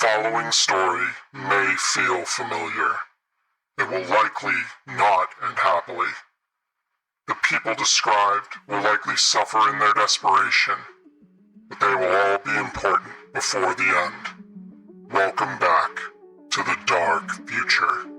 following story may feel familiar. It will likely not end happily. The people described will likely suffer in their desperation, but they will all be important before the end. Welcome back to the dark future.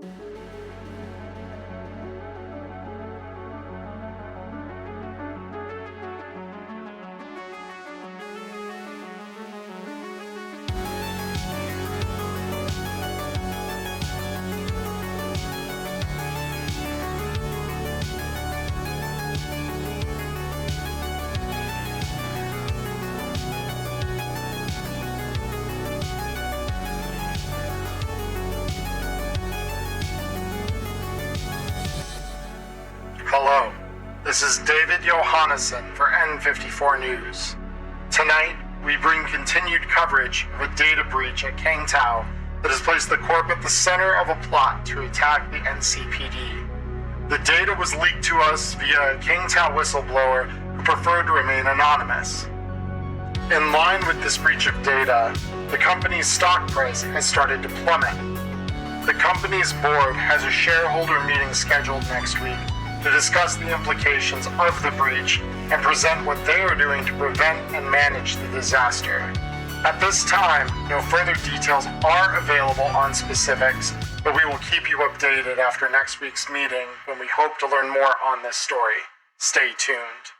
Hello, this is David Johannesson for N54 News. Tonight, we bring continued coverage of a data breach at Kang Tao that has placed the Corp at the center of a plot to attack the NCPD. The data was leaked to us via a Kang Tao whistleblower who preferred to remain anonymous. In line with this breach of data, the company's stock price has started to plummet. The company's board has a shareholder meeting scheduled next week to discuss the implications of the breach and present what they are doing to prevent and manage the disaster. At this time, no further details are available on specifics, but we will keep you updated after next week's meeting when we hope to learn more on this story. Stay tuned.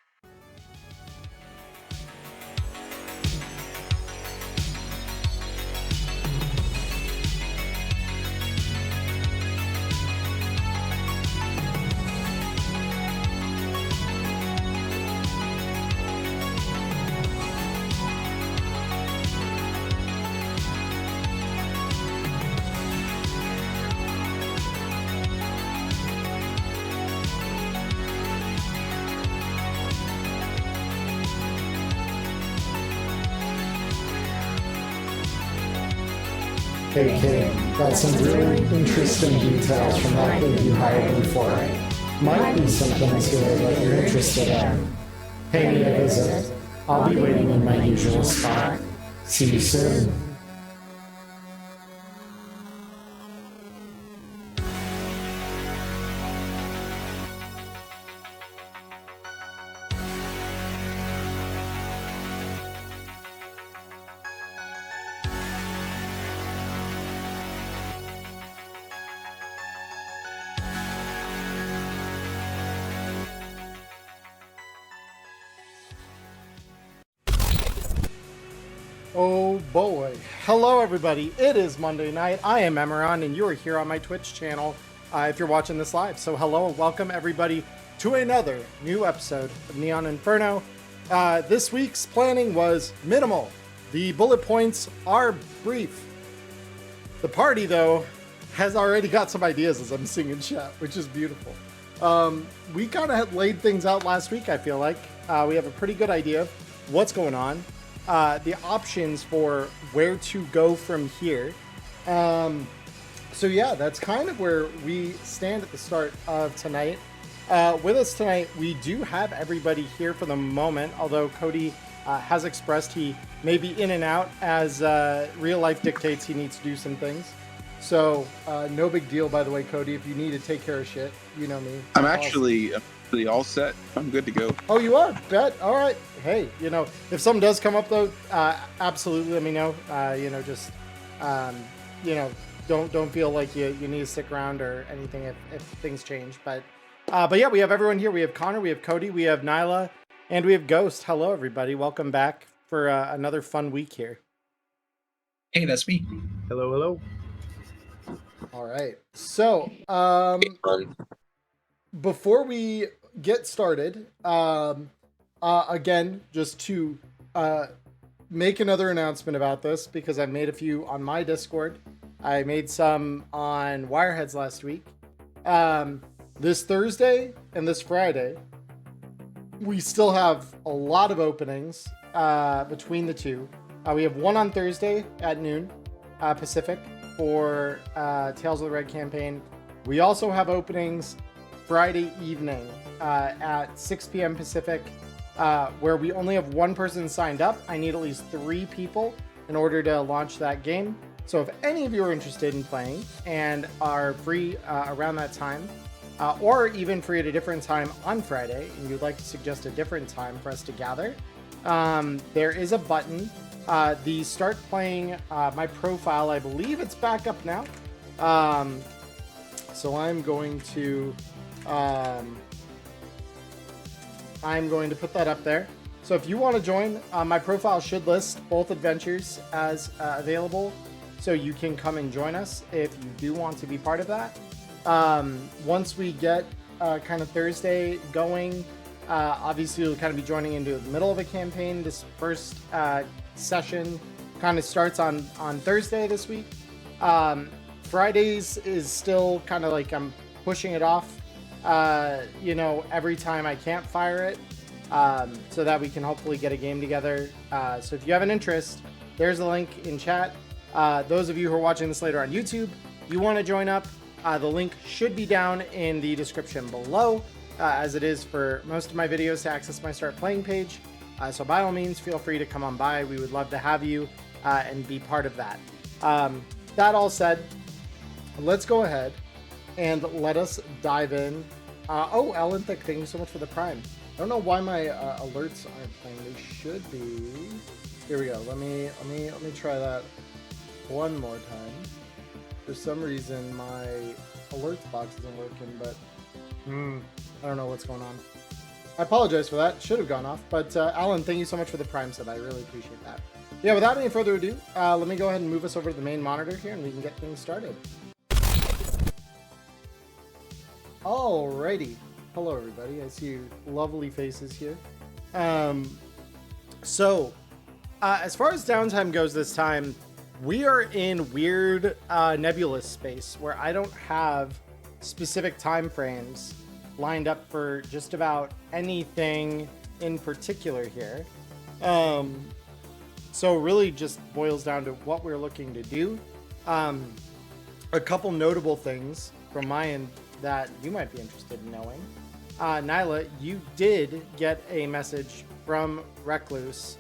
Hey kid, got some really interesting details from that gig you hired me for. Might be some things here that you're interested in. Pay me a visit. I'll be waiting in my usual spot. See you soon. Oh boy. Hello everybody, it is Monday night. I am Emmerron and you are here on my Twitch channel if you're watching this live. So hello and welcome everybody to another new episode of Neon Inferno. This week's planning was minimal. The bullet points are brief. The party though has already got some ideas as I'm seeing in chat, which is beautiful. We kind of laid things out last week, I feel like. We have a pretty good idea of what's going on. The options for where to go from here. So yeah, that's kind of where we stand at the start of tonight. With us tonight, we do have everybody here for the moment, although Cody has expressed he may be in and out as real life dictates he needs to do some things. So no big deal, by the way, Cody, if you need to take care of shit, you know me. I'm actually all set. I'm good to go. Oh, you are? Bet. All right. Hey, you know, if something does come up though, absolutely let me know. Just don't feel like you need to stick around or anything if things change. But yeah, we have everyone here. We have Connor, we have Cody, we have Nyla, and we have Ghost. Hello, everybody. Welcome back for another fun week here. Hey, that's me. Hello, hello. All right. So, before we get started, again, just to make another announcement about this, because I made a few on my Discord. I made some on Wireheads last week. This Thursday and this Friday, we still have a lot of openings between the two. We have one on Thursday at noon Pacific for Tales of the Red campaign. We also have openings Friday evening at 6 p.m. Pacific, where we only have one person signed up. I need at least 3 people in order to launch that game. So if any of you are interested in playing and are free around that time, or even free at a different time on Friday, and you'd like to suggest a different time for us to gather, there is a button. The start playing my profile, I believe it's back up now. So I'm going to put that up there. So if you want to join, my profile should list both adventures as available, so you can come and join us if you do want to be part of that. Once we get kind of Thursday going, obviously we'll kind of be joining into the middle of a campaign. This first session kind of starts on Thursday this week. Fridays is still kind of like I'm pushing it off, every time I can't fire it, so that we can hopefully get a game together. So if you have an interest, there's a link in chat. Those of you who are watching this later on YouTube, you want to join up, the link should be down in the description below, as it is for most of my videos, to access my Start Playing page. So by all means, feel free to come on by. We would love to have you and be part of that. That all said, let's go ahead and let us dive in. Alan Thick, thank you so much for the Prime. I don't know why my alerts aren't playing. They should be. Here we go. Let me try that one more time. For some reason, my alerts box isn't working, but I don't know what's going on. I apologize for that. Should have gone off. But Alan, thank you so much for the Prime sub. I really appreciate that. Yeah, without any further ado, let me go ahead and move us over to the main monitor here, and we can get things started. Alrighty. Hello, everybody. I see your lovely faces here. So, as far as downtime goes this time, we are in weird nebulous space where I don't have specific time frames lined up for just about anything in particular here. So really just boils down to what we're looking to do. A couple notable things from my end that you might be interested in knowing. Nyla, you did get a message from Recluse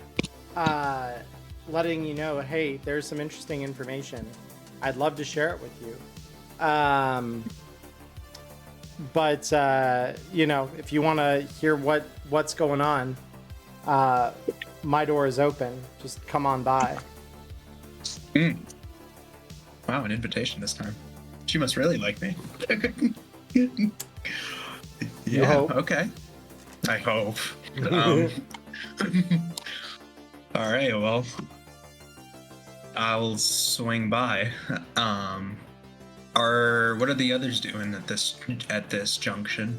letting you know, hey, there's some interesting information. I'd love to share it with you. But if you want to hear what's going on, my door is open. Just come on by. Wow, an invitation this time. She must really like me. You hope. Okay. I hope. All right, well, I'll swing by. What are the others doing at this junction?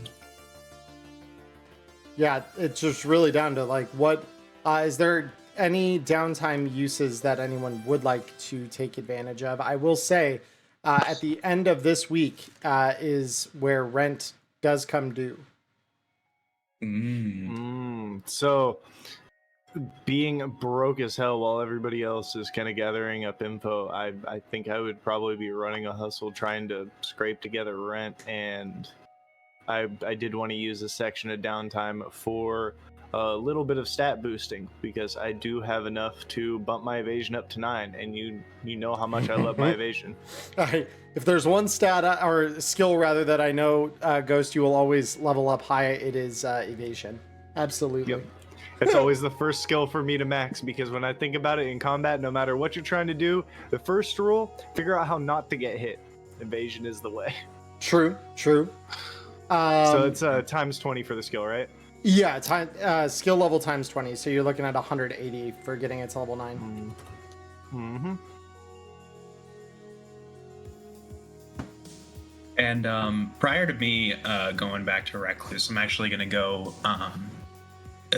Yeah, it's just really down to like what is there any downtime uses that anyone would like to take advantage of? I will say at the end of this week is where rent does come due. So being broke as hell while everybody else is kind of gathering up info, I think I would probably be running a hustle trying to scrape together rent, and I did want to use a section of downtime for a little bit of stat boosting, because I do have enough to bump my evasion up to 9, and you know how much I love my evasion. If there's one stat or skill rather that I know, Ghost, you will always level up high, it is evasion. Absolutely. Yep. It's always the first skill for me to max, because when I think about it in combat, no matter what you're trying to do, the first rule, figure out how not to get hit. Evasion is the way. True. So it's times 20 for the skill, right? Yeah, skill level times 20, so you're looking at 180 for getting it to level 9. Mm-hmm. And prior to me going back to Recluse, I'm actually going to go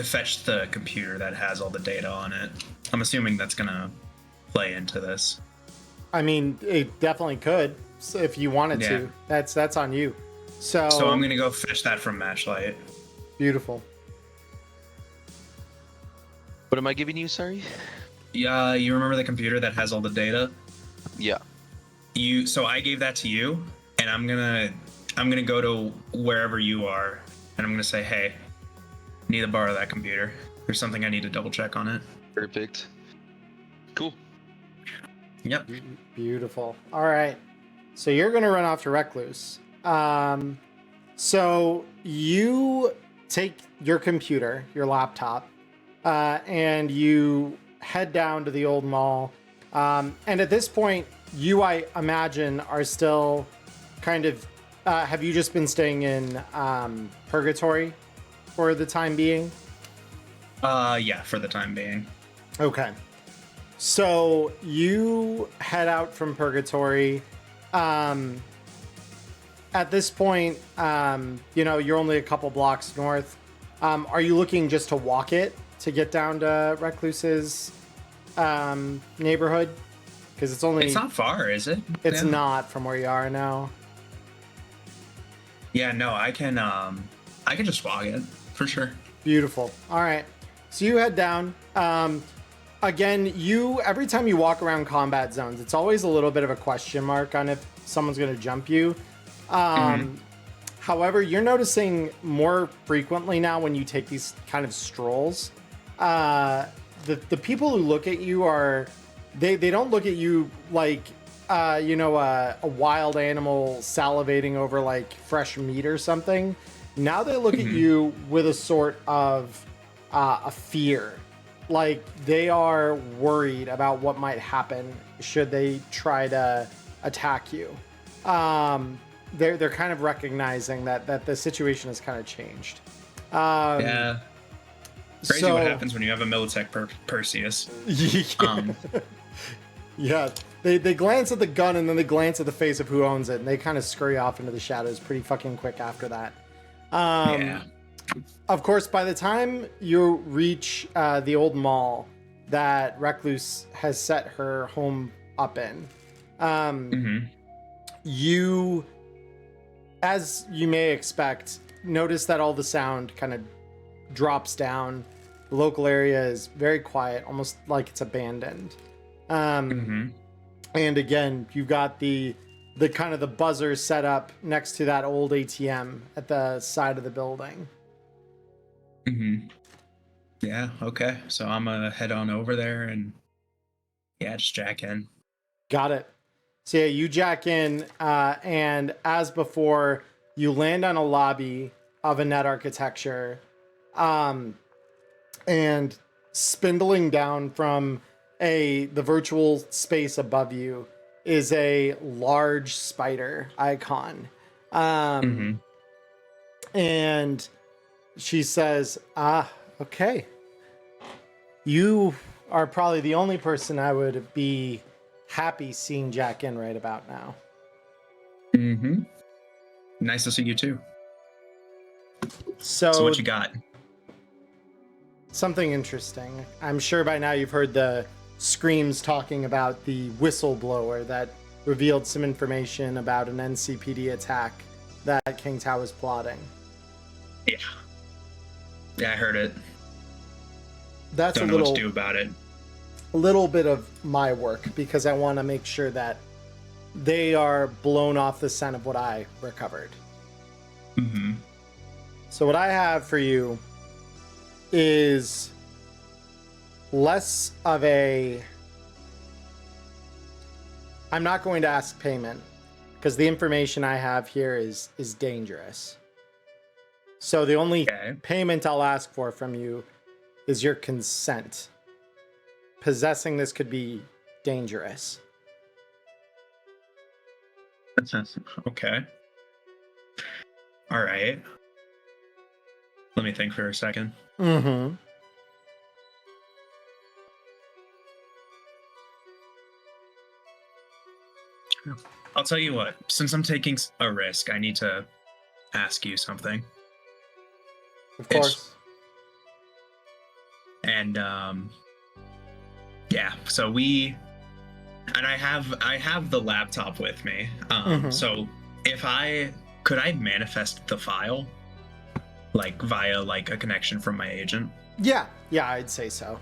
fetch the computer that has all the data on it. I'm assuming that's going to play into this. I mean, it definitely could, so if you wanted to. That's on you. So I'm going to go fetch that from Matchlight. Beautiful. What am I giving you, sorry? Yeah, you remember the computer that has all the data? Yeah. So I gave that to you, and I'm gonna go to wherever you are, and I'm gonna say, hey, need to borrow that computer. There's something I need to double check on it. Perfect. Cool. Yep. Beautiful. All right. So you're going to run off to Recluse. So you take your computer, your laptop, and you head down to the old mall. And at this point, you, I imagine, are still kind of... have you just been staying in Purgatory for the time being? Yeah, for the time being. Okay. So you head out from Purgatory. At this point, you're only a couple blocks north. Are you looking just to walk it to get down to Recluse's neighborhood? Because it's only... It's not far, is it? It's Yeah. not from where you are now. Yeah, no, I can just walk it for sure. Beautiful. All right. So you head down. Again, every time you walk around combat zones, it's always a little bit of a question mark on if someone's going to jump you. However, you're noticing more frequently now when you take these kind of strolls, the people who look at you they don't look at you like a wild animal salivating over like fresh meat or something. Now they look at you with a sort of a fear. Like they are worried about what might happen should they try to attack you. They're kind of recognizing that the situation has kind of changed. Yeah. Crazy so- what happens when you have a Militech Perseus. Yeah, they glance at the gun and then they glance at the face of who owns it, and they kind of scurry off into the shadows pretty fucking quick after that. Yeah. Of course, by the time you reach the old mall that Recluse has set her home up in, you, as you may expect, notice that all the sound kind of drops down. The local area is very quiet, almost like it's abandoned. And again, you've got the kind of the buzzer set up next to that old ATM at the side of the building. Yeah, okay. So I'm gonna head on over there and just jack in. Got it. So yeah, you jack in, and as before, you land on a lobby of a net architecture, and spindling down from the virtual space above you is a large spider icon. And she says, okay. You are probably the only person I would be happy seeing Jack in right about now. Nice to see you too. So what you got? Something interesting. I'm sure by now you've heard the screams talking about the whistleblower that revealed some information about an NCPD attack that King Tao was plotting. Yeah, I heard it. That's Don't know what to do about it. a little bit of my work because I want to make sure that they are blown off the scent of what I recovered. So what I have for you is less of a... I'm not going to ask payment because the information I have here is dangerous. So the only payment I'll ask for from you is your consent. Possessing this could be dangerous. Okay. All right. Let me think for a second. I'll tell you what, since I'm taking a risk, I need to ask you something. Of course. And so I have the laptop with me. So could I manifest the file like via like a connection from my agent? Yeah, I'd say so.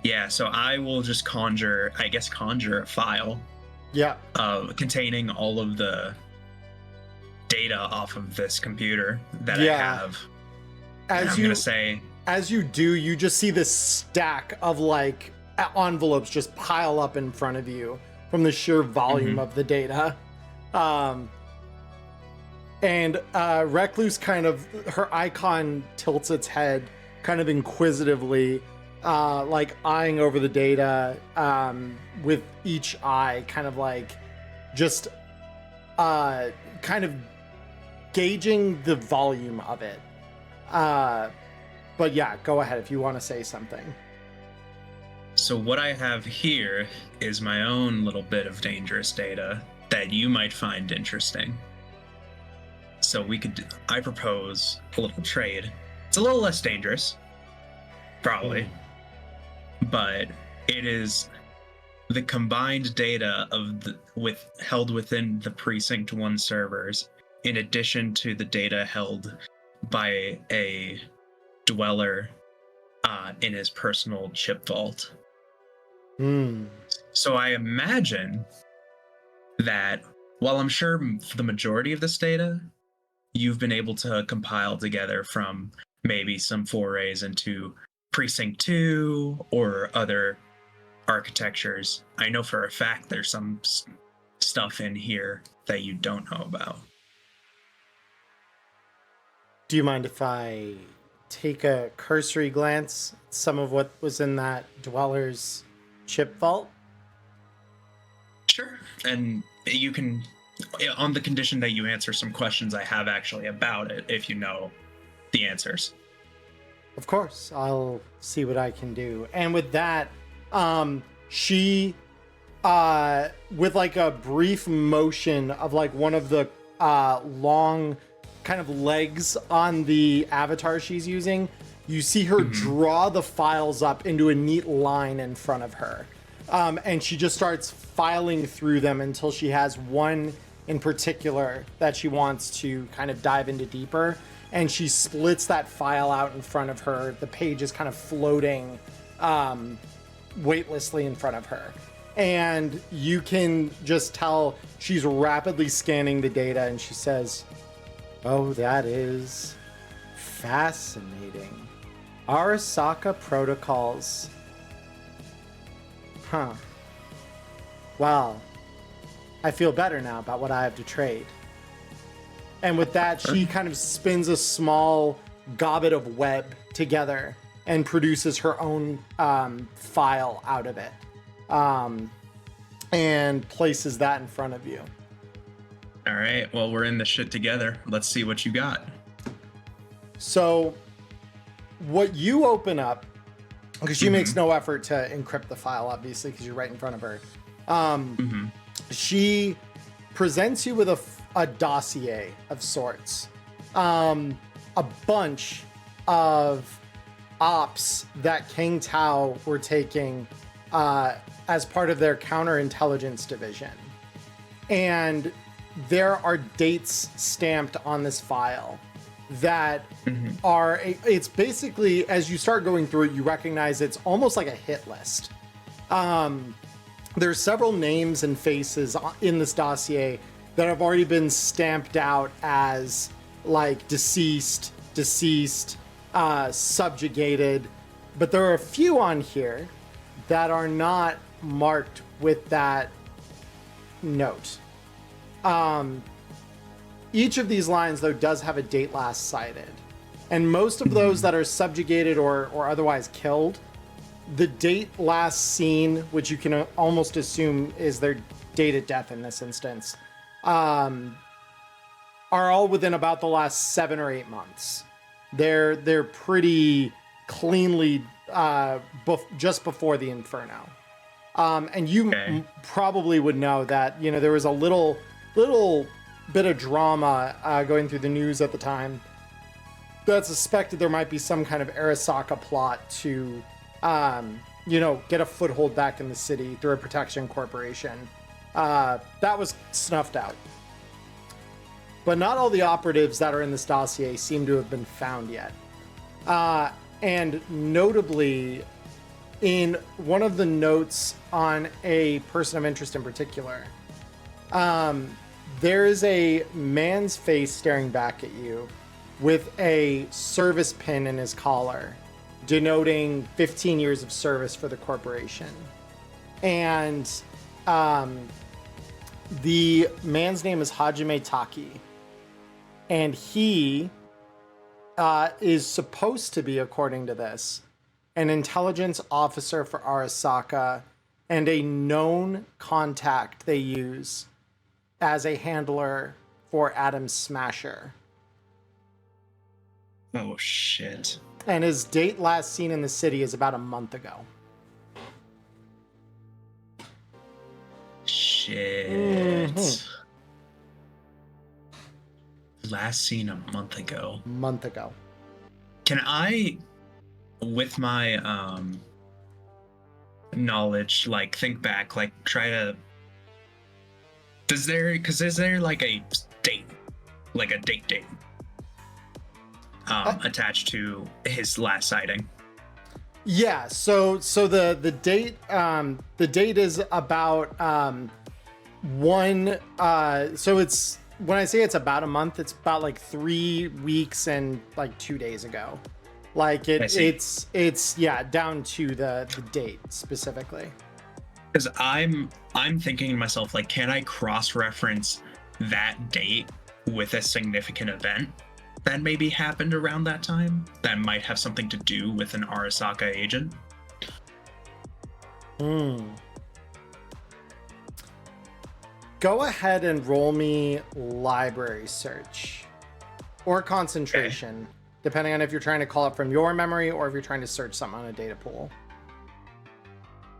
Yeah, so I will just conjure a file. Yeah. Containing all of the data off of this computer that I have. As you do, you just see this stack of like envelopes just pile up in front of you from the sheer volume of the data. And Recluse her icon tilts its head kind of inquisitively, like eyeing over the data, with each eye kind of like just kind of gauging the volume of it. But yeah, go ahead if you want to say something. So what I have here is my own little bit of dangerous data that you might find interesting. So I propose a little trade. It's a little less dangerous, probably, but it is the combined data held within the Precinct 1 servers, in addition to the data held by a dweller in his personal chip vault. So I imagine that while I'm sure for the majority of this data, you've been able to compile together from maybe some forays into Precinct 2 or other architectures, I know for a fact there's some stuff in here that you don't know about. Do you mind if I take a cursory glance at some of what was in that dweller's chip vault? Sure. And you can, on the condition that you answer some questions I have actually about it, if you know the answers. Of course, I'll see what I can do. And with that, she, with like a brief motion of like one of the long kind of legs on the avatar she's using, you see her draw the files up into a neat line in front of her. And she just starts filing through them until she has one in particular that she wants to kind of dive into deeper. And she splits that file out in front of her. The page is kind of floating weightlessly in front of her. And you can just tell she's rapidly scanning the data, and she says, "Oh, that is fascinating. Arasaka protocols. Huh. Well, I feel better now about what I have to trade." And with that, she kind of spins a small gobbet of web together and produces her own file out of it, and places that in front of you. All right, well, we're in this shit together. Let's see what you got. So what you open up, because she makes no effort to encrypt the file, obviously, because you're right in front of her. She presents you with a dossier of sorts, a bunch of ops that King Tao were taking as part of their counterintelligence division. And there are dates stamped on this file that are, it's basically, as you start going through it, you recognize it's almost like a hit list. There's several names and faces in this dossier that have already been stamped out as like deceased, subjugated, but there are a few on here that are not marked with that note. Each of these lines, though, does have a date last sighted. And most of those that are subjugated or otherwise killed, the date last seen, which you can almost assume is their date of death in this instance, are all within about the last 7 or 8 months. They're pretty cleanly just before the Inferno. And you probably would know that, you know, there was a little bit of drama going through the news at the time that suspected there might be some kind of Arasaka plot to, you know, get a foothold back in the city through a protection corporation. That was snuffed out. But not all the operatives that are in this dossier seem to have been found yet. And notably, in one of the notes on a person of interest in particular, there is a man's face staring back at you with a service pin in his collar denoting 15 years of service for the corporation. And the man's name is Hajime Taki. And he is supposed to be, according to this, an intelligence officer for Arasaka and a known contact they use as a handler for Adam Smasher. Oh, shit. And his date last seen in the city is about a month ago. Shit. Last seen a month ago. Month ago. Can I, with my knowledge, like think back, like try to? Is there like a date, like a date attached to his last sighting? Yeah. So the date is about one. So it's, when I say it's about a month, it's about like 3 weeks and like 2 days ago. Like it's down to the date specifically. Because I'm thinking to myself, like, can I cross-reference that date with a significant event that maybe happened around that time that might have something to do with an Arasaka agent? Go ahead and roll me library search or concentration, depending on if you're trying to call it from your memory or if you're trying to search something on a data pool.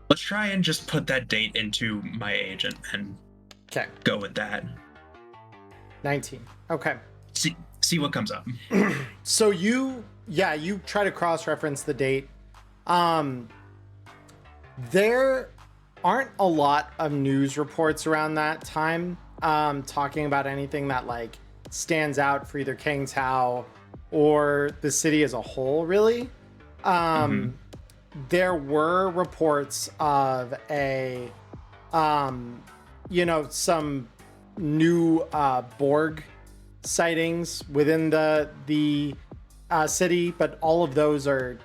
Let's try and just put that date into my agent and go with that. 19. Okay. See what comes up. So you try to cross-reference the date. There aren't a lot of news reports around that time talking about anything that like stands out for either Kangtao or the city as a whole, really. There were reports of a some new Borg sightings within the city, but all of those are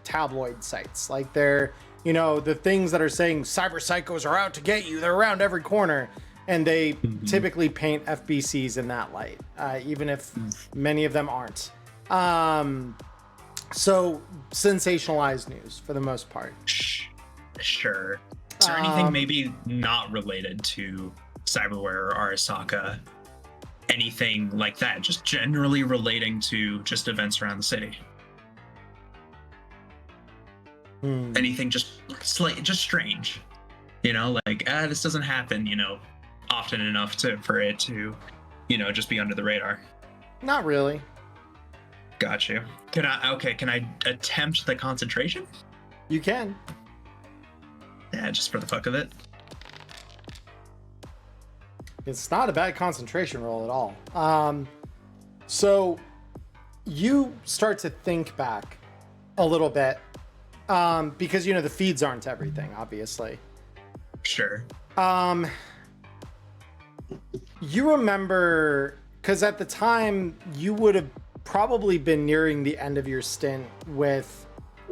tabloid sites. Like they're, the things that are saying cyber psychos are out to get you, they're around every corner, and they typically paint FBCs in that light, even if many of them aren't. So sensationalized news for the most part. Sure. Is there anything maybe not related to cyberware or Arasaka? Anything like that, just generally relating to just events around the city? Anything just strange, like this doesn't happen, often enough for it to, just be under the radar. Not really. Got you. Can I attempt the concentration? You can. Yeah, just for the fuck of it. It's not a bad concentration roll at all. So you start to think back a little bit, because the feeds aren't everything, obviously. Sure. You remember, because at the time you would have probably been nearing the end of your stint with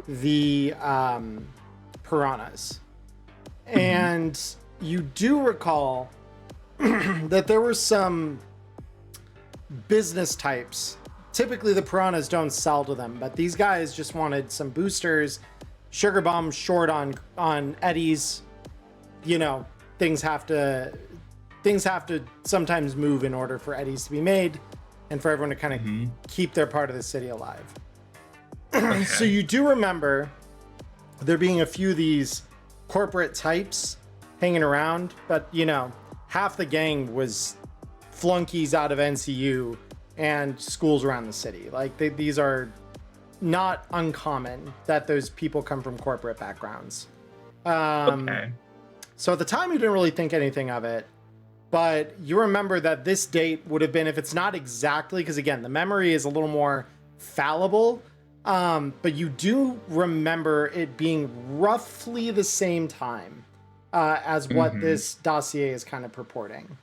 the piranhas, and you do recall that there were some business types. Typically the piranhas don't sell to them, but these guys just wanted some boosters, sugar bombs short on eddies. Things have to sometimes move in order for eddies to be made and for everyone to kind of keep their part of the city alive. Okay. So you do remember there being a few of these corporate types hanging around, but half the gang was flunkies out of NCU and schools around the city. Like these are not uncommon that those people come from corporate backgrounds. Okay. So at the time you didn't really think anything of it, but you remember that this date would have been, if it's not exactly, because again, the memory is a little more fallible, but you do remember it being roughly the same time as what this dossier is kind of purporting.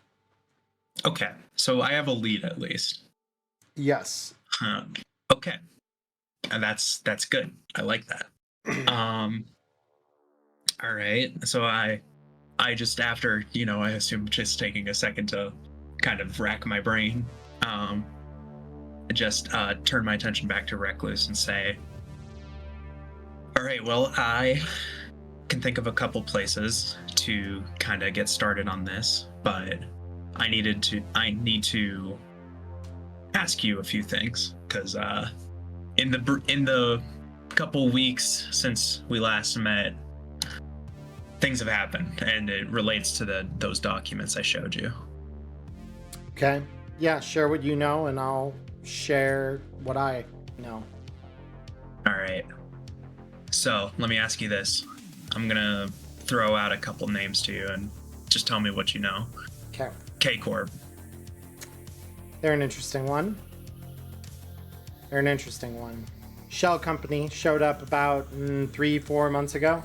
Okay, so I have a lead at least. Yes. Okay. And that's good. I like that. All right. So I just, after, I assume just taking a second to kind of rack my brain, just turn my attention back to Recluse and say, all right, well, I can think of a couple places to kind of get started on this, but I need to ask you a few things, because in the couple weeks since we last met, things have happened, and it relates to those documents I showed you. Okay. Yeah, share what you know, and I'll share what I know. All right. So let me ask you this. I'm gonna throw out a couple names to you, and just tell me what you know. Okay. K-Corp. They're an interesting one. Shell Company showed up about 3-4 months ago.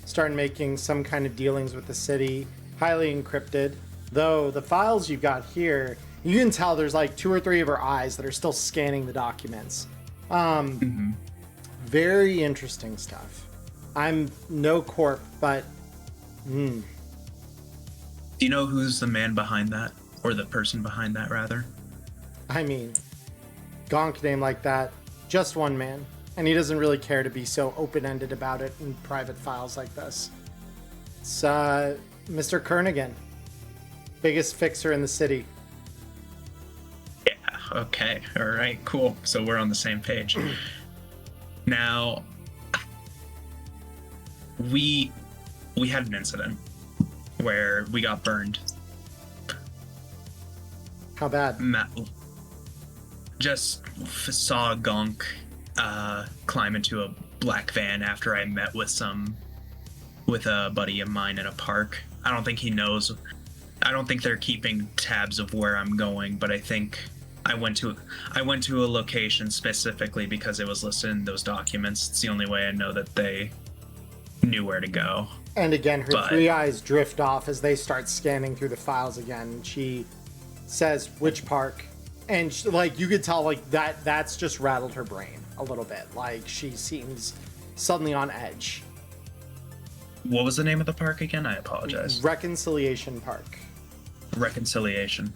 Started making some kind of dealings with the city, highly encrypted. Though the files you got here, you can tell there's like 2 or 3 of her eyes that are still scanning the documents. Very interesting stuff. I'm no corp, but Do you know who's the man behind that, or the person behind that, rather? I mean, gonk name like that, just one man, and he doesn't really care to be so open-ended about it in private files like this. It's Mr. Kernigan, biggest fixer in the city. Yeah. Okay. All right. Cool. So we're on the same page. Now, we had an incident where we got burned. How bad? Just saw a gonk climb into a black van after I met with a buddy of mine in a park. I don't think he knows. I don't think they're keeping tabs of where I'm going, but I think I went to a location specifically because it was listed in those documents. It's the only way I know that they knew where to go. And again, her 3 eyes drift off as they start scanning through the files again. She says, which park? And she, like, you could tell, like, that's just rattled her brain a little bit. Like, she seems suddenly on edge. What was the name of the park again? I apologize. Reconciliation Park. Reconciliation.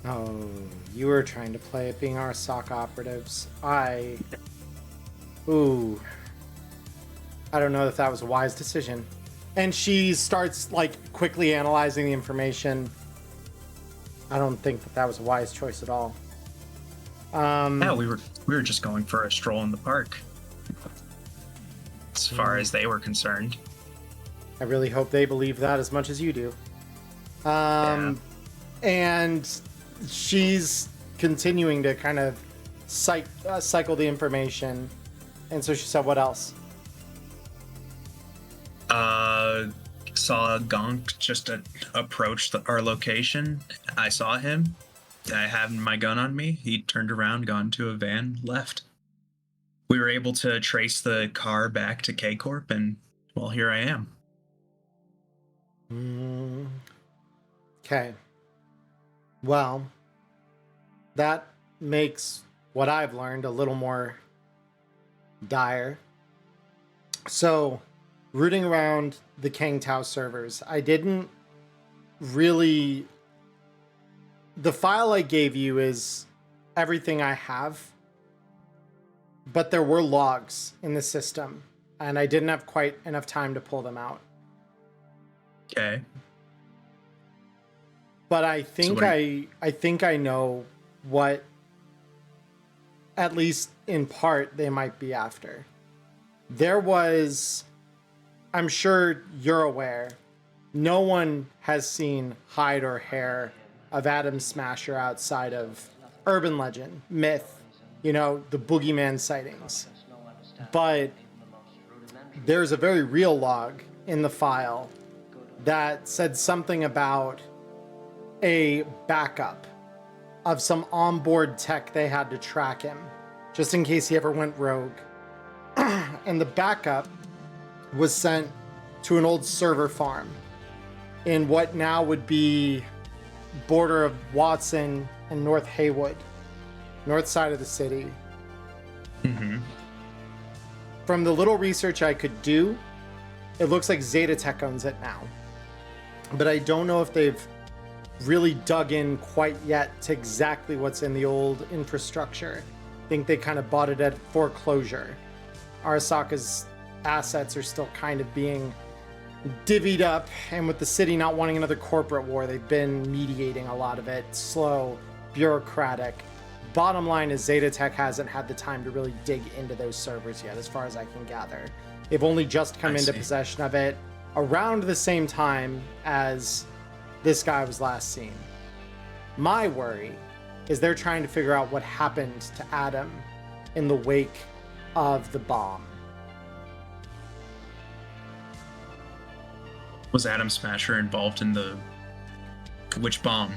Oh, you were trying to play at being our SOC operatives. I don't know if that was a wise decision. And she starts, like, quickly analyzing the information. I don't think that was a wise choice at all. Yeah, we were just going for a stroll in the park. As far as they were concerned. I really hope they believe that as much as you do. And she's continuing to kind of cycle the information. And so she said, what else? Saw a gonk just approach our location. I saw him. I had my gun on me. He turned around, got into a van, left. We were able to trace the car back to K-Corp, and, well, here I am. Okay. Well, that makes what I've learned a little more dire. So, rooting around the Kang Tao servers, I didn't really... The file I gave you is everything I have, but there were logs in the system, and I didn't have quite enough time to pull them out. Okay. But I think I think I know what, at least in part, they might be after. There was, I'm sure you're aware, no one has seen hide or hair of Adam Smasher outside of urban legend, myth, the boogeyman sightings. But there's a very real log in the file that said something about a backup of some onboard tech they had to track him, just in case he ever went rogue. And the backup was sent to an old server farm in what now would be border of Watson and North Haywood, north side of the city. Mm-hmm. From the little research I could do, it looks like Zeta Tech owns it now. But I don't know if they've really dug in quite yet to exactly what's in the old infrastructure. I think they kind of bought it at foreclosure. Arasaka's assets are still kind of being divvied up, and with the city not wanting another corporate war, they've been mediating a lot of it. Slow, bureaucratic. Bottom line is Zeta Tech hasn't had the time to really dig into those servers yet, as far as I can gather. They've only just come into possession of it around the same time as this guy was last seen. My worry is they're trying to figure out what happened to Adam in the wake of the bomb. Was Adam Smasher involved in which bomb?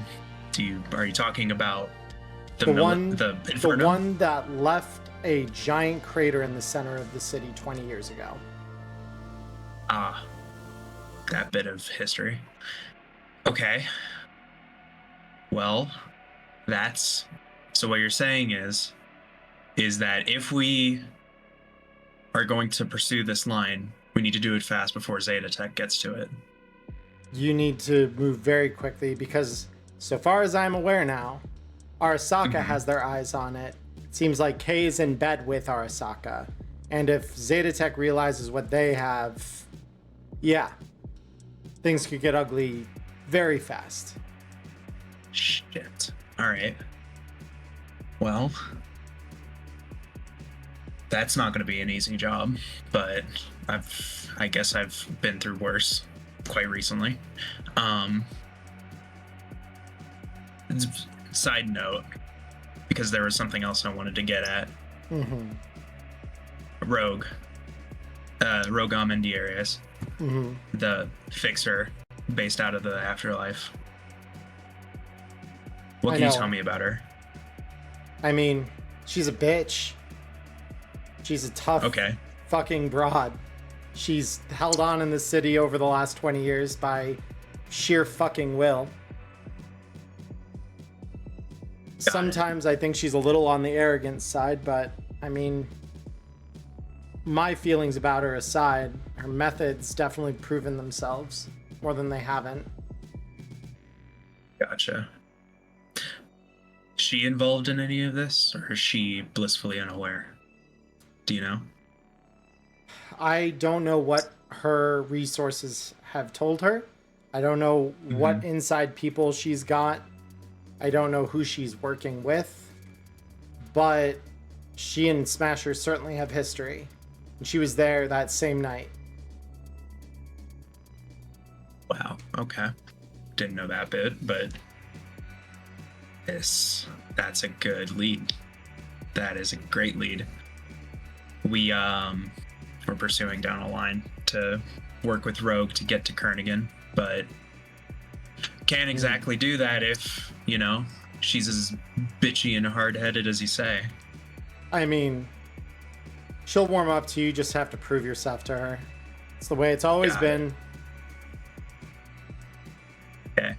Are you talking about the Inferno? The one that left a giant crater in the center of the city 20 years ago. Ah, that bit of history. Okay. Well, so what you're saying is that if we are going to pursue this line, we need to do it fast before Zeta Tech gets to it. You need to move very quickly because, so far as I'm aware now, Arasaka has their eyes on it. It seems like Kay is in bed with Arasaka. And if Zeta Tech realizes what they have, yeah, things could get ugly very fast. Shit. Alright. Well, that's not going to be an easy job, but I guess I've been through worse quite recently. Side note, because there was something else I wanted to get at. Mm-hmm. Rogue Amendiarius, the fixer based out of the Afterlife. What can you tell me about her? I mean, she's a bitch. She's a tough fucking broad. She's held on in the city over the last 20 years by sheer fucking will. Sometimes I think she's a little on the arrogant side, but I mean, my feelings about her aside, her methods definitely proven themselves more than they haven't. Gotcha. Is she involved in any of this, or is she blissfully unaware? Do you know? I don't know what her resources have told her. I don't know what inside people she's got. I don't know who she's working with. But she and Smasher certainly have history. And she was there that same night. Wow, okay. Didn't know that bit, but that's a good lead. That is a great lead. We're pursuing down a line to work with Rogue to get to Kernigan, but can't exactly do that if, she's as bitchy and hard-headed as you say. I mean, she'll warm up to you, just have to prove yourself to her. It's the way it's always been. Okay.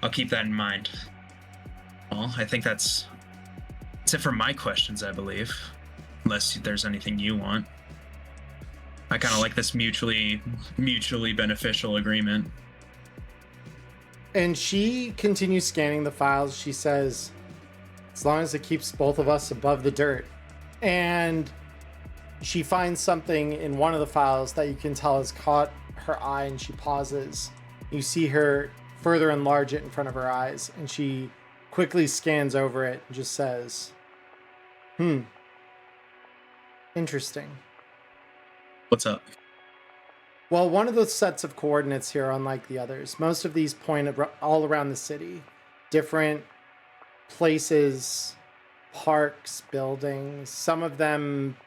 I'll keep that in mind. Well, I think that's it for my questions, I believe. Unless there's anything you want. I kind of like this mutually beneficial agreement. And she continues scanning the files. She says, as long as it keeps both of us above the dirt. And she finds something in one of the files that you can tell has caught her eye, and she pauses. You see her further enlarge it in front of her eyes, and she quickly scans over it and just says, interesting. What's up? Well, one of those sets of coordinates here, unlike the others, most of these point all around the city. Different places, parks, buildings. Some of them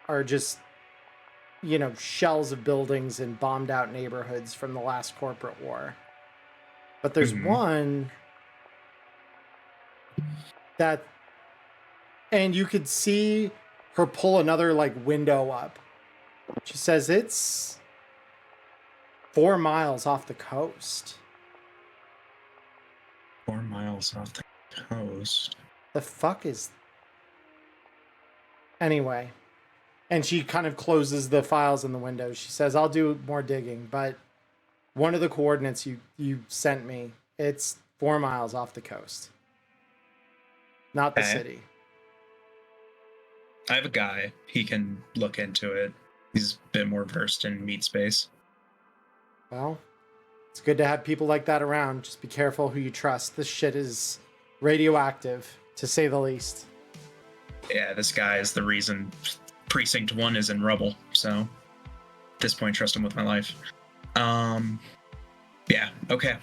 are just, shells of buildings in bombed out neighborhoods from the last corporate war. But there's one that, and you could see her pull another window up. She says it's 4 miles off the coast. 4 miles off the coast. The fuck is anyway. And she kind of closes the files in the window. She says, I'll do more digging, but one of the coordinates you sent me, it's 4 miles off the coast. Not the Okay. city. I have a guy. He can look into it. He's a bit more versed in meat space. Well, it's good to have people like that around. Just be careful who you trust. This shit is radioactive, to say the least. Yeah, this guy is the reason Precinct 1 is in rubble. So, at this point, trust him with my life. Yeah, okay.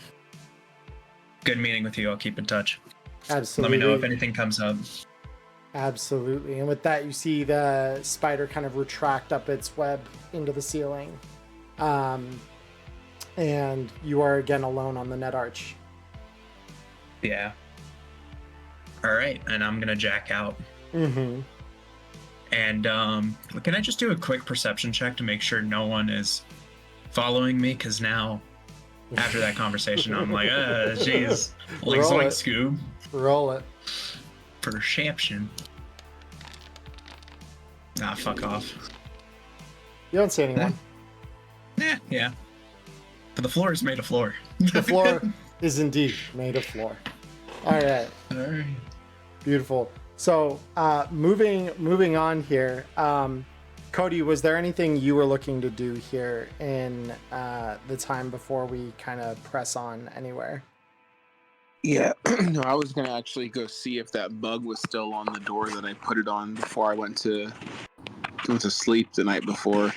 Good meeting with you. I'll keep in touch. Absolutely. Let me know if anything comes up. Absolutely. And with that, you see the spider kind of retract up its web into the ceiling. And you are again alone on the net arch. Yeah. All right, and I'm gonna jack out. Mm-hmm. And can I just do a quick perception check to make sure no one is following me? Because now, after that conversation, I'm like, jeez, like Roll Zoink it. Scoob. Roll it. Perception. Ah, fuck off. You don't see anyone. Yeah. But the floor is made of floor. The floor is indeed made of floor. All right. All right. Beautiful. So, moving on here. Cody, was there anything you were looking to do here in the time before we kind of press on anywhere? Yeah, no, I was gonna actually go see if that bug was still on the door that I put it on before I went to sleep the night before.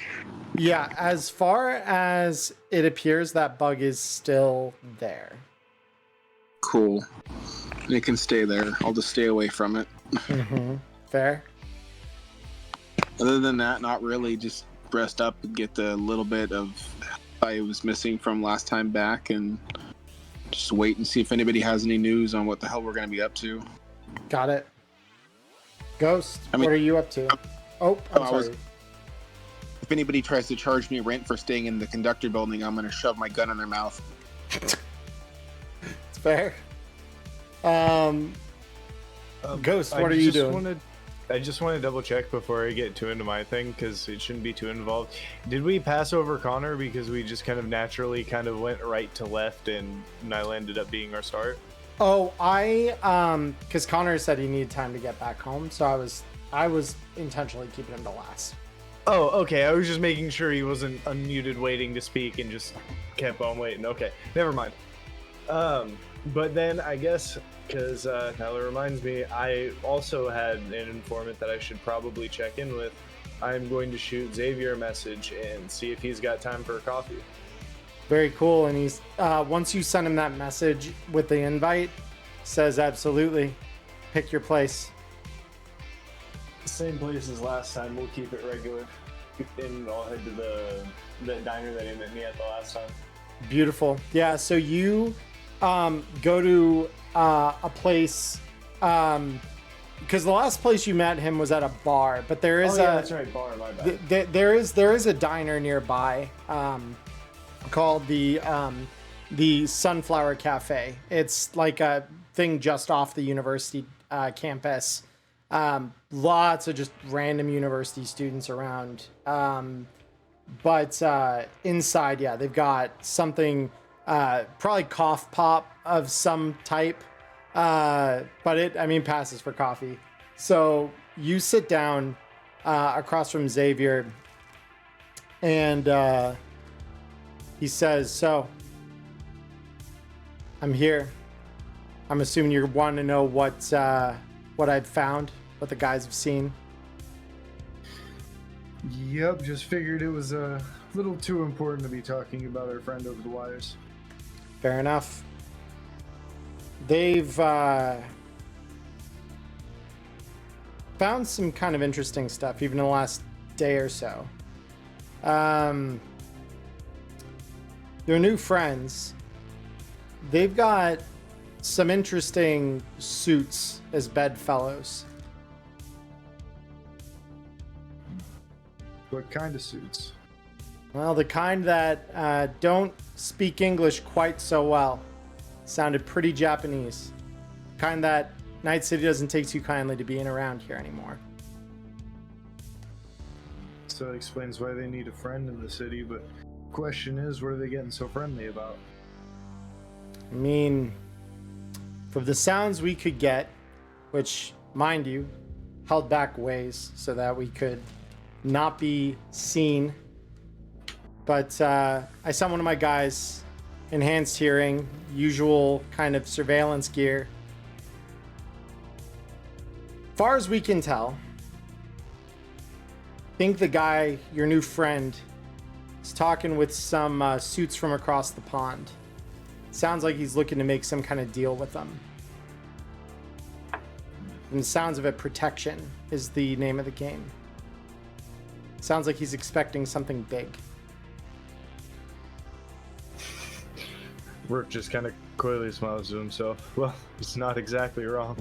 Yeah, as far as it appears, that bug is still there. Cool. It can stay there. I'll just stay away from it. Mm-hmm. Fair. Other than that, not really. Just rest up and get the little bit of I was missing from last time back, and just wait and see if anybody has any news on what the hell we're going to be up to. Got it. Ghost, I mean- what are you up to? Oh, I'm I was- sorry. If anybody tries to charge me rent for staying in the conductor building, I'm going to shove my gun in their mouth. It's fair. Ghost, what are you doing? I just want to double check before I get too into my thing, because it shouldn't be too involved. Did we pass over Connor because we just kind of naturally kind of went right to left and Nile ended up being our start? Oh, because Connor said he needed time to get back home, so I was intentionally keeping him to last. Oh, okay. I was just making sure he wasn't unmuted waiting to speak and just kept on waiting. Okay, never mind. But then I guess, because now it reminds me, I also had an informant that I should probably check in with. I'm going to shoot Xavier a message and see if he's got time for a coffee. Very cool. And he's once you send him that message with the invite, says absolutely, pick your place. Same place as last time. We'll keep it regular. And I'll head to the diner that he met me at the last time. Beautiful. Yeah. So you go to a place because the last place you met him was at a bar, but there is that's right, bar. My bad. there is a diner nearby called the Sunflower Cafe. It's like a thing just off the university campus. Lots of just random university students around. But inside, yeah, they've got something, probably cough pop of some type. But it passes for coffee. So you sit down across from Xavier, and he says, "So, I'm here. I'm assuming you want to know what I've found, what the guys have seen." Yep, just figured it was a little too important to be talking about our friend over the wires. Fair enough. They've found some kind of interesting stuff, even in the last day or so. Their new friends, they've got some interesting suits as bedfellows. What kind of suits? Well, the kind that don't speak English quite so well. Sounded pretty Japanese. Kind that Night City doesn't take too kindly to being around here anymore. So it explains why they need a friend in the city, but question is, what are they getting so friendly about? I mean, from the sounds we could get, which, mind you, held back ways so that we could not be seen. But I sent one of my guys, enhanced hearing, usual kind of surveillance gear. Far as we can tell, think the guy, your new friend, is talking with some suits from across the pond. Sounds like he's looking to make some kind of deal with them. And the sounds of it, protection is the name of the game. Sounds like he's expecting something big. Rourke just kind of coyly smiles to himself. Well, he's not exactly wrong.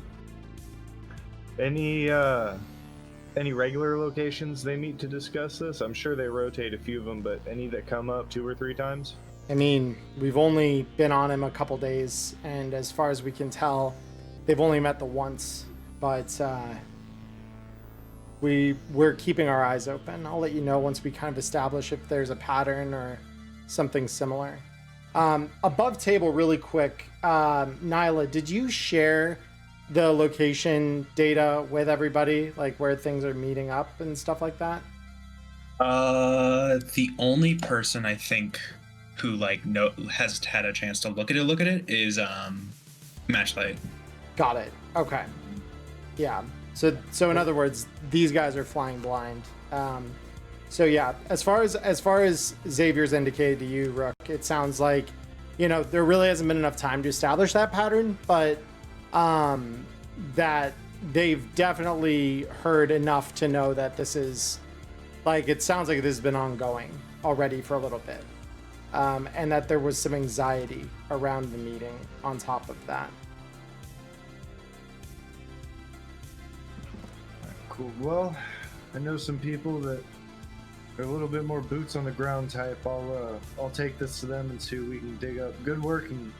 Any regular locations they meet to discuss this? I'm sure they rotate a few of them, but any that come up 2 or 3 times? I mean, we've only been on him a couple days, and as far as we can tell, they've only met the once. But we're keeping our eyes open. I'll let you know once we kind of establish if there's a pattern or something similar. Above table, really quick, Nyla, did you share the location data with everybody, like where things are meeting up and stuff like that? The only person I think who has had a chance to look at it is Matchlight. Got it. Okay. Yeah. So in other words, these guys are flying blind. So yeah, as far as Xavier's indicated to you, Rook, it sounds like, there really hasn't been enough time to establish that pattern, but that they've definitely heard enough to know that this is, it sounds like this has been ongoing already for a little bit. And that there was some anxiety around the meeting on top of that. Cool. Well, I know some people that are a little bit more boots on the ground type. I'll take this to them and see what we can dig up. Good work, and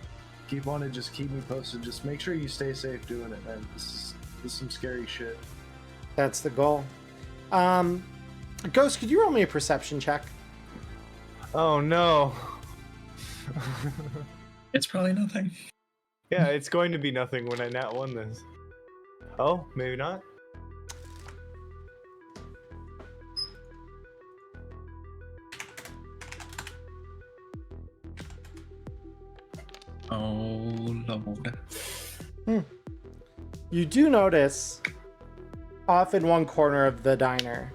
keep on it. Just keep me posted. Just make sure you stay safe doing it, man. This is some scary shit. That's the goal. Ghost, could you roll me a perception check? Oh no. It's probably nothing. Yeah, it's going to be nothing when I nat 1 this. Oh, maybe not. Oh Lord. You do notice off in one corner of the diner,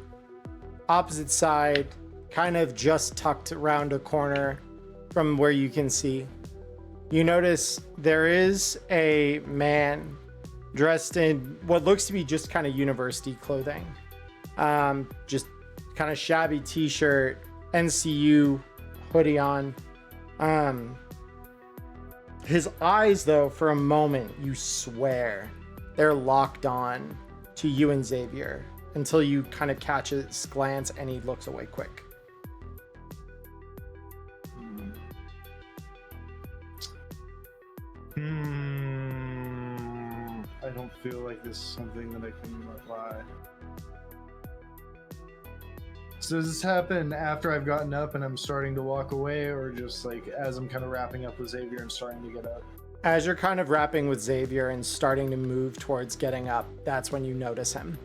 opposite side, kind of just tucked around a corner from where you can see, you notice there is a man dressed in what looks to be just kind of university clothing. Just kind of shabby t-shirt, NCU hoodie on. His eyes, though, for a moment, you swear, they're locked on to you and Xavier until you kind of catch his glance and he looks away quick. I don't feel like this is something that I can let lie. So does this happen after I've gotten up and I'm starting to walk away, or just as I'm kind of wrapping up with Xavier and starting to get up? As you're kind of wrapping with Xavier and starting to move towards getting up, that's when you notice him.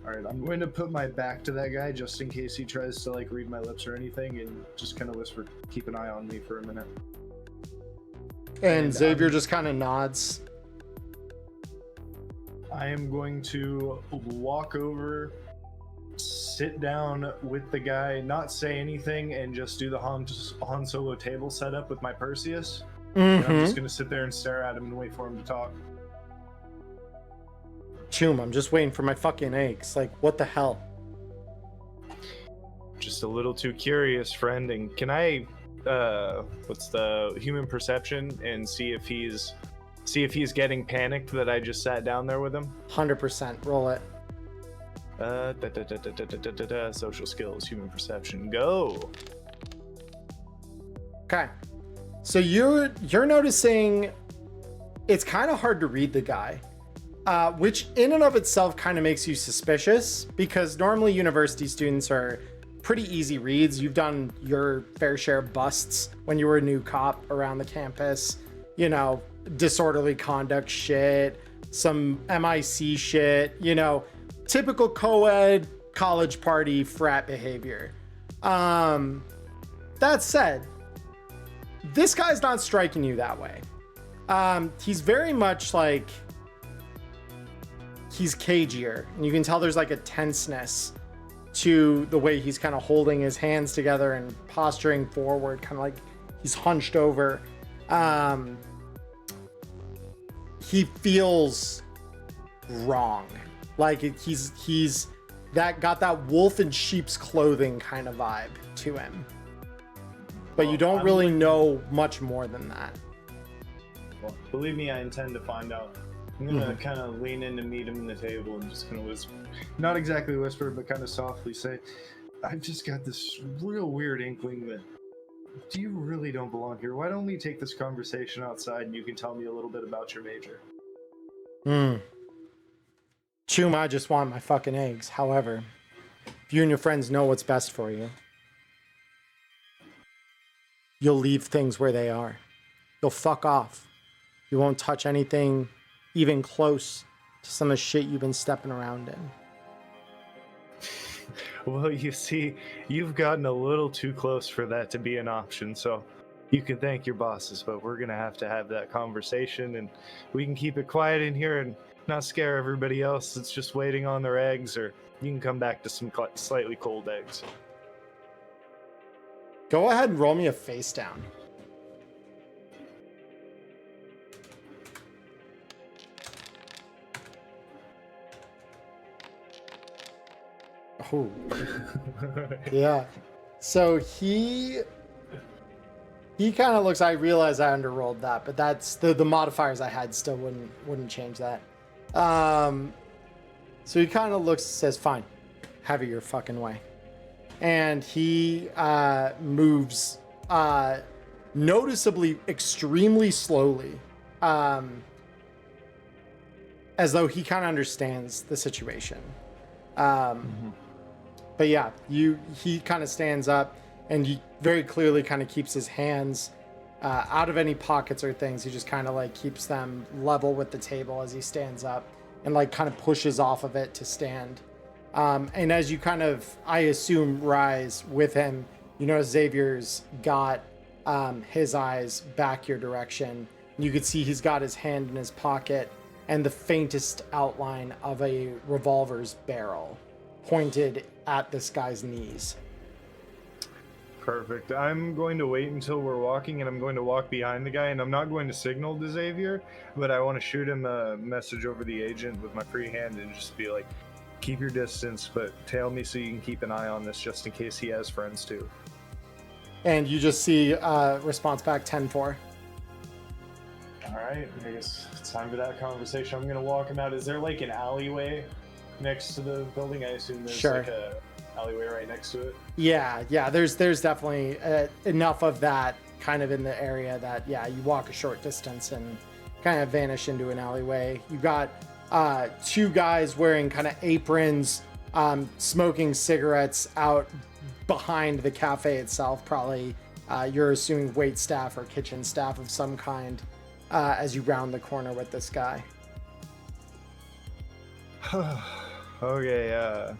Alright, I'm going to put my back to that guy just in case he tries to read my lips or anything, and just kind of whisper, keep an eye on me for a minute. And Xavier just kind of nods. I am going to walk over, sit down with the guy, not say anything, and just do the Han Solo table setup with my Perseus. And I'm just going to sit there and stare at him and wait for him to talk. Choom, I'm just waiting for my fucking eggs. What the hell? Just a little too curious, friend. And can I, what's the human perception, and see if he's getting panicked that I just sat down there with him? 100%. Roll it. Social skills, human perception, go. Okay. So you're noticing it's kind of hard to read the guy. which in and of itself kind of makes you suspicious, because normally university students are pretty easy reads. You've done your fair share of busts when you were a new cop around the campus, you know, disorderly conduct shit, some MIC shit, you know, typical co-ed college party frat behavior. That said, this guy's not striking you that way. He's very much like, he's cagier, and you can tell there's like a tenseness to the way he's kind of holding his hands together and posturing forward, kind of like he's hunched over. He feels wrong, like he's that got that wolf in sheep's clothing kind of vibe to him, but you don't really know much more than that. Well, believe me, I intend to find out. I'm gonna kind of lean in to meet him in the table and just kind of whisper, not exactly whisper, but kind of softly say, I've just got this real weird inkling that you really don't belong here. Why don't we take this conversation outside and you can tell me a little bit about your major? Chum, I just want my fucking eggs. However, if you and your friends know what's best for you, you'll leave things where they are. You'll fuck off. You won't touch anything even close to some of the shit you've been stepping around in. Well, you see, you've gotten a little too close for that to be an option, so you can thank your bosses, but we're gonna have to have that conversation, and we can keep it quiet in here and not scare everybody else that's just waiting on their eggs, or you can come back to some slightly cold eggs. Go ahead and roll me a face down. Oh. Yeah. So he kind of looks, I realize I underrolled that, but that's the modifiers I had still wouldn't change that. So he kind of looks, says, fine, have it your fucking way. And he moves noticeably extremely slowly, as though he kind of understands the situation. But yeah, he kind of stands up, and he very clearly kind of keeps his hands out of any pockets or things. He just kind of like keeps them level with the table as he stands up, and like kind of pushes off of it to stand. And as you kind of, I assume, rise with him, you know, Xavier's got his eyes back your direction. You could see he's got his hand in his pocket, and the faintest outline of a revolver's barrel pointed at this guy's knees. Perfect. I'm going to wait until we're walking, and I'm going to walk behind the guy, and I'm not going to signal to Xavier, but I want to shoot him a message over the agent with my free hand and just be like, keep your distance, but tail me so you can keep an eye on this just in case he has friends too. And you just see response back 10-4. All right, I guess it's time for that conversation. I'm going to walk him out. Is there like an alleyway next to the building? I assume there's like a alleyway right next to it. Yeah. There's definitely enough of that kind of in the area that you walk a short distance and kind of vanish into an alleyway. You got two guys wearing kind of aprons, smoking cigarettes out behind the cafe itself. Probably you're assuming wait staff or kitchen staff of some kind as you round the corner with this guy. Okay,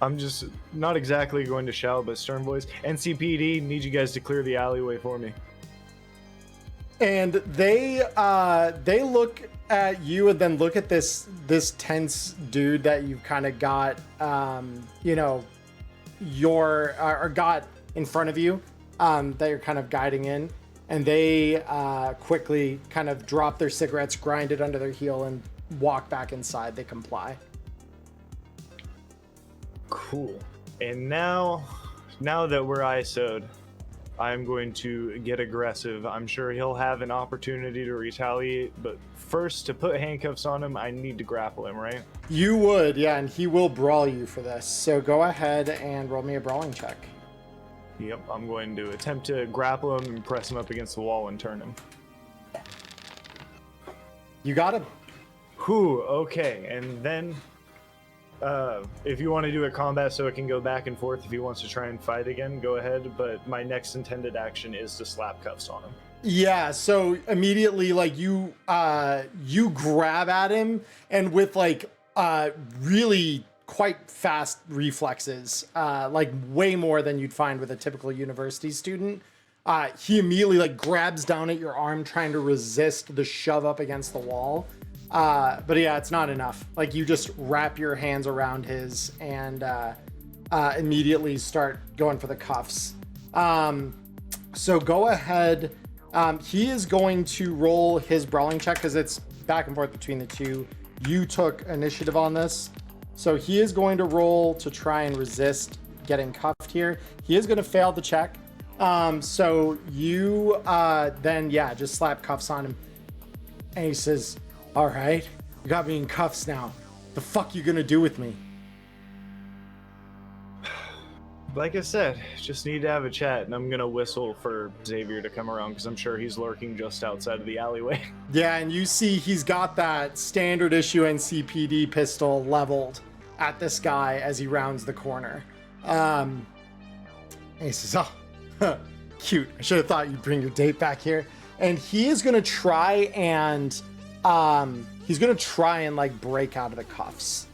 I'm just not exactly going to shout, but stern voice, NCPD, need you guys to clear the alleyway for me. And they look at you and then look at this tense dude that you've kind of got, got in front of you, that you're kind of guiding in, and they quickly kind of drop their cigarettes, grind it under their heel, and walk back inside. They comply. Cool. And now that we're ISO'd, I'm going to get aggressive. I'm sure he'll have an opportunity to retaliate, but first, to put handcuffs on him, I need to grapple him, right? You would, yeah, and he will brawl you for this. So go ahead and roll me a brawling check. Yep, I'm going to attempt to grapple him and press him up against the wall and turn him. You got him. Whew, okay. And then if you want to do a combat so it can go back and forth, if he wants to try and fight again, go ahead. But my next intended action is to slap cuffs on him. Yeah, so immediately, like, you grab at him, and with like really quite fast reflexes, like way more than you'd find with a typical university student, he immediately like grabs down at your arm, trying to resist the shove up against the wall. But yeah, it's not enough. Like, you just wrap your hands around his and immediately start going for the cuffs. So go ahead. He is going to roll his brawling check because it's back and forth between the two. You took initiative on this. So he is going to roll to try and resist getting cuffed here. He is going to fail the check. So you then, yeah, just slap cuffs on him. And he says, all right, you got me in cuffs now. The fuck you gonna do with me? Like I said, just need to have a chat, and I'm gonna whistle for Xavier to come around because I'm sure he's lurking just outside of the alleyway. Yeah, and you see he's got that standard issue NCPD pistol leveled at this guy as he rounds the corner. And he says, oh, cute. I should have thought you'd bring your date back here. And he is gonna try and like break out of the cuffs.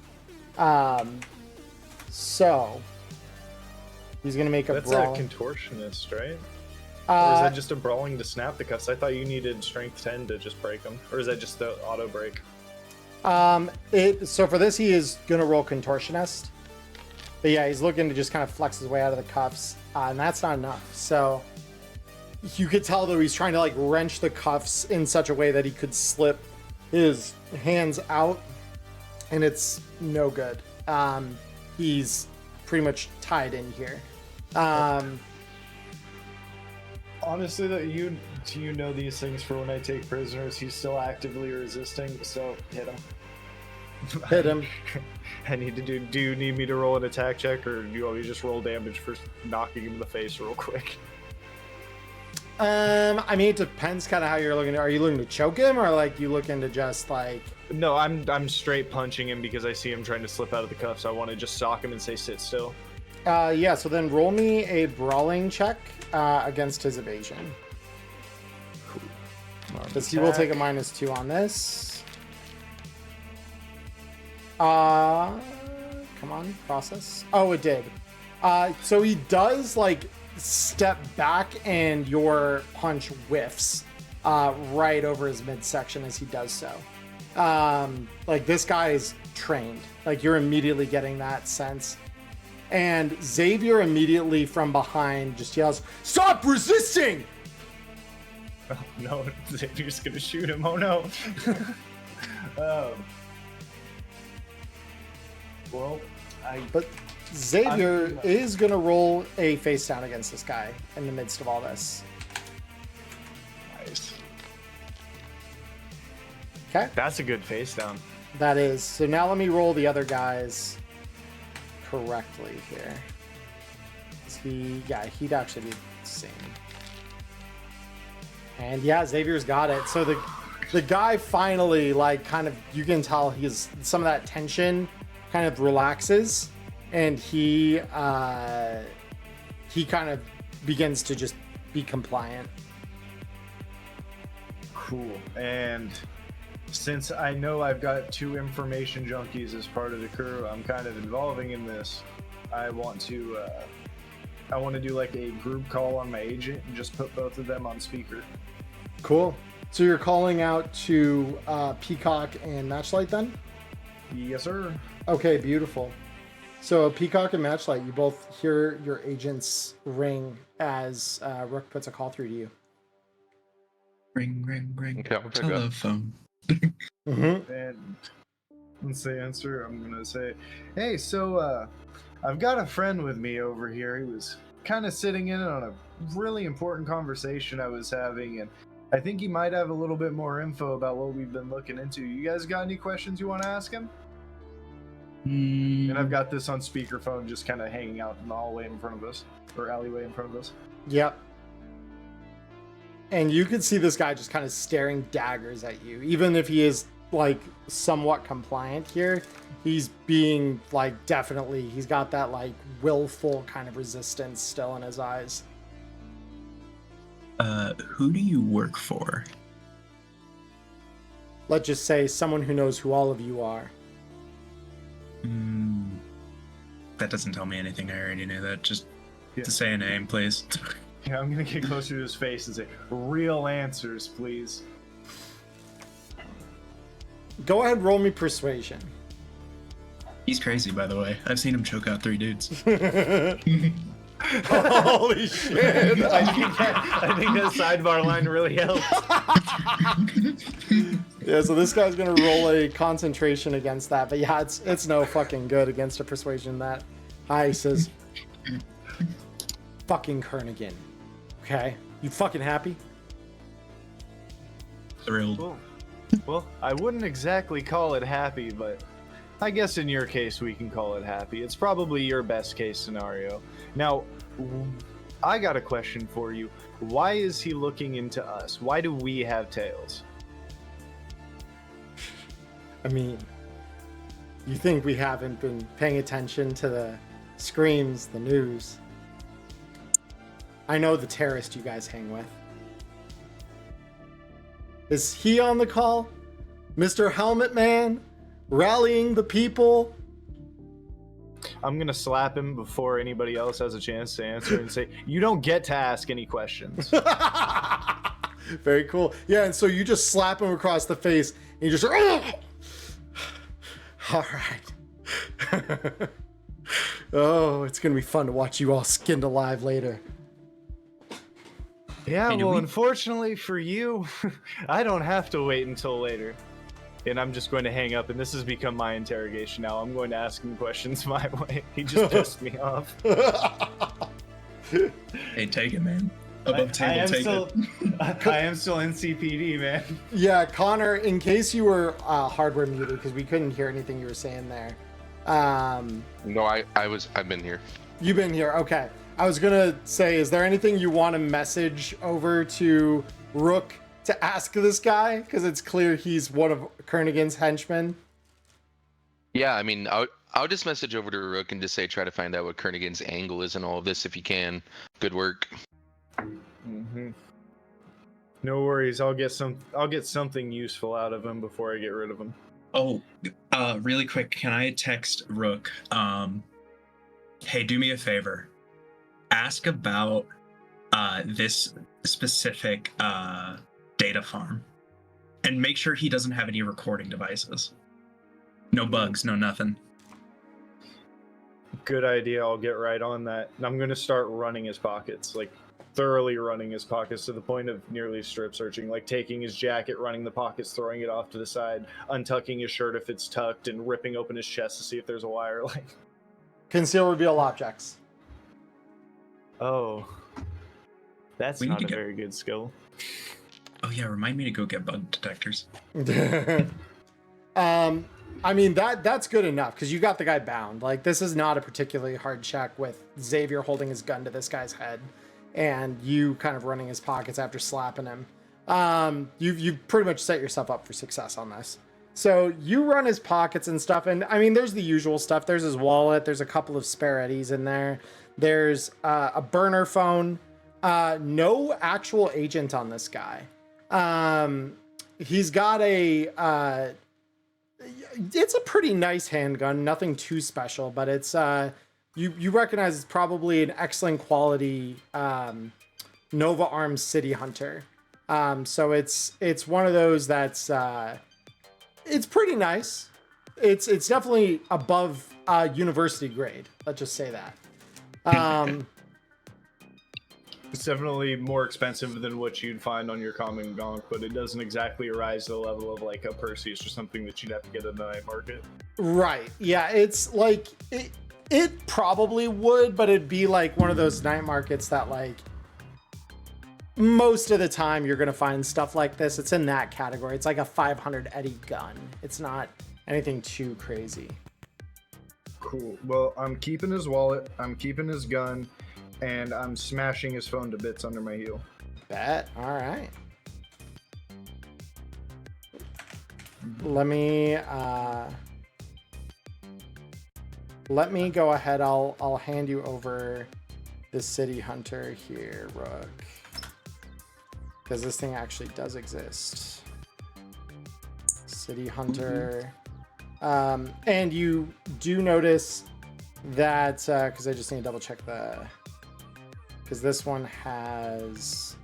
So he's gonna make a That's brawl. a contortionist, right? Or is that just a brawling to snap the cuffs? I thought you needed strength 10 to just break them. Or is that just the auto break? So for this, he is gonna roll contortionist. But yeah, he's looking to just kind of flex his way out of the cuffs, and that's not enough. So you could tell though he's trying to like wrench the cuffs in such a way that he could slip his hands out, and it's no good. He's pretty much tied in here. Honestly, though, you know these things for when I take prisoners. He's still actively resisting, so hit him. Hit him. I need to do you need me to roll an attack check, or do you want me to just roll damage for knocking him in the face real quick? I mean, it depends kind of how you're looking. Are you looking to choke him, or like you looking to just like? No, I'm straight punching him because I see him trying to slip out of the cuffs. I want to just sock him and say sit still. Yeah. So then roll me a brawling check against his evasion. Because he will take a -2 on this. Come on, process. Oh, it did. So he does like step back, and your punch whiffs right over his midsection as he does so. Like, this guy is trained. Like, you're immediately getting that sense. And Xavier immediately from behind just yells, "Stop resisting!" Oh no, Xavier's gonna shoot him. Oh no. Well, But Xavier is going to roll a face down against this guy in the midst of all this. Nice. Okay. That's a good face down. That is. So now let me roll the other guys correctly here. He'd actually be the same. And yeah, Xavier's got it. So the guy finally, like, kind of, you can tell he's some of that tension kind of relaxes, and he kind of begins to just be compliant. cool. And since I know I've got 2 information junkies as part of the crew I'm kind of involving in this, I want to do like a group call on my agent and just put both of them on speaker. Cool. So you're calling out to Peacock and Matchlight then? Yes, sir. Okay, beautiful. So Peacock and Matchlight, you both hear your agent's ring as Rook puts a call through to you. Ring, ring, ring. Okay, I'll pick up. Telephone. Mm-hmm. And once they answer, I'm gonna say, "Hey, so I've got a friend with me over here. He was kind of sitting in on a really important conversation I was having, and I think he might have a little bit more info about what we've been looking into. You guys got any questions you want to ask him?" And I've got this on speakerphone, just kind of hanging out in the hallway in front of us, or alleyway in front of us. Yep. And you can see this guy just kind of staring daggers at you, even if he is like somewhat compliant here. He's being like definitely, he's got that like willful kind of resistance still in his eyes. Who do you work for? Let's just say someone who knows who all of you are. That doesn't tell me anything. I already knew that. Just Yeah. to say a name, please. Yeah, I'm gonna get closer to his face and say, real answers, please. Go ahead, roll me persuasion. He's crazy, by the way. I've seen him choke out 3 dudes. Holy shit! I think that sidebar line really helps. Yeah, so this guy's gonna roll a concentration against that, but yeah, it's no fucking good against a persuasion that high. He says, "Fucking Kernigan." Okay, you fucking happy? Thrilled. Well, I wouldn't exactly call it happy, but I guess in your case we can call it happy. It's probably your best case scenario. Now, I got a question for you. Why is he looking into us? Why do we have tails? I mean, you think we haven't been paying attention to the screams, the news? I know the terrorist you guys hang with. Is he on the call? Mr. Helmet Man? Rallying the people? I'm gonna slap him before anybody else has a chance to answer and say, you don't get to ask any questions. Very cool. Yeah, and so you just slap him across the face and you just... All right. Oh, it's going to be fun to watch you all skinned alive later. Yeah, Hey, do well, we- unfortunately for you, I don't have to wait until later. And I'm just going to hang up, and this has become my interrogation now. I'm going to ask him questions my way. He just pissed me off. Hey, take it, man. Above table, I am take still, it. I am still NCPD, man. Yeah, Connor, in case you were hardware muted because we couldn't hear anything you were saying there. No, I've been here. You've been here. Okay. I was going to say, is there anything you want to message over to Rook to ask this guy? Because it's clear he's one of Kernigan's henchmen. Yeah, I mean, I'll just message over to Rook and just say try to find out what Kernigan's angle is in all of this if you can. Good work. Mm-hmm. No worries. I'll get something useful out of him before I get rid of him. Oh, really quick, can I text Rook? Hey, do me a favor. Ask about this specific data farm. And make sure he doesn't have any recording devices. No bugs, no nothing. Good idea. I'll get right on that. And I'm going to start running his pockets, like thoroughly running his pockets to the point of nearly strip searching, like taking his jacket, running the pockets, throwing it off to the side, untucking his shirt if it's tucked, and ripping open his chest to see if there's a wire. Like, Conceal reveal objects. oh, that's We need not to a get- very good skill. Oh yeah, remind me to go get bug detectors. I mean, that's good enough because you got the guy bound. Like, this is not a particularly hard check with Xavier holding his gun to this guy's head and you kind of running his pockets after slapping him. You've pretty much set yourself up for success on this. So you run his pockets and stuff, and I mean, there's the usual stuff. There's his wallet. There's a couple of spare Eddies in there. There's a burner phone. No actual agent on this guy. He's got a... it's a pretty nice handgun, nothing too special, but it's you recognize it's probably an excellent quality Nova Arms City Hunter. So it's one of those that's it's pretty nice. It's definitely above university grade. Let's just say that. It's definitely more expensive than what you'd find on your common gonk, but it doesn't exactly rise to the level of like a Perseus or something that you'd have to get in the night market. Right. Yeah, it's like it probably would, but it'd be like one of those night markets that like most of the time you're gonna find stuff like this. It's in that category. It's like a 500 Eddie gun. It's not anything too crazy. Cool. Well, I'm keeping his wallet, I'm keeping his gun, and I'm smashing his phone to bits under my heel. Bet. All right. let me go ahead. I'll hand you over the City Hunter here, Rook, because this thing actually does exist. City Hunter. And you do notice that, because I just need to double check because this one has,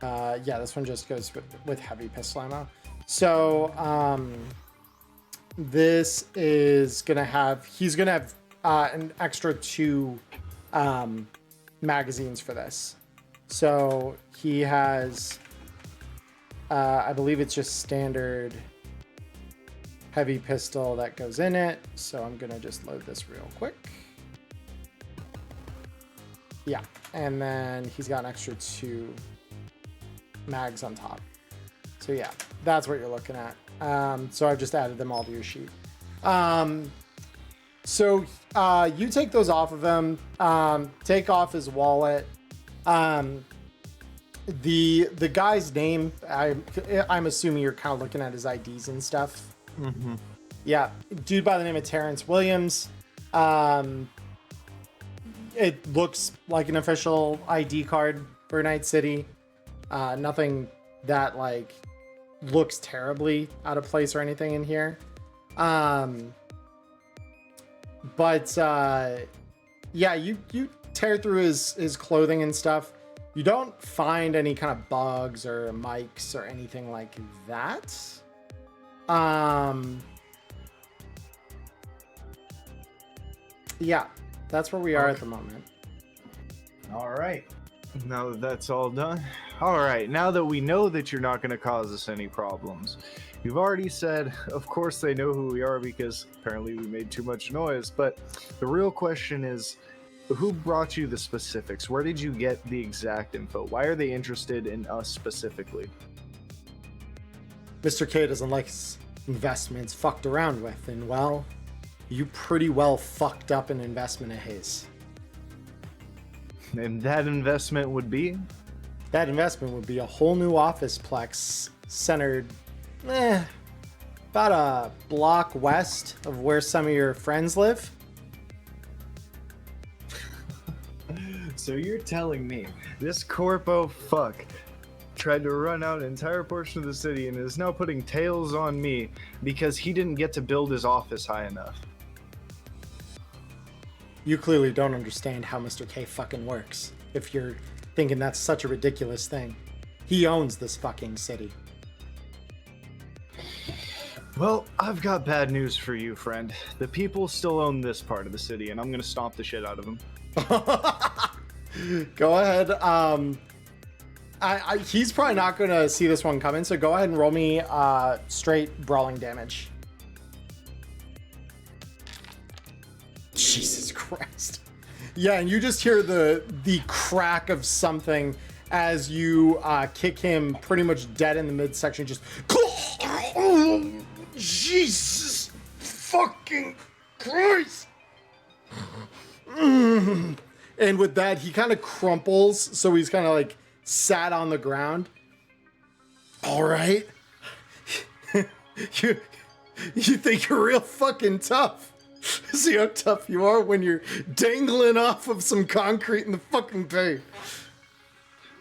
yeah, this one just goes with heavy pistol ammo. So, this is gonna have, he's gonna have an extra 2 magazines for this. So he has, I believe it's just standard heavy pistol that goes in it. So I'm gonna just load this real quick. Yeah, and then he's got an extra 2 mags on top. So yeah, that's what you're looking at. So I've just added them all to your sheet. So you take those off of him, take off his wallet. The guy's name, I'm assuming you're kind of looking at his IDs and stuff. Mm-hmm. Yeah, dude by the name of Terrence Williams. It looks like an official ID card for Night City. Nothing that like looks terribly out of place or anything in here. But yeah, you tear through his clothing and stuff. You don't find any kind of bugs or mics or anything like that. Yeah, that's where we are at the moment. All right. Now that that's all done, all right, now that we know that you're not going to cause us any problems, you've already said, of course they know who we are because apparently we made too much noise, but the real question is, who brought you the specifics? Where did you get the exact info? Why are they interested in us specifically? Mr. K doesn't like his investments fucked around with, and well, you pretty well fucked up an investment of his. And that investment would be? That investment would be a whole new office plex centered about a block west of where some of your friends live. So you're telling me this corpo fuck tried to run out an entire portion of the city and is now putting tails on me because he didn't get to build his office high enough? You clearly don't understand how Mr. K fucking works if you're thinking that's such a ridiculous thing. He owns this fucking city. Well, I've got bad news for you, friend. The people still own this part of the city, and I'm gonna stomp the shit out of them. Go ahead. He's probably not gonna see this one coming, so go ahead and roll me straight brawling damage. Jesus Christ. Yeah, and you just hear the crack of something as you kick him pretty much dead in the midsection. Just Jesus fucking Christ. And with that, he kind of crumples, so he's kind of like sat on the ground. All right. you think you're real fucking tough. See how tough you are when you're dangling off of some concrete in the fucking bay.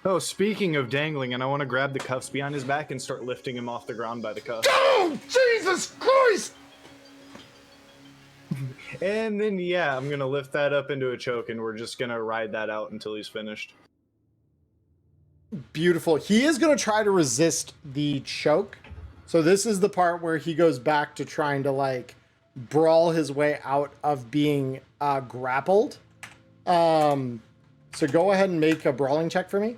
Oh, speaking of dangling, and I want to grab the cuffs behind his back and start lifting him off the ground by the cuffs. Oh, Jesus Christ! And then, yeah, I'm going to lift that up into a choke, and we're just going to ride that out until he's finished. Beautiful. He is going to try to resist the choke. So this is the part where he goes back to trying to, like, brawl his way out of being grappled. So go ahead and make a brawling check for me.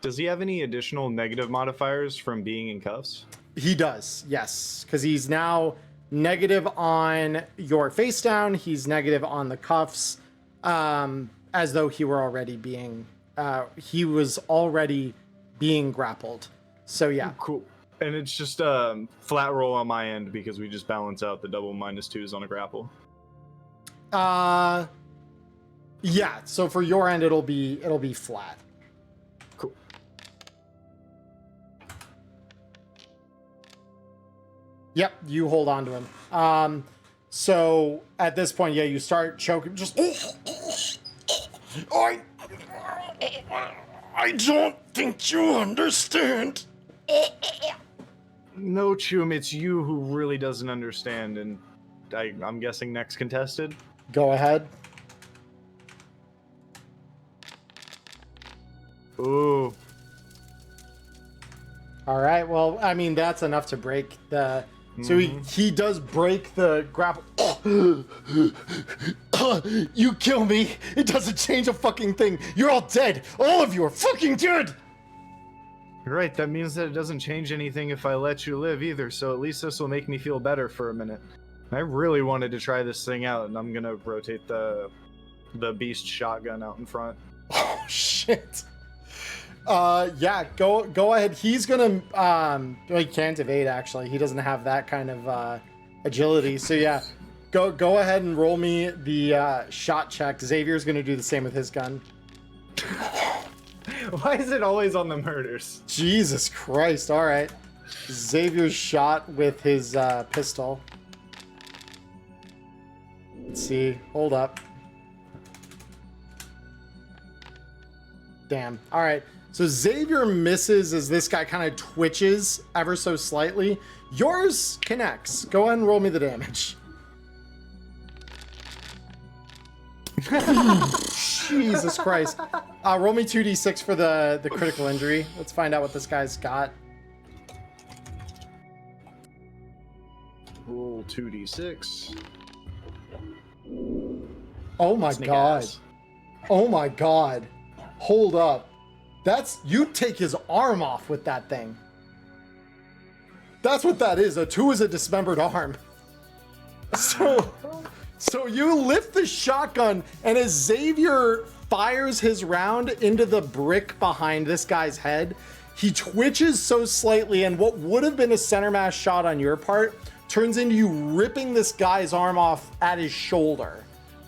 Does he have any additional negative modifiers from being in cuffs? He does, yes. Because he's now negative on your face down. He's negative on the cuffs. As though he were already being... he was already being grappled. So yeah. Cool. And it's just a flat roll on my end because we just balance out the double -2s on a grapple. Yeah, so for your end it'll be flat. Cool. Yep, you hold on to him. So at this point, yeah, you start choking. Just I don't think you understand. No, Chum, it's you who really doesn't understand, and I'm guessing next contested? Go ahead. Ooh. All right. Well, I mean, that's enough to break the. So he does break the grapple. You kill me. It doesn't change a fucking thing. You're all dead. All of you are fucking dead. Right, that means that it doesn't change anything if I let you live either, so at least this will make me feel better for a minute. I really wanted to try this thing out, and I'm gonna rotate the beast shotgun out in front. Oh shit. Yeah, go ahead. He's gonna well, he can't evade actually. He doesn't have that kind of agility. So yeah, go ahead and roll me the shot check. Xavier's gonna do the same with his gun. Why is it always on the murders? Jesus Christ! All right, Xavier's shot with his pistol. Let's see. Hold up. Damn. All right. So Xavier misses as this guy kind of twitches ever so slightly. Yours connects. Go ahead and roll me the damage. Jesus Christ. Roll me 2d6 for the critical injury. Let's find out what this guy's got. Roll 2d6. Oh my Snake god. ass. Oh my god. Hold up. That's, you take his arm off with that thing. That's what that is. A 2 is a dismembered arm. So you lift the shotgun, and as Xavier fires his round into the brick behind this guy's head, he twitches so slightly, and what would have been a center mass shot on your part turns into you ripping this guy's arm off at his shoulder.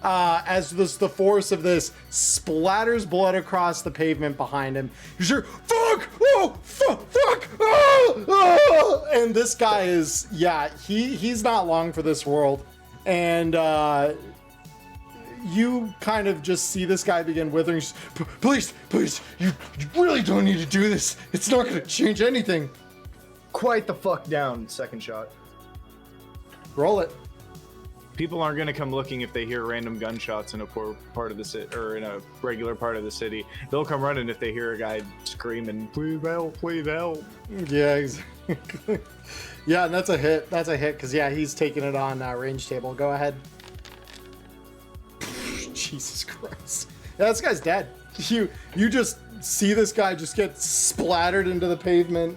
As the force of this splatters blood across the pavement behind him. You hear, fuck! Oh, fuck! Ah! And this guy is, yeah, he's not long for this world. And you kind of just see this guy begin withering. Please, you really don't need to do this. It's not going to change anything. Quite the fuck down, second shot. Roll it. People aren't gonna come looking if they hear random gunshots in a poor part of the city or in a regular part of the city. They'll come running if they hear a guy screaming, "Please help! Please help!" Yeah, exactly. Yeah, and that's a hit. That's a hit because yeah, he's taking it on range table. Go ahead. Jesus Christ! Yeah, this guy's dead. You just see this guy just get splattered into the pavement,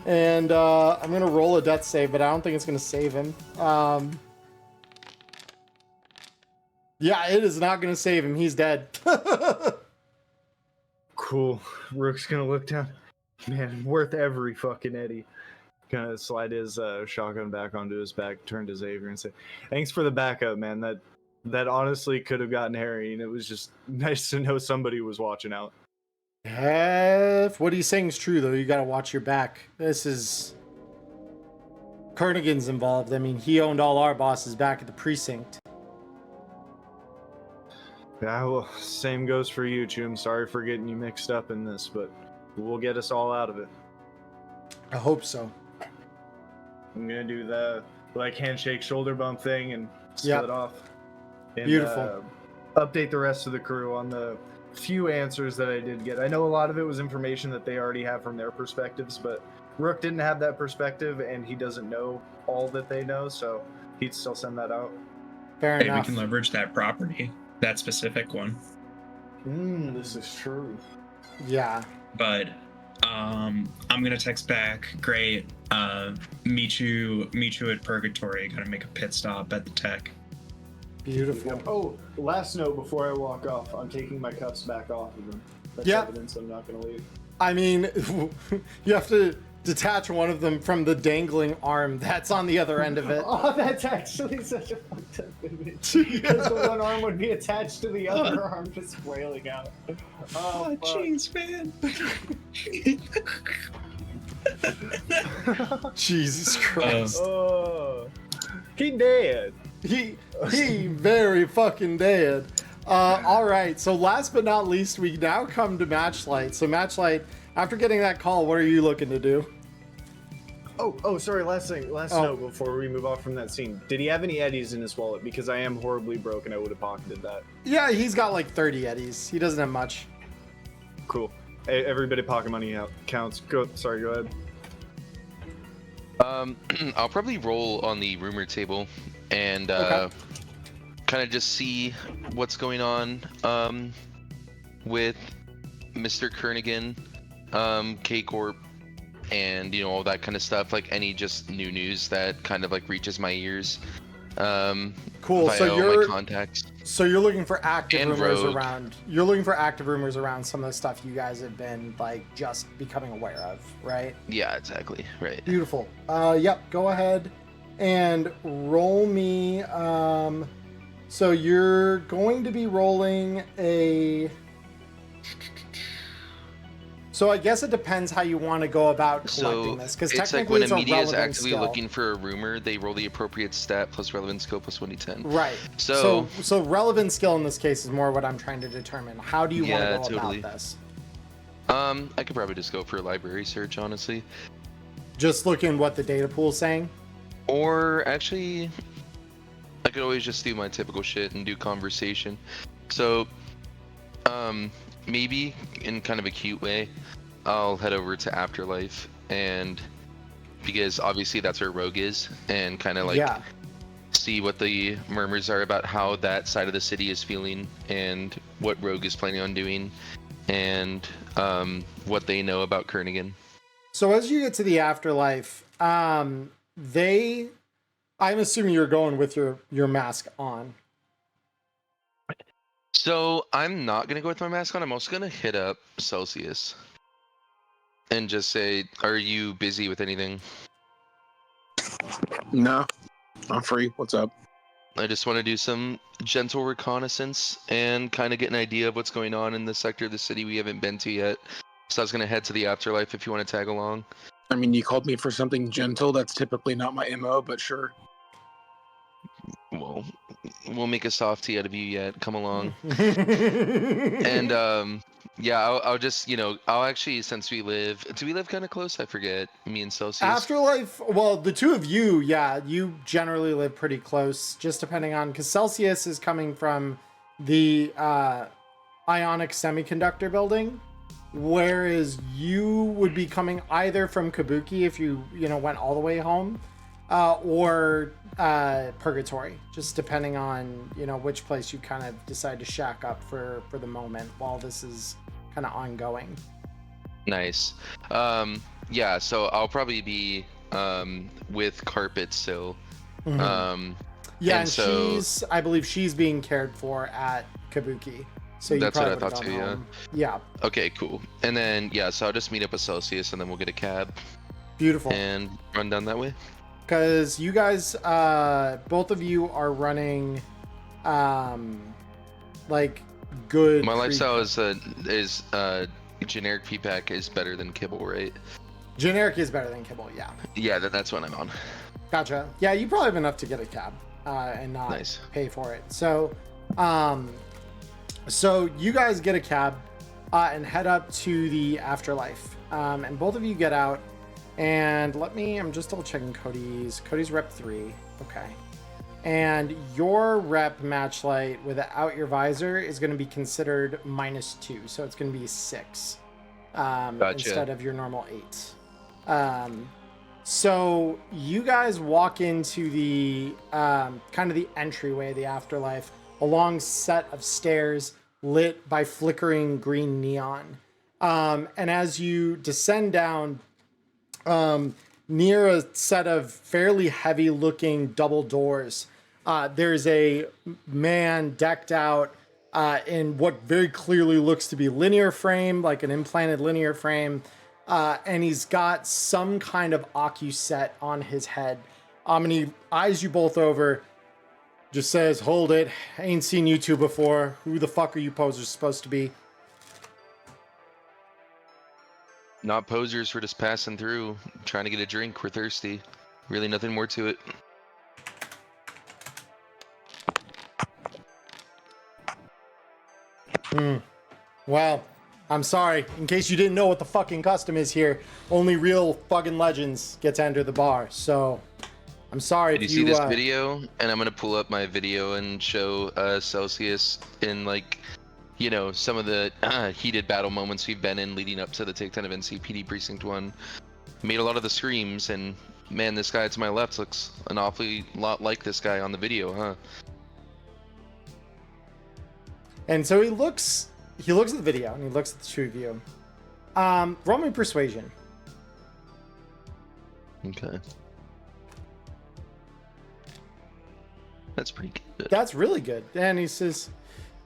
and I'm gonna roll a death save, but I don't think it's gonna save him. Yeah, it is not going to save him. He's dead. Cool. Rook's gonna look down. Man, worth every fucking Eddie. Gonna slide his shotgun back onto his back, turn to Xavier and say, "Thanks for the backup, man. That honestly could have gotten hairy, and it was just nice to know somebody was watching out." If what he's saying is true, though, you got to watch your back. This is... Kernigan's involved. I mean, he owned all our bosses back at the precinct. Yeah, well, same goes for you, Chum. Sorry for getting you mixed up in this, but we'll get us all out of it. I hope so. I'm gonna do the handshake shoulder bump thing and Yep. split off. And, Beautiful. Update the rest of the crew on the few answers that I did get. I know a lot of it was information that they already have from their perspectives, but Rook didn't have that perspective, and he doesn't know all that they know, so he'd still send that out. Fair Hey, we enough. can leverage that property, that specific one. This is true. Yeah. But I'm gonna text back. Great. Meet you at Purgatory. Gotta make a pit stop at the tech. Beautiful. Oh, last note before I walk off, I'm taking my cuffs back off of them. That's Yeah. evidence I'm not gonna leave. I mean, you have to detach one of them from the dangling arm that's on the other end of it. Oh, that's actually such a fucked up image. Because the one arm would be attached to the other arm, just flailing out. Oh, jeez, man. Jesus Christ. He dead. He very fucking dead. All right, so last but not least, we now come to Matchlight. So Matchlight, after getting that call, what are you looking to do? Oh, sorry. Last note before we move off from that scene. Did he have any eddies in his wallet? Because I am horribly broke and I would have pocketed that. Yeah, he's got like 30 eddies. He doesn't have much. Cool. Hey, everybody, pocket money counts. Go ahead. I'll probably roll on the rumor table and kind of just see what's going on with Mr. Kernigan, K-Corp, and all that kind of stuff, like any just new news that kind of like reaches my ears. Cool. Via So you're my contacts. So you're looking for active And rumors Rogue. around. You're looking for active rumors around some of the stuff you guys have been like just becoming aware of, right? Yeah, exactly. Right. Beautiful. Yep. Go ahead and roll me. So you're going to be rolling a. So I guess it depends how you want to go about collecting So this, because it's like technically when it's a a media is relevant actively skill. looking for a rumor, they roll the appropriate stat plus relevant skill plus 1d10. Right. So relevant skill in this case is more what I'm trying to determine. How do you Yeah, want to go totally. about this? I could probably just go for a library search, honestly. Just looking what the data pool's saying. Or actually, I could always just do my typical shit and do conversation. So, maybe in kind of a cute way, I'll head over to Afterlife, and because obviously that's where Rogue is, and kind of like Yeah. see what the murmurs are about how that side of the city is feeling, and what Rogue is planning on doing, and what they know about Kernigan. So as you get to the Afterlife, I'm assuming you're going with your mask on. So I'm not gonna go with my mask on. I'm also gonna hit up Celsius and just say, "Are you busy with anything?" No, I'm free. What's up? I just want to do some gentle reconnaissance and kind of get an idea of what's going on in the sector of the city we haven't been to yet. So I was gonna head to the Afterlife if you want to tag along. I mean, you called me for something gentle. That's typically not my MO, but sure. Well, we'll make a softie out of you yet. Come along. And yeah, I'll just I'll actually, since do we live kind of close? I forget. Me and Celsius. Afterlife, well, the two of you, yeah, you generally live pretty close, just depending on, because Celsius is coming from the Ionic Semiconductor building, whereas you would be coming either from Kabuki if you went all the way home, or Purgatory, just depending on which place you kind of decide to shack up for the moment while this is kind of ongoing. Nice. Yeah, so I'll probably be with Carpet still. Mm-hmm. Yeah, and so I believe she's being cared for at Kabuki. So you that's what I probably thought would've too. gone Yeah. home. Yeah. Okay, cool. And then so I'll just meet up with Celsius, and then we'll get a cab Beautiful. and run down that way. Because you guys, both of you are running, like good. My lifestyle is generic PPAC is better than kibble, right? Generic is better than kibble. Yeah. Yeah, that's what I'm on. Gotcha. Yeah, you probably have enough to get a cab, and not Nice. pay for it. So, so you guys get a cab, and head up to the Afterlife. And both of you get out. And I'm just double checking Cody's rep 3. Okay. And your rep Matchlight without your visor is going to be considered -2. So it's going to be 6 Gotcha. instead of your normal 8. So you guys walk into the kind of the entryway of the Afterlife, a long set of stairs lit by flickering green neon. And as you descend down, near a set of fairly heavy looking double doors, there's a man decked out in what very clearly looks to be linear frame, like an implanted linear frame, and he's got some kind of set on his head. And he eyes you both over, just says, "Hold it, ain't seen you two before. Who the fuck are you posers supposed to be?" Not posers, we're just passing through, trying to get a drink. We're thirsty. Really nothing more to it. Well, I'm sorry. In case you didn't know what the fucking custom is here, only real fucking legends get to enter the bar. So, I'm sorry Did if you see this video? And I'm gonna pull up my video and show Celsius in, like, you know, some of the heated battle moments we've been in leading up to the takedown of NCPD Precinct 1. Made a lot of the screams, and man, this guy to my left looks an awfully lot like this guy on the video, huh? And so he looks at the video and he looks at the two of you. Roll me persuasion. Okay. That's pretty good. That's really good. And he says,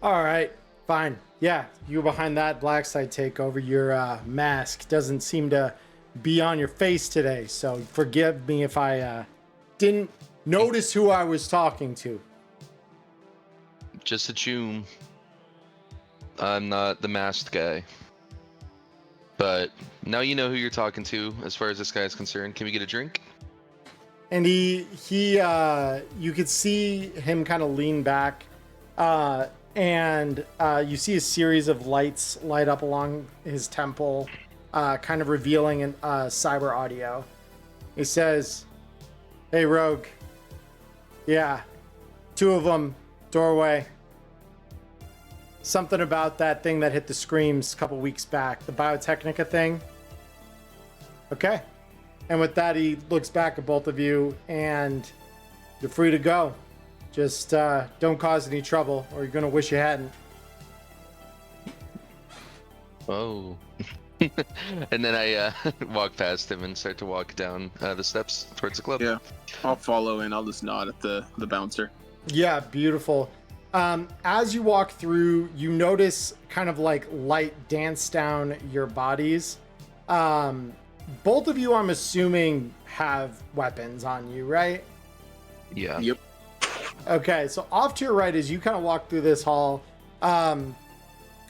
all right, fine. Yeah, you behind that black site takeover. Your mask doesn't seem to be on your face today. So forgive me if I didn't notice who I was talking to. Just a choom. I'm not the masked guy. But now you know who you're talking to as far as this guy is concerned. Can we get a drink? And you could see him kind of lean back, and you see a series of lights light up along his temple, kind of revealing an cyber audio. He says, "Hey, Rogue. Yeah, two of them, doorway. Something about that thing that hit the screams a couple weeks back, the Biotechnica thing. Okay." And with that, he looks back at both of you, and you're free to go. Just don't cause any trouble, or you're going to wish you hadn't. Oh. And then I walk past him and start to walk down the steps towards the club. Yeah, I'll follow and I'll just nod at the bouncer. Yeah, beautiful. As you walk through, you notice kind of like light dance down your bodies. Both of you, I'm assuming, have weapons on you, right? Yeah. Yep. Okay, so off to your right, as you kind of walk through this hall,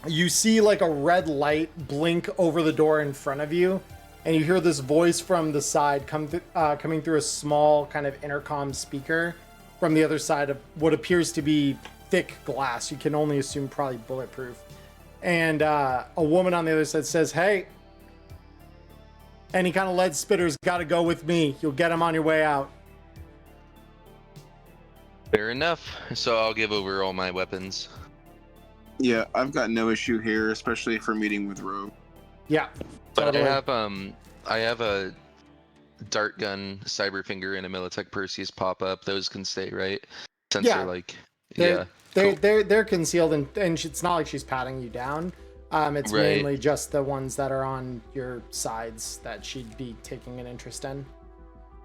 you see like a red light blink over the door in front of you, and you hear this voice from the side coming through a small kind of intercom speaker from the other side of what appears to be thick glass. You can only assume probably bulletproof. And a woman on the other side says, "Hey, any kind of lead spitter's got to go with me. You'll get him on your way out." Fair enough. So I'll give over all my weapons. Yeah, I've got no issue here, especially for meeting with Rogue. Yeah. But totally. I have a dart gun, cyberfinger, and a Militech Perseus pop up. Those can stay, right? Since Yeah. they're like, They're, cool. they're concealed, and it's not like she's patting you down. It's Right. mainly just the ones that are on your sides that she'd be taking an interest in.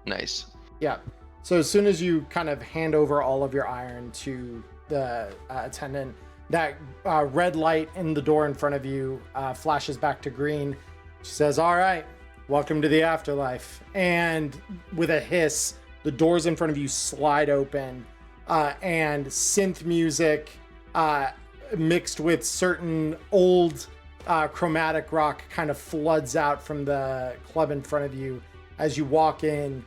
Nice. Yeah. So as soon as you kind of hand over all of your iron to the attendant, that red light in the door in front of you flashes back to green. She says, "All right, welcome to the afterlife." And with a hiss, the doors in front of you slide open, and synth music mixed with certain old chromatic rock kind of floods out from the club in front of you as you walk in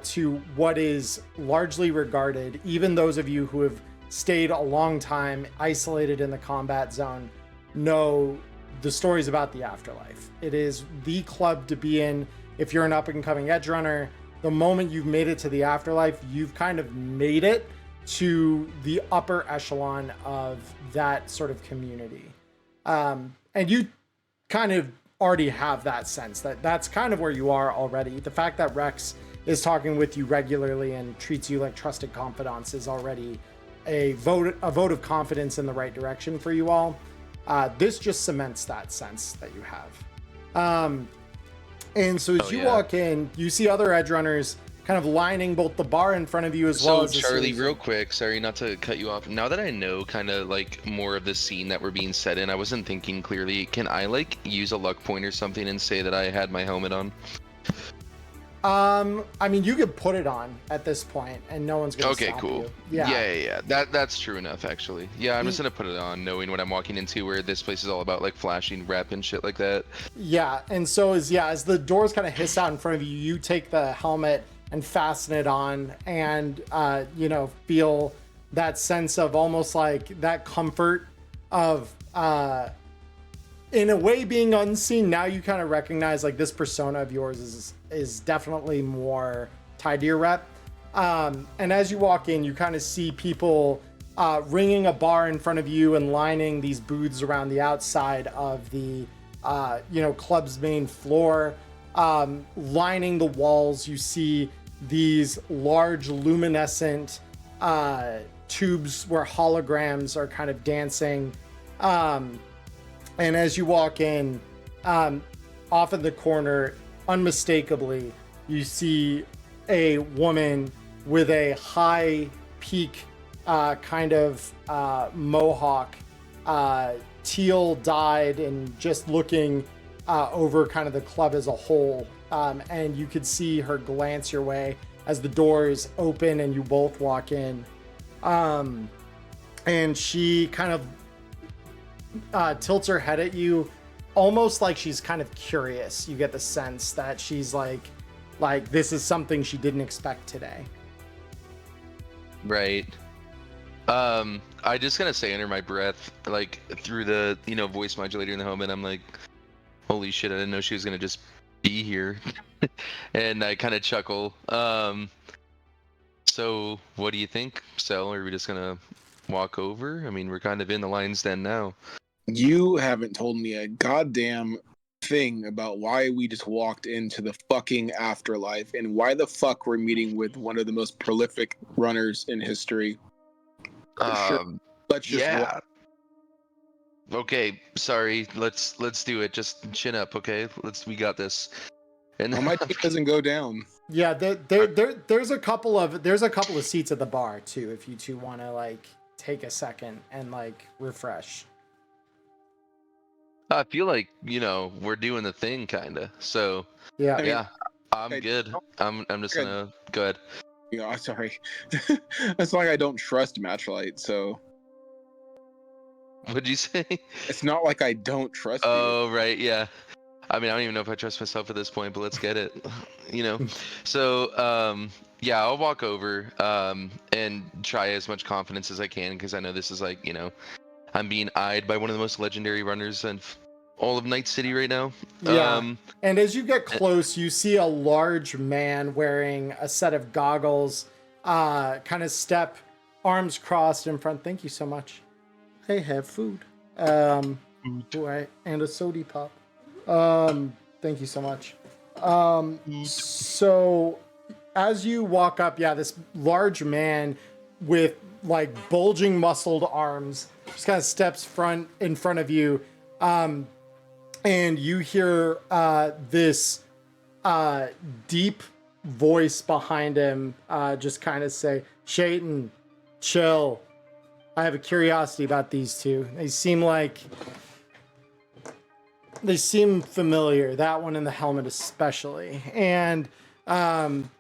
to what is largely regarded, even those of you who have stayed a long time isolated in the combat zone know the stories about the afterlife. It is the club to be in if you're an up and coming edge runner. The moment you've made it to the afterlife, you've kind of made it to the upper echelon of that sort of community. And you kind of already have that sense that that's kind of where you are already. The fact that Rex is talking with you regularly and treats you like trusted confidants is already a vote of confidence in the right direction for you all. This just cements that sense that you have. And so as you walk in, you see other edge runners kind of lining both the bar in front of you as well as Charlie, real quick, sorry not to cut you off. Now that I know kind of like more of the scene that we're being set in, I wasn't thinking clearly. Can I like use a luck point or something and say that I had my helmet on? I mean, you could put it on at this point, and no one's gonna Okay, stop cool. you. Yeah. That's true enough, actually. Yeah, I'm just gonna put it on, knowing what I'm walking into, where this place is all about, like, flashing rep and shit like that. Yeah, and so as the doors kind of hiss out in front of you, you take the helmet and fasten it on, and feel that sense of almost like that comfort of in a way being unseen. Now you kind of recognize like this persona of yours is definitely more tied to your rep. And as you walk in, you kind of see people ringing a bar in front of you and lining these booths around the outside of the club's main floor. Lining the walls, you see these large luminescent tubes where holograms are kind of dancing. And as you walk in, off in the corner, unmistakably, you see a woman with a high peak kind of mohawk, teal dyed, and just looking over kind of the club as a whole. And you could see her glance your way as the doors open and you both walk in. And she kind of tilts her head at you, almost like she's kind of curious. You get the sense that she's like this is something she didn't expect today. Right. I just gotta say under my breath, like through the voice modulator in the helmet, I'm like, holy shit, I didn't know she was gonna just be here. And I kind of chuckle. So what do you think, Cell? Are we just gonna walk over? I mean, we're kind of in the lion's den now. You haven't told me a goddamn thing about why we just walked into the fucking afterlife and why the fuck we're meeting with one of the most prolific runners in history. Sure. Let's just walk. Okay, sorry. Let's do it. Just chin up, okay? We got this. And Well, my team doesn't go down. Yeah, there's a couple of seats at the bar too, if you two want to like take a second and like refresh. I feel like we're doing the thing, kinda. So Yeah. yeah, I'm good. I'm just gonna go ahead. I'm sorry. It's like I don't trust Matchlight, so. What'd you say? It's not like I don't trust you. Oh, right, yeah. I mean, I don't even know if I trust myself at this point, but let's get it. So, yeah, I'll walk over and try as much confidence as I can, because I know this is like, I'm being eyed by one of the most legendary runners in all of Night City right now. Yeah. And as you get close, you see a large man wearing a set of goggles, kind of step, arms crossed in front. Thank you so much. I have food. And a soda pop. Thank you so much. So as you walk up, this large man with like bulging muscled arms just kind of steps in front of you. And you hear this deep voice behind him just kind of say, Shaitan, chill. I have a curiosity about these two. They seem familiar, that one in the helmet especially. And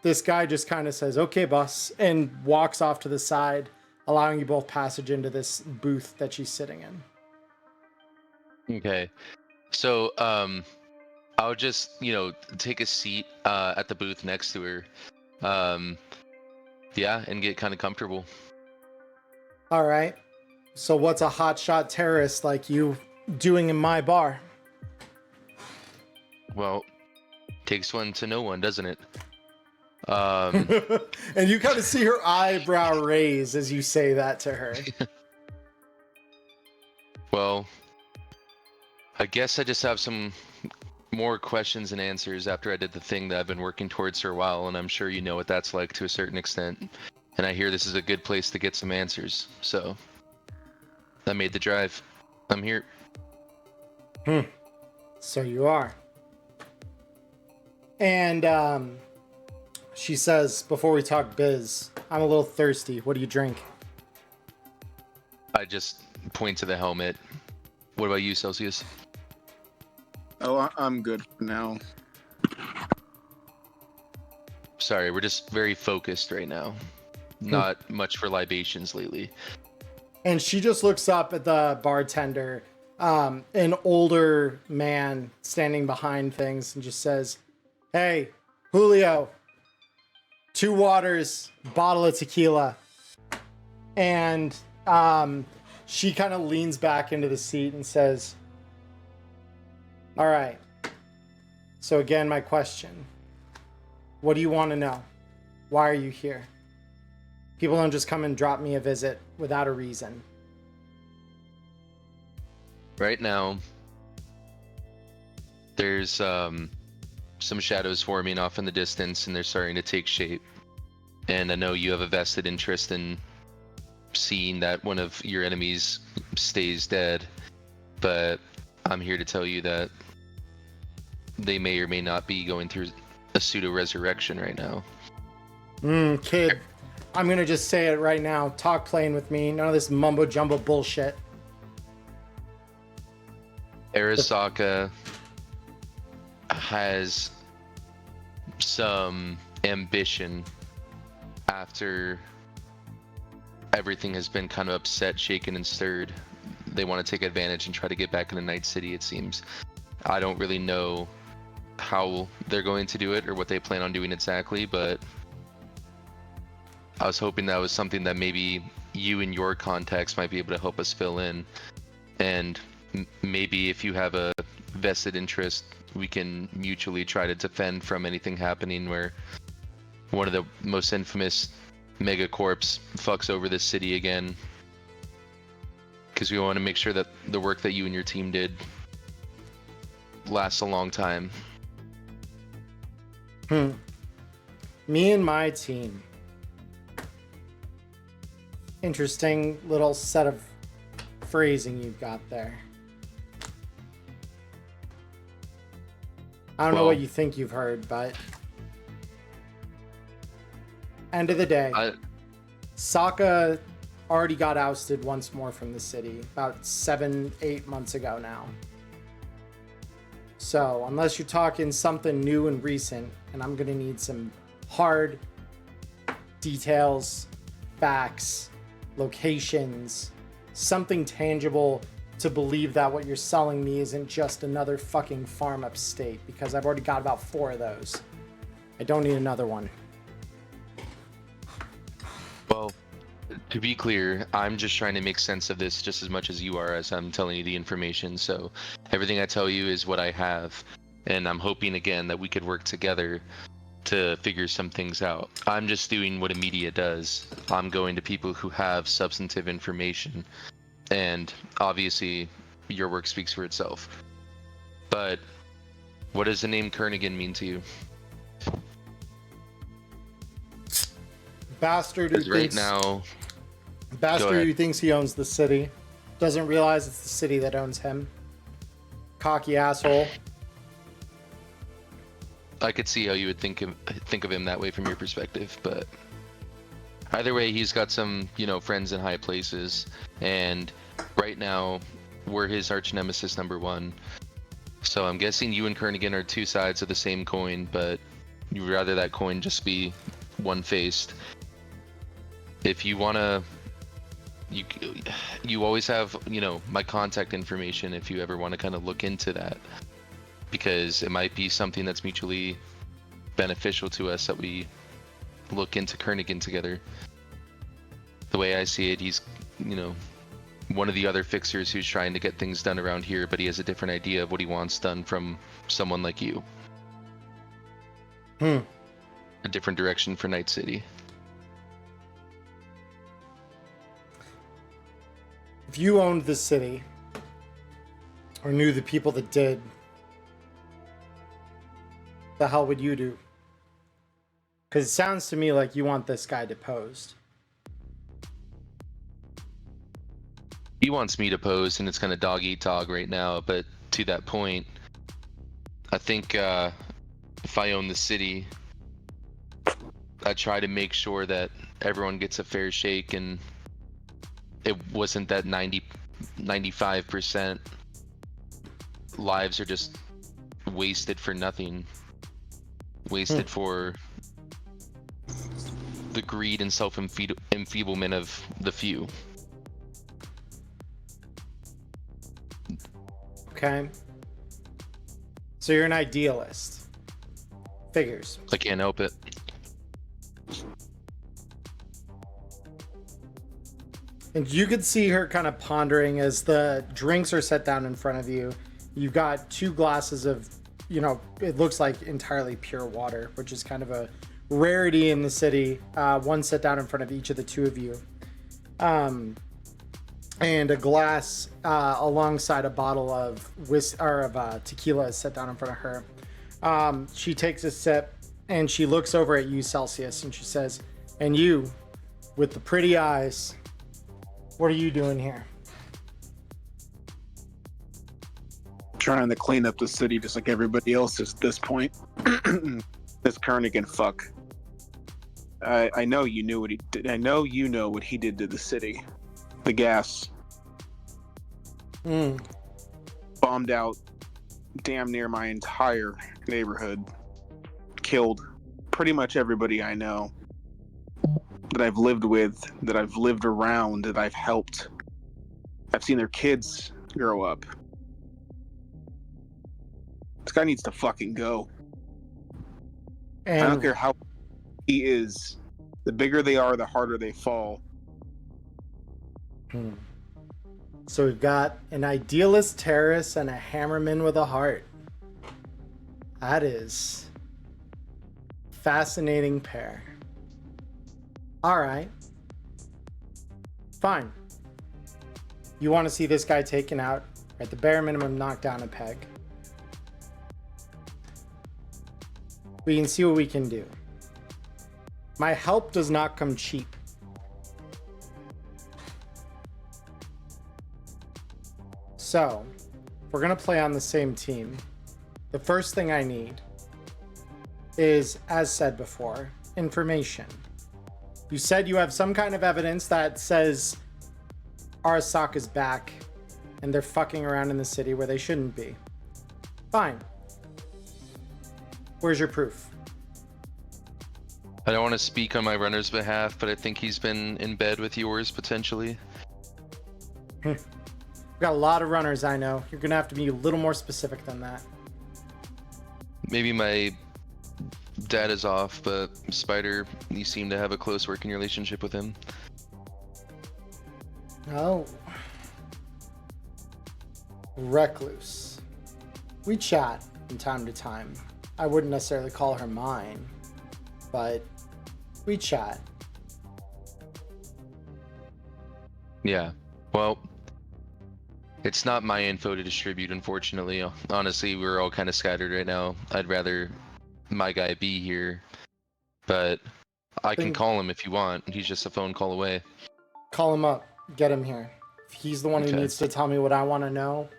this guy just kind of says, okay, boss, and walks off to the side, allowing you both passage into this booth that she's sitting in. Okay. So, I'll just, take a seat at the booth next to her. And get kind of comfortable. All right. So what's a hotshot terrorist like you doing in my bar? Well, takes one to know one, doesn't it? And you kind of see her eyebrow raise as you say that to her. Well, I guess I just have some more questions and answers after I did the thing that I've been working towards for a while, and I'm sure you know what that's like to a certain extent. And I hear this is a good place to get some answers, so I made the drive. I'm here. So you are. And she says, before we talk biz, I'm a little thirsty. What do you drink? I just point to the helmet. What about you, Celsius? Oh, I'm good for now. Sorry, we're just very focused right now. Not much for libations lately. And she just looks up at the bartender, an older man standing behind things, and just says, "Hey, Julio, 2 waters, bottle of tequila." And she kind of leans back into the seat and says, "All right. So again, my question. What do you want to know? Why are you here? People don't just come and drop me a visit without a reason." Right now, there's some shadows forming off in the distance, and they're starting to take shape. And I know you have a vested interest in seeing that one of your enemies stays dead, but I'm here to tell you that they may or may not be going through a pseudo-resurrection right now. Kid, I'm gonna just say it right now. Talk plain with me. None of this mumbo-jumbo bullshit. Arasaka has some ambition after everything has been kind of upset, shaken, and stirred. They want to take advantage and try to get back into Night City, it seems. I don't really know how they're going to do it or what they plan on doing exactly, but I was hoping that was something that maybe you in your context might be able to help us fill in. And maybe if you have a vested interest, we can mutually try to defend from anything happening where one of the most infamous megacorps fucks over this city again. Because we want to make sure that the work that you and your team did lasts a long time. Me and my team. Interesting little set of phrasing you've got there. I don't know what you think you've heard, but end of the day, Sokka already got ousted once more from the city about 7-8 months ago now. So unless you're talking something new and recent, and I'm gonna need some hard details, facts, locations, something tangible to believe that what you're selling me isn't just another fucking farm upstate, because I've already got about 4 of those. I don't need another one. Well, to be clear, I'm just trying to make sense of this just as much as you are, as I'm telling you the information. So everything I tell you is what I have, and I'm hoping again that we could work together to figure some things out. I'm just doing what a media does. I'm going to people who have substantive information, and obviously your work speaks for itself. But what does the name Kernigan mean to you? Bastard who Right thinks, now, bastard who thinks he owns the city, doesn't realize it's the city that owns him. Cocky asshole. I could see how you would think of him that way from your perspective, but either way, he's got some, friends in high places, and right now, we're his arch nemesis #1. So I'm guessing you and Kernigan are 2 sides of the same coin, but you'd rather that coin just be one-faced. If you wanna, you always have, my contact information if you ever want to kind of look into that, because it might be something that's mutually beneficial to us that we look into Kernigan together. The way I see it, he's, one of the other fixers who's trying to get things done around here, but he has a different idea of what he wants done from someone like you. A different direction for Night City. If you owned the city, or knew the people that did, the hell would you do? Because it sounds to me like you want this guy deposed. He wants me deposed, and it's kind of dog eat dog right now, but to that point, I think if I own the city, I try to make sure that everyone gets a fair shake, and it wasn't that 95% lives are just wasted for nothing. Wasted for the greed and self-enfeeblement of the few. Okay. So you're an idealist. Figures. I can't help it. And you could see her kind of pondering as the drinks are set down in front of you. You've got 2 glasses of, it looks like entirely pure water, which is kind of a rarity in the city. One set down in front of each of the 2 of you. And a glass alongside a bottle of tequila is set down in front of her. She takes a sip and she looks over at you, Celsius, and she says, "And you, with the pretty eyes, what are you doing here?" Trying to clean up the city just like everybody else is at this point. This Kernigan fuck. I know you knew what he did. I know you know what he did to the city. The gas. Bombed out damn near my entire neighborhood. Killed pretty much everybody I know. That I've lived with, that I've lived around, that I've helped. I've seen their kids grow up. This guy needs to fucking go. And I don't care how he is. The bigger they are, the harder they fall. So we've got an idealist terrorist and a hammerman with a heart. That is fascinating pair. All right. Fine. You want to see this guy taken out, at the bare minimum, knock down a peg. We can see what we can do. My help does not come cheap. So, if we're going to play on the same team, the first thing I need is, as said before, information. You said you have some kind of evidence that says Arasaka's back and they're fucking around in the city where they shouldn't be. Fine. Where's your proof? I don't want to speak on my runner's behalf, but I think he's been in bed with yours potentially. We've got a lot of runners I know. You're going to have to be a little more specific than that. Maybe my dad is off, but Spider, you seem to have a close working relationship with him. Oh. Recluse. We chat from time to time. I wouldn't necessarily call her mine, but we chat. Yeah. Well, it's not my info to distribute, unfortunately. Honestly, we're all kind of scattered right now. I'd rather my guy be here, but I can call him if you want. He's just a phone call away. Call him up. Get him here. If he's the one who Okay. needs to tell me what I want to know,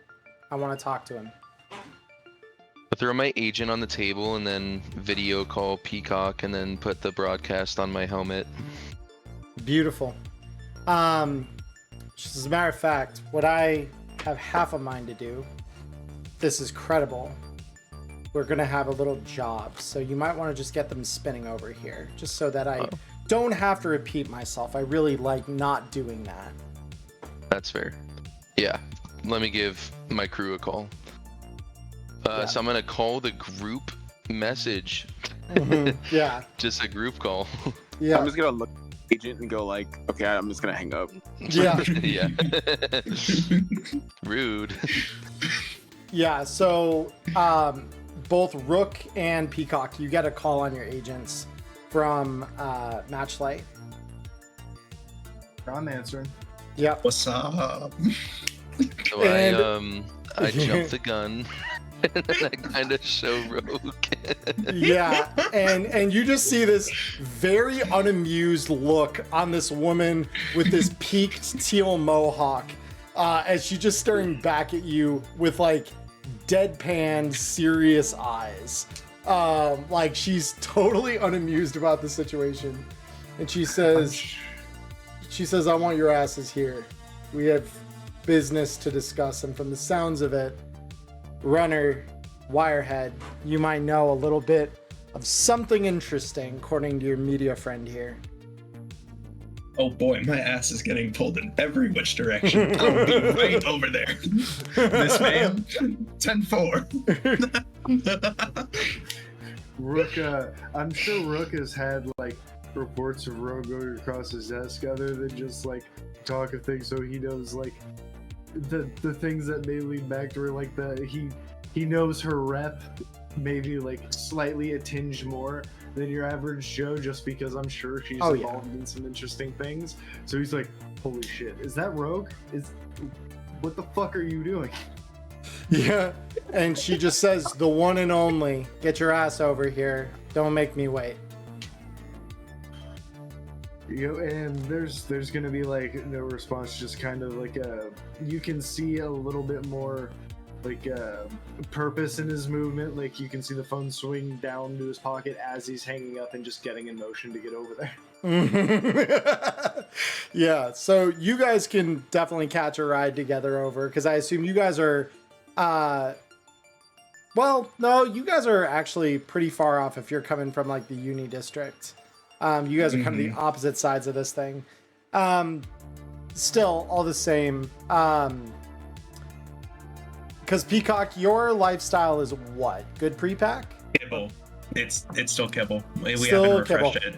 I want to talk to him. I'll throw my agent on the table and then video call Peacock and then put the broadcast on my helmet. Beautiful. Just as a matter of fact, what I have half a mind to do, this is credible. We're going to have a little job, so you might want to just get them spinning over here, just so that I don't have to repeat myself. I really like not doing that. That's fair. Yeah. Let me give my crew a call. So I'm going to call the group message. Yeah. Just a group call. Yeah. I'm just gonna look at the agent and go like, okay, I'm just gonna hang up. Yeah. Yeah. Rude. Yeah, so both Rook and Peacock, you get a call on your agents from Matchlight. I'm answering. Yep. What's up? So And- I jumped the gun. And then I kind of show Rogue. Yeah, and you just see this very unamused look on this woman with this peaked teal mohawk as she's just staring back at you with like deadpan serious eyes. Like she's totally unamused about the situation. And she says, I want your asses here. We have business to discuss. And from the sounds of it, Runner, Wirehead, you might know a little bit of something interesting, according to your media friend here. Oh boy, my ass is getting pulled in every which direction. I'll be right over there. Miss ma'am, 10-4. Rook, I'm sure Rook has had like reports of Rogue going across his desk other than just like talk of things, so he knows like the things that may lead back to her, like he knows her rep maybe like slightly a tinge more than your average Joe, just because I'm sure she's involved in some interesting things. So he's like, holy shit, is that Rogue? What the fuck are you doing? Yeah, and she just says, the one and only, get your ass over here. Don't make me wait. You know, and there's gonna be like no response, just kind of like you can see a little bit more like purpose in his movement. Like you can see the phone swing down to his pocket as he's hanging up and just getting in motion to get over there. Yeah, so you guys can definitely catch a ride together over, because I assume you guys are well, no, you guys are actually pretty far off if you're coming from like the uni district. You guys are kind of the opposite sides of this thing. Still all the same. Because Peacock, your lifestyle is what? Good pre-pack? Kibble. It's still kibble. We Still haven't refreshed it.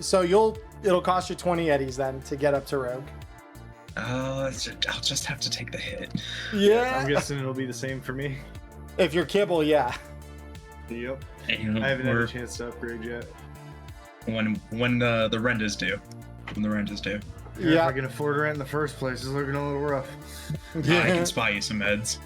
So it'll cost you 20 eddies then to get up to Rogue. I'll just have to take the hit. Yeah. I'm guessing it'll be the same for me. If you're kibble, yeah. Yep. And, I haven't had a chance to upgrade yet. When the rent is due. When the rent is due. If I can afford rent in the first place, it's looking a little rough. Yeah. I can spy you some meds.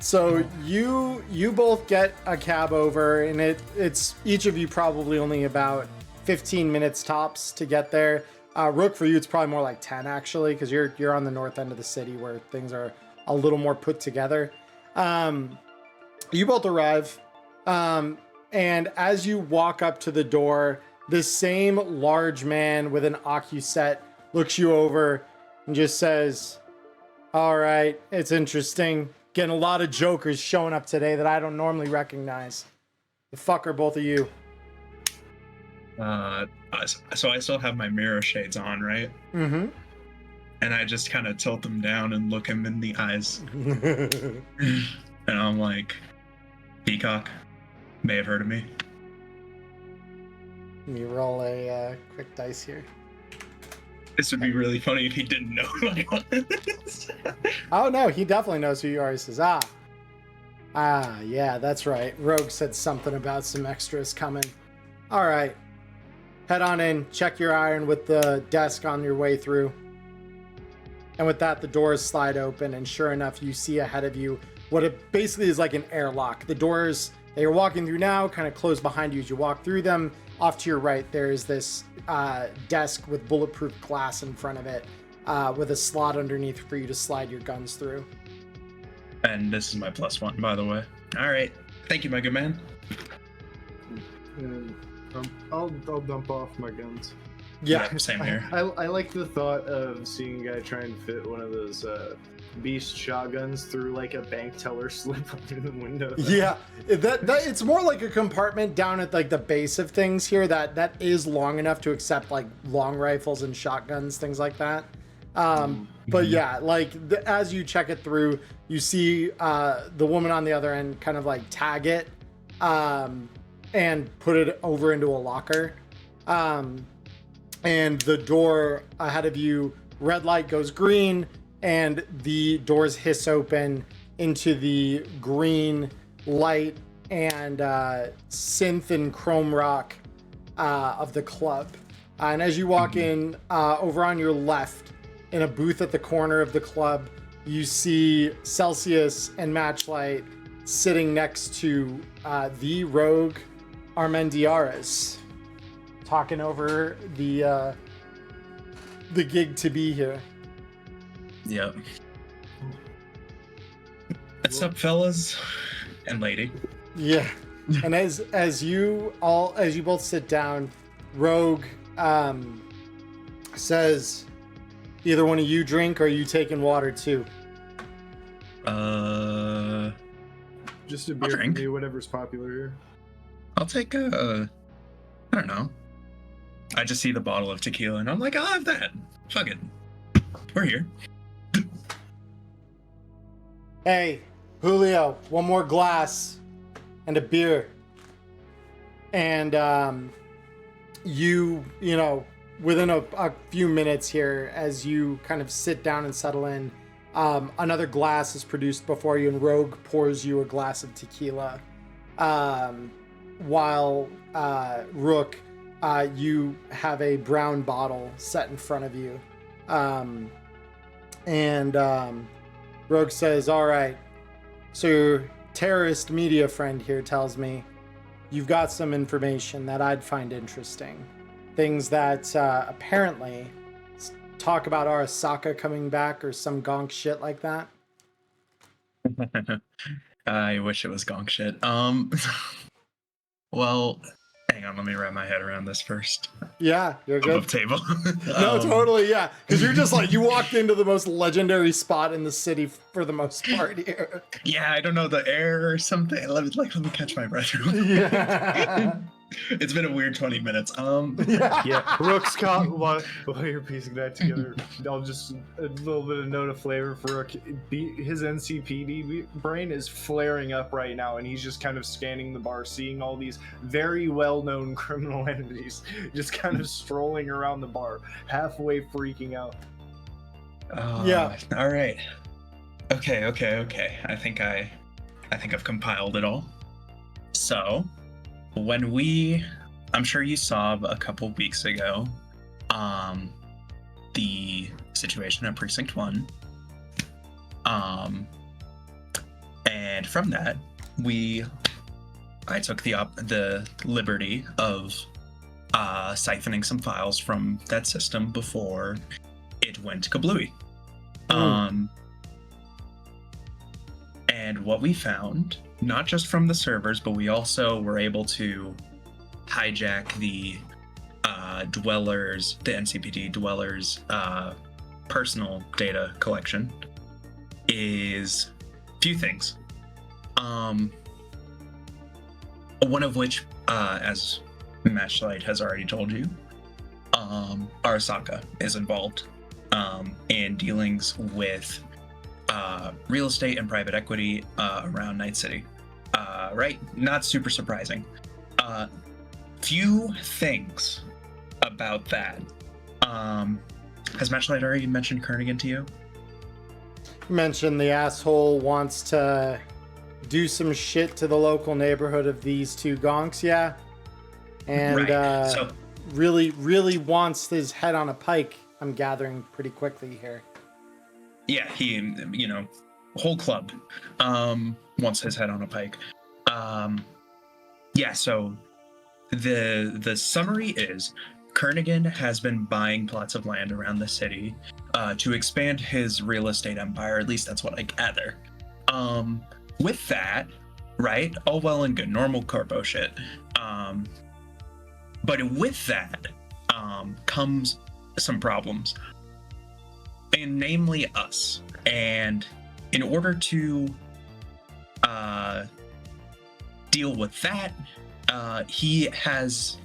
So you both get a cab over, and it's each of you probably only about 15 minutes tops to get there. Rook, for you, it's probably more like 10 actually, because you're on the north end of the city where things are a little more put together. You both arrive, and as you walk up to the door, this same large man with an Ocuset looks you over and just says, all right, it's interesting. Getting a lot of jokers showing up today that I don't normally recognize. The fuck are both of you? So I still have my mirror shades on, right? Mm-hmm. And I just kind of tilt them down and look him in the eyes. And I'm like, Peacock, may have heard of me. Let me roll a quick dice here. This would be really funny if he didn't know who I was. Oh no, he definitely knows who you are. He says, yeah, that's right. Rogue said something about some extras coming. All right, head on in, check your iron with the desk on your way through. And with that, the doors slide open, and sure enough, you see ahead of you what it basically is like an airlock. The doors that you're walking through now kind of close behind you as you walk through them. Off to your right, there is this desk with bulletproof glass in front of it, with a slot underneath for you to slide your guns through. And this is my +1, by the way. All right. Thank you, my good man. I'll dump off my guns. Yeah, same here. I like the thought of seeing a guy try and fit one of those beast shotguns through like a bank teller slip under the window. Yeah, that it's more like a compartment down at like the base of things here that is long enough to accept like long rifles and shotguns, things like that. But yeah, like as you check it through, you see the woman on the other end kind of like tag it and put it over into a locker. And the door ahead of you, red light goes green, and the doors hiss open into the green light and synth and chrome rock of the club. And as you walk in, over on your left, in a booth at the corner of the club, you see Celsius and Matchlight sitting next to the rogue Armendiaris, talking over the gig to be here. Yep. What's up, fellas and lady? Yeah. And as you both sit down, Rogue says, either one of you drink, or are you taking water too? Just a I'll beer for drink. me, whatever's popular here. I'll take I don't know, I just see the bottle of tequila, and I'm like, I'll have that. Fuck it. We're here. Hey, Julio, one more glass and a beer. And you know, within a few minutes here, as you kind of sit down and settle in, another glass is produced before you, and Rogue pours you a glass of tequila. While Rook, you have a brown bottle set in front of you. Rogue says, all right, so your terrorist media friend here tells me you've got some information that I'd find interesting. Things that apparently talk about Arasaka coming back or some gonk shit like that. I wish it was gonk shit. Well, hang on, let me wrap my head around this first. Yeah, you're good. Above table. No, totally, yeah. Because you're just like, you walked into the most legendary spot in the city for the most part here. Yeah, I don't know, the air or something. Let me catch my breath. Yeah. It's been a weird 20 minutes. Yeah, Rook's caught while you're piecing that together. I'll just a little bit of note of flavor for Rook. His NCPD brain is flaring up right now, and he's just kind of scanning the bar, seeing all these very well-known criminal entities just kind of strolling around the bar, halfway freaking out. Yeah. All right. Okay. I think I've compiled it all. So, I'm sure you saw a couple weeks ago, the situation at Precinct 1. And from that, I took the liberty of siphoning some files from that system before it went kablooey. And what we found, not just from the servers, but we also were able to hijack the NCPD dwellers' personal data collection, is a few things. One of which, as Matchlight has already told you, Arasaka is involved in dealings with real estate and private equity around Night City. Right? Not super surprising. Few things about that. Has Matchlight already mentioned Kernigan to you? You mentioned the asshole wants to do some shit to the local neighborhood of these two gonks, yeah? And right. So, really wants his head on a pike, I'm gathering pretty quickly here. Yeah, he, whole club wants his head on a pike. Yeah, so the summary is Kernigan has been buying plots of land around the city to expand his real estate empire. At least that's what I gather. With that, right, all well and good, normal corpo shit. But with that comes some problems, and namely us. And in order to deal with that, he has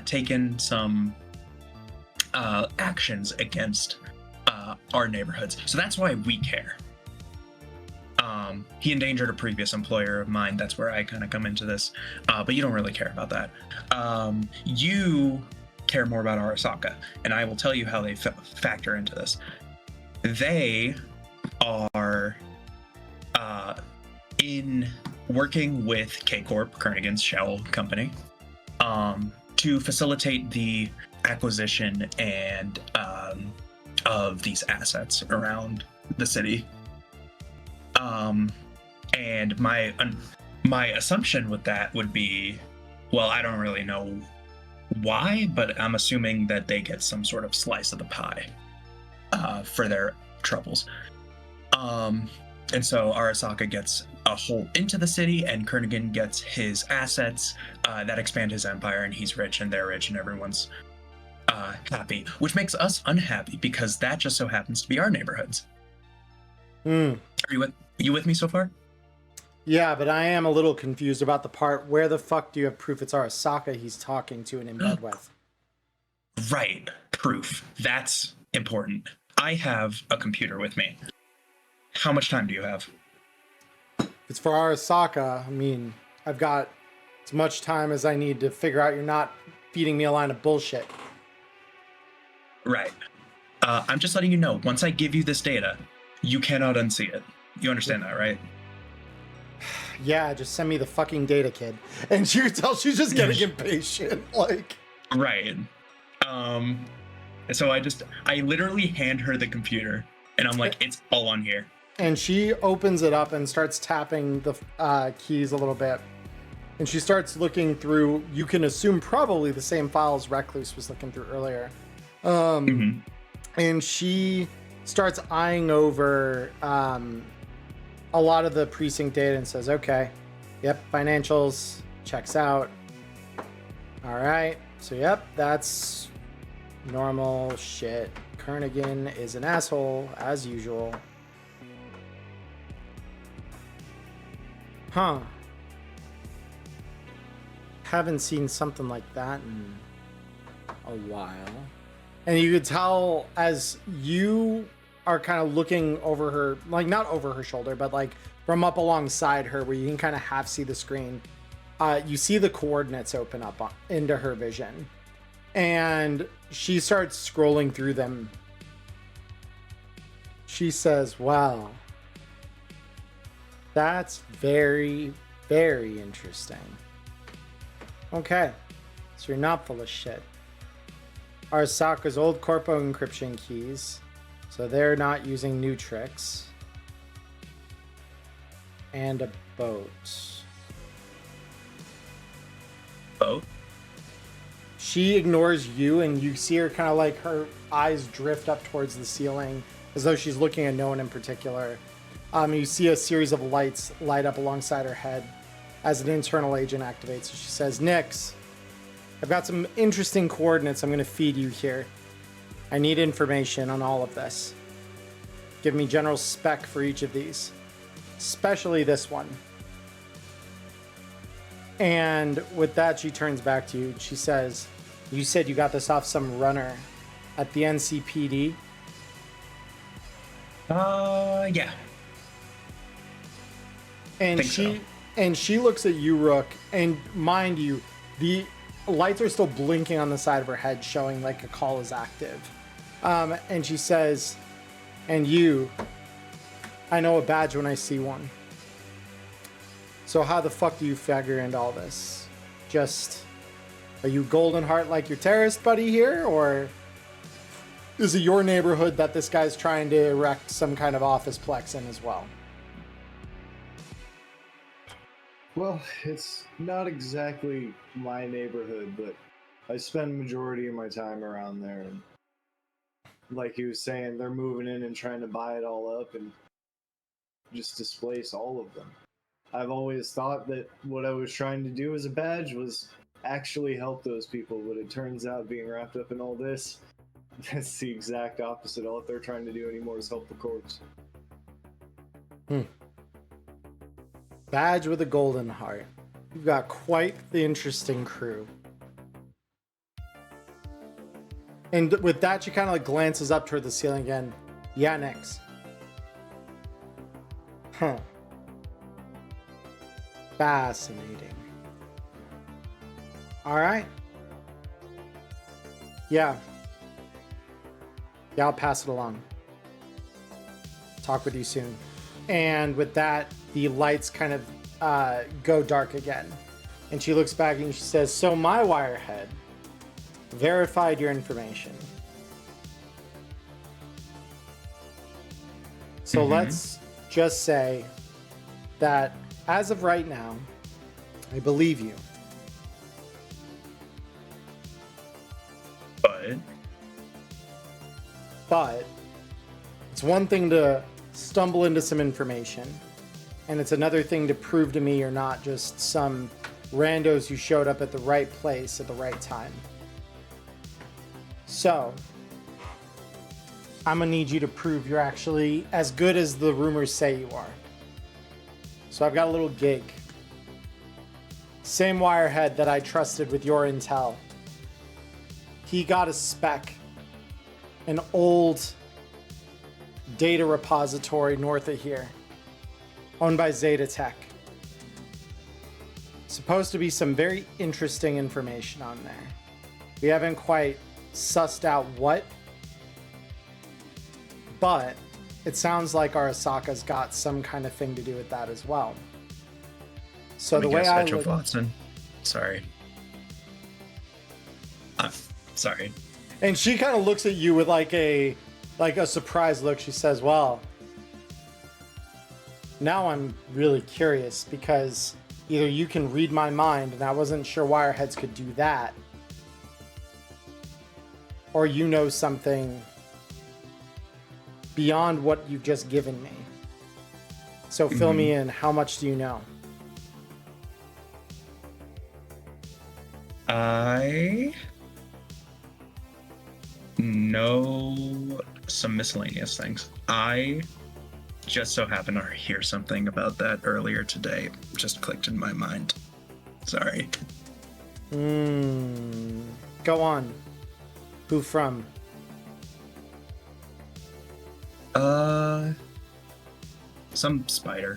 taken some actions against our neighborhoods. So that's why we care. He endangered a previous employer of mine. That's where I kind of come into this. But you don't really care about that. You care more about Arasaka, and I will tell you how they factor into this. They are in working with K-Corp, Kernigan's shell company, to facilitate the acquisition and of these assets around the city. And my assumption with that would be, well, I don't really know why, but I'm assuming that they get some sort of slice of the pie for their troubles. And so Arasaka gets a hole into the city, and Kernigan gets his assets that expand his empire, and he's rich and they're rich and everyone's happy, which makes us unhappy because that just so happens to be our neighborhoods. Are you with me so far? Yeah, but I am a little confused about the part where the fuck do you have proof it's Arasaka he's talking to and in bed with? Right. Proof. That's important. I have a computer with me. How much time do you have? It's for Arasaka. I mean, I've got as much time as I need to figure out you're not feeding me a line of bullshit. Right. I'm just letting you know, once I give you this data, you cannot unsee it. You understand that, right? Yeah, just send me the fucking data, kid. And you can tell she's just getting impatient. Like, right. So I literally hand her the computer, and I'm like, it's all on here. and she opens it up and starts tapping the keys a little bit. And she starts looking through, you can assume probably the same files Recluse was looking through earlier. And she starts eyeing over a lot of the precinct data and says, okay, yep, financials, checks out. All right, so yep, that's normal shit. Kernighan is an asshole, as usual. Huh. Haven't seen something like that in a while. And you could tell as you are kind of looking over her, like not over her shoulder, but like from up alongside her where you can kind of half see the screen, you see the coordinates open up into her vision. And she starts scrolling through them. She says, wow, that's very, very interesting. Okay, so you're not full of shit. Arasaka's old corpo encryption keys, so they're not using new tricks. And a boat. Boat? She ignores you, and you see her kind of like her eyes drift up towards the ceiling as though she's looking at no one in particular. You see a series of lights light up alongside her head as an internal agent activates. She says, Nix, I've got some interesting coordinates I'm going to feed you here. I need information on all of this. Give me general spec for each of these, especially this one. And with that, she turns back to you. She says, you said you got this off some runner at the NCPD? Yeah. And she looks at you, Rook, and mind you, the lights are still blinking on the side of her head, showing like a call is active. And she says, and you, I know a badge when I see one. So how the fuck do you figure into all this? Just, are you Golden Heart like your terrorist buddy here, or is it your neighborhood that this guy's trying to erect some kind of office plex in as well? Well, it's not exactly my neighborhood, but I spend majority of my time around there. And like he was saying, they're moving in and trying to buy it all up and just displace all of them. I've always thought that what I was trying to do as a badge was actually help those people, but it turns out being wrapped up in all this, that's the exact opposite. All they're trying to do anymore is help the corpse. Badge with a golden heart. You've got quite the interesting crew. And with that, she kind of like glances up toward the ceiling again. Yeah, next. Huh. Fascinating. All right. Yeah. Yeah, I'll pass it along. Talk with you soon. And with that, the lights kind of go dark again. And she looks back and she says, so my wirehead verified your information. So let's just say that as of right now, I believe you. But it's one thing to stumble into some information, and it's another thing to prove to me you're not just some randos who showed up at the right place at the right time. So I'm gonna need you to prove you're actually as good as the rumors say you are. So I've got a little gig. Same wirehead that I trusted with your intel he got a spec, an old data repository north of here, owned by Zeta Tech. Supposed to be some very interesting information on there. We haven't quite sussed out what, but it sounds like Arasaka's got some kind of thing to do with that as well. So the way I look, Watson. Sorry. Sorry. and she kind of looks at you with like a surprised look. She says, "Well, now I'm really curious because either you can read my mind, and I wasn't sure Wireheads could do that, or you know something beyond what you've just given me. So fill me in. How much do you know?" I know some miscellaneous things. I just so happened to hear something about that earlier today. Just clicked in my mind. Sorry. Go on. Who from? Some spider.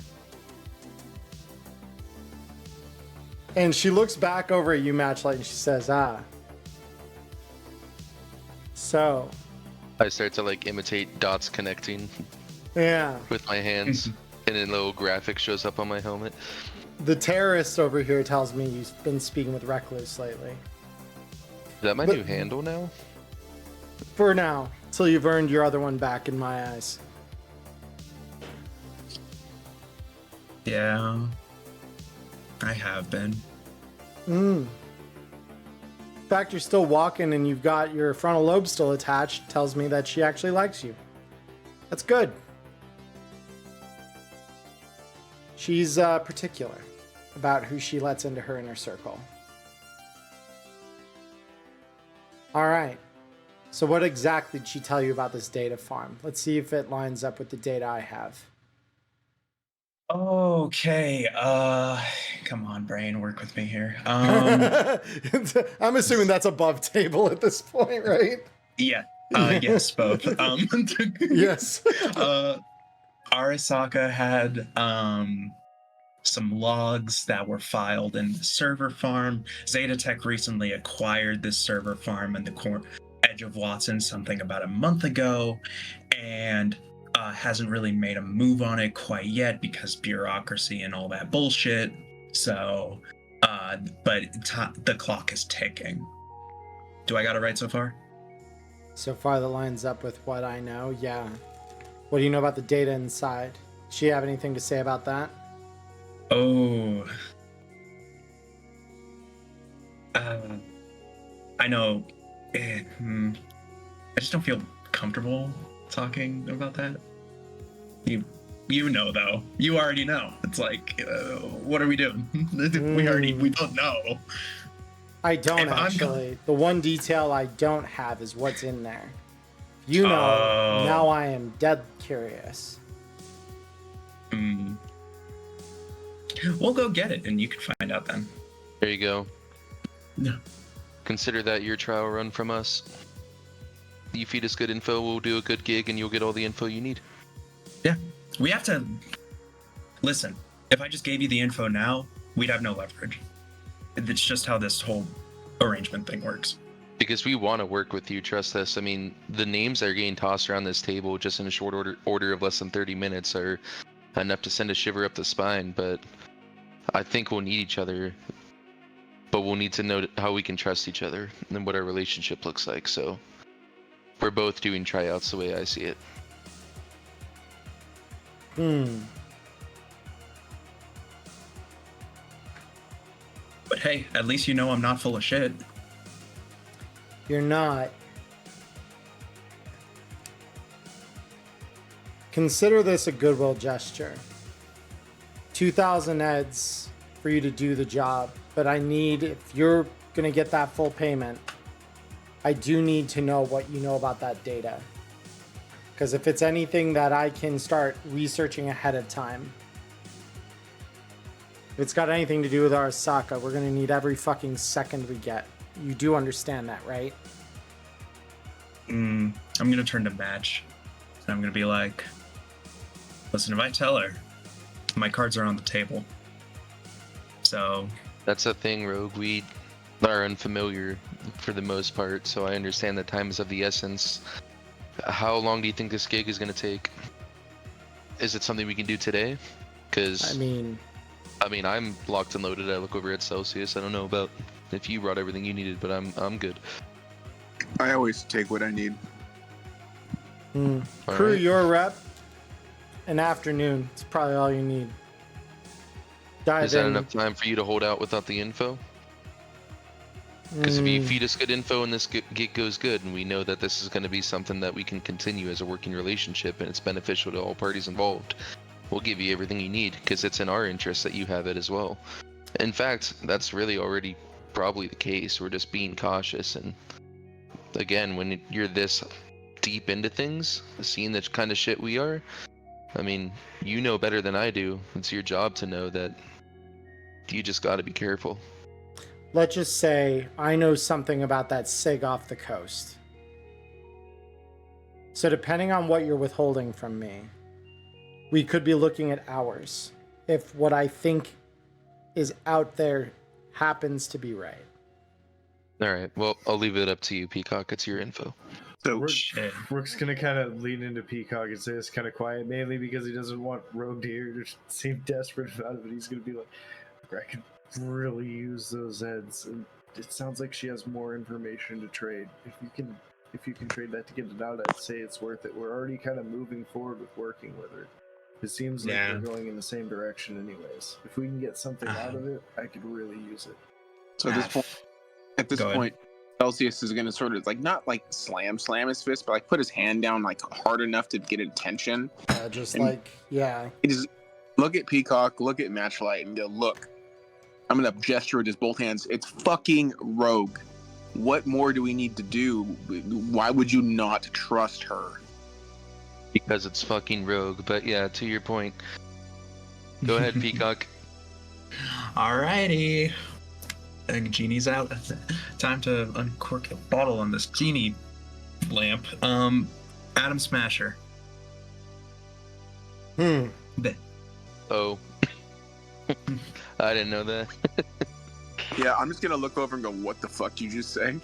And she looks back over at you, Matchlight, and she says, so, I start to like imitate dots connecting yeah. with my hands, and then a little graphic shows up on my helmet. The terrorist over here tells me you've been speaking with Recluse lately. Is that my new handle now? For now, till you've earned your other one back in my eyes. Yeah. I have been. In fact, you're still walking and you've got your frontal lobe still attached. Tells me that she actually likes you. That's good. She's particular about who she lets into her inner circle. All right. So what exactly did she tell you about this data farm? Let's see if it lines up with the data I have. Okay, come on, brain, work with me here. I'm assuming that's above table at this point, right? Yeah, yes, both. Yes. Arasaka had some logs that were filed in the server farm. Zeta Tech recently acquired this server farm in the edge of Watson something about a month ago, and hasn't really made a move on it quite yet because bureaucracy and all that bullshit. So, but the clock is ticking. Do I got it right so far? So far, that lines up with what I know, yeah. What do you know about the data inside? Does she have anything to say about that? Oh. I know. I just don't feel comfortable talking about that. You know, though. You already know. It's like, what are we doing? We don't know. I don't actually. The one detail I don't have is what's in there. You know, now I am dead curious. We'll go get it, and you can find out then. There you go. Yeah. Consider that your trial run from us. You feed us good info, we'll do a good gig, and you'll get all the info you need. Yeah. We have to... Listen, if I just gave you the info now, we'd have no leverage. It's just how this whole arrangement thing works. Because we want to work with you, trust us. I mean, the names that are getting tossed around this table just in a short order of less than 30 minutes are enough to send a shiver up the spine, but I think we'll need each other. But we'll need to know how we can trust each other and what our relationship looks like, so we're both doing tryouts the way I see it. But hey, at least you know I'm not full of shit. You're not. Consider this a goodwill gesture. 2,000 eds for you to do the job, but I need, if you're going to get that full payment, I do need to know what you know about that data. Because if it's anything that I can start researching ahead of time, if it's got anything to do with Arasaka, we're going to need every fucking second we get. You do understand that, right? I'm gonna turn to Match, and I'm gonna be like, listen, if I tell her, my cards are on the table. So That's a thing, Rogue. We are unfamiliar for the most part, so I understand that time is of the essence. How long do you think this gig is going to take? Is it something we can do today? Because I mean, I'm locked and loaded. I look over at Celsius. I don't know about if you brought everything you needed, but I'm good. I always take what I need. All crew, right. your rep. An afternoon. It's probably all you need. Dive Is that in. enough time for you to hold out without the info? Because if you feed us good info and this gig goes good, and we know that this is going to be something that we can continue as a working relationship and it's beneficial to all parties involved, we'll give you everything you need because it's in our interest that you have it as well. In fact, that's really already probably the case. We're just being cautious. And again, when you're this deep into things, seeing the kind of shit we are, I mean, you know better than I do. It's your job to know that you just got to be careful. Let's just say I know something about that SIG off the coast. So depending on what you're withholding from me, we could be looking at hours if what I think is out there happens to be right. All right. Well, I'll leave it up to you, Peacock. It's your info. So shit. Rook's gonna kind of lean into Peacock and say it's kind of quiet, mainly because he doesn't want Rogue to hear to seem desperate about it. But he's gonna be like, I could really use those heads, and it sounds like she has more information to trade. If you can trade that to get it out, I'd say it's worth it. We're already kind of moving forward with working with her. It seems like Yeah. we're going in the same direction, anyways. If we can get something out of it, I could really use it. So at this Go ahead. point, Celsius is going to sort of like not like slam his fist, but like put his hand down like hard enough to get attention. Just And- like, yeah. He just look at Peacock, look at Matchlight, and go, look. I'm going to gesture with his both hands. It's fucking Rogue. What more do we need to do? Why would you not trust her? Because it's fucking Rogue. But yeah, to your point. Go ahead, Peacock. Alrighty. I think Genie's out. Time to uncork the bottle on this Genie lamp. Atom Smasher. Oh. I didn't know that. Yeah, I'm just going to look over and go, what the fuck did you just say?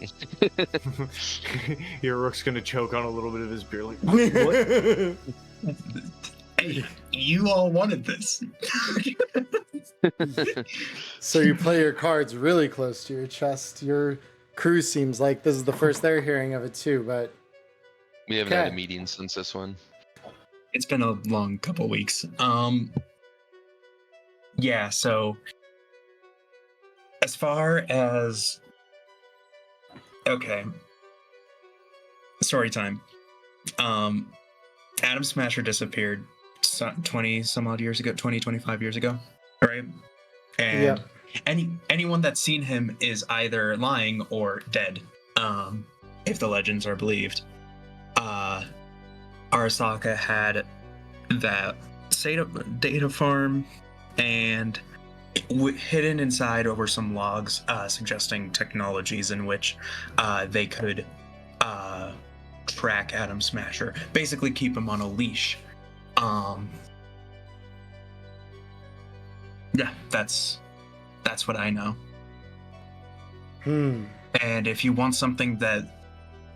Your Rook's gonna choke on a little bit of his beer. Like, what? Hey, you all wanted this. So you play your cards really close to your chest. Your crew seems like this is the first they're hearing of it too, but We haven't had a Okay. meeting since this one. It's been a long couple weeks. Yeah, so as far as okay. Story time. Atom Smasher disappeared 20 some odd years ago, 25 years ago, right? And Yep. anyone that's seen him is either lying or dead, if the legends are believed. Arasaka had that data farm, and hidden inside were some logs suggesting technologies in which they could track Atom Smasher, basically keep him on a leash. Yeah, that's what I know. And if you want something that,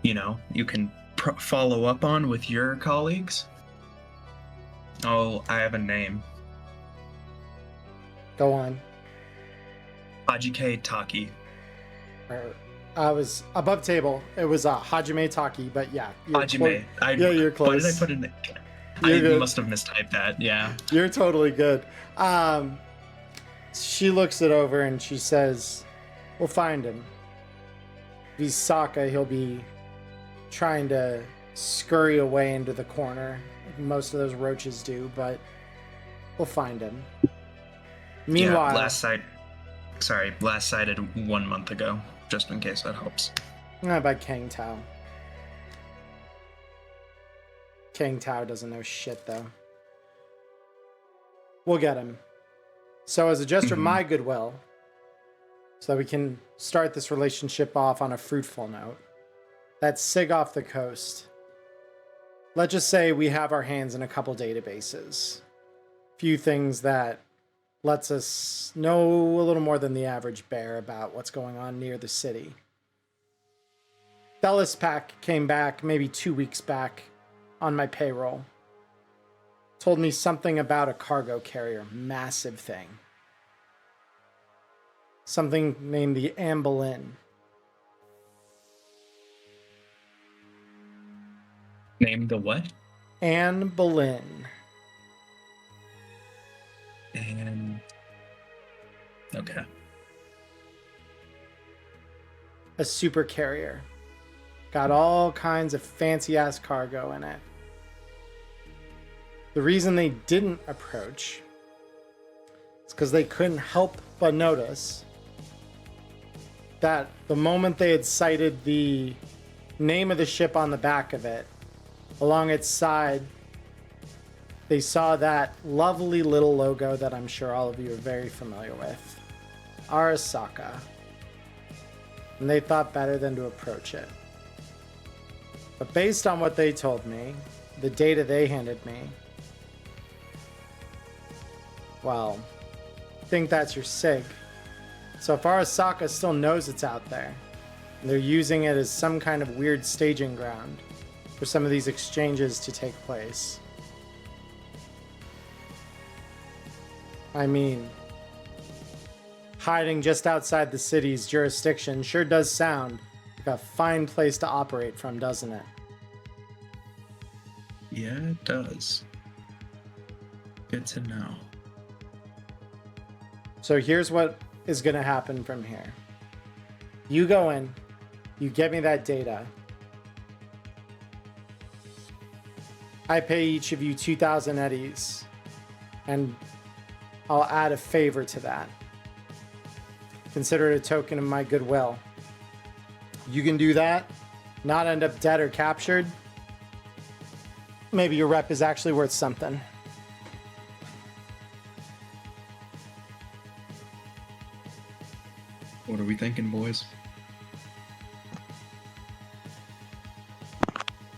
you can follow up on with your colleagues, I have a name. Go on. Hajike Taki. I was above table. It was Hajime Taki, but yeah. You're Hajime. Yeah, you're Why did I close. put in? You're I good. must have mistyped that. Yeah. You're totally good. She looks it over and she says, "We'll find him. If he's Sokka, he'll be trying to scurry away into the corner, like most of those roaches do, but we'll find him." Meanwhile, Yeah, last sighted 1 month ago, just in case that helps. by Kang Tao. Kang Tao doesn't know shit, though. We'll get him. So as a gesture of my goodwill, so that we can start this relationship off on a fruitful note, that SIG off the coast. Let's just say we have our hands in a couple databases. Few things that lets us know a little more than the average bear about what's going on near the city. Bellis Pack came back maybe 2 weeks back on my payroll. Told me something about a cargo carrier, massive thing. Something named the Anne Boleyn. Name the what? Anne Boleyn. And okay. A super carrier. Got all kinds of fancy ass cargo in it. The reason they didn't approach is because they couldn't help but notice that the moment they had sighted the name of the ship on the back of it, along its side, they saw that lovely little logo that I'm sure all of you are very familiar with, Arasaka. And they thought better than to approach it. But based on what they told me, the data they handed me, well, I think that's your SIG. So if Arasaka still knows it's out there, and they're using it as some kind of weird staging ground for some of these exchanges to take place. I mean, hiding just outside the city's jurisdiction sure does sound like a fine place to operate from, doesn't it? Yeah, it does. Good to know. So here's what is going to happen from here. You go in, you get me that data. I pay each of you 2,000 eddies, and I'll add a favor to that. Consider it a token of my goodwill. You can do that, not end up dead or captured. Maybe your rep is actually worth something. What are we thinking, boys?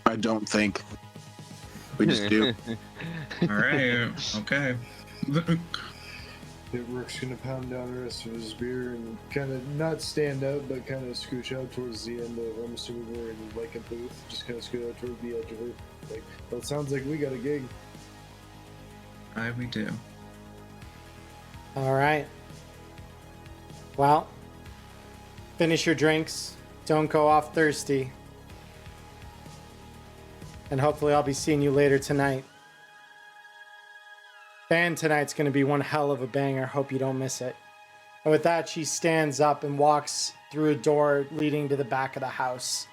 I don't think. We just do. All right. Okay. Rook's gonna pound down the rest of his beer and kind of not stand up, but kind of scooch out towards the end of. I'm assuming we're in like a booth, just kind of scoot out toward the edge of it. Like, well, it sounds like we got a gig. Aye, we do. All right. Well, finish your drinks. Don't go off thirsty. And hopefully I'll be seeing you later tonight. Band tonight's going to be one hell of a banger. Hope you don't miss it. And with that, she stands up and walks through a door leading to the back of the house,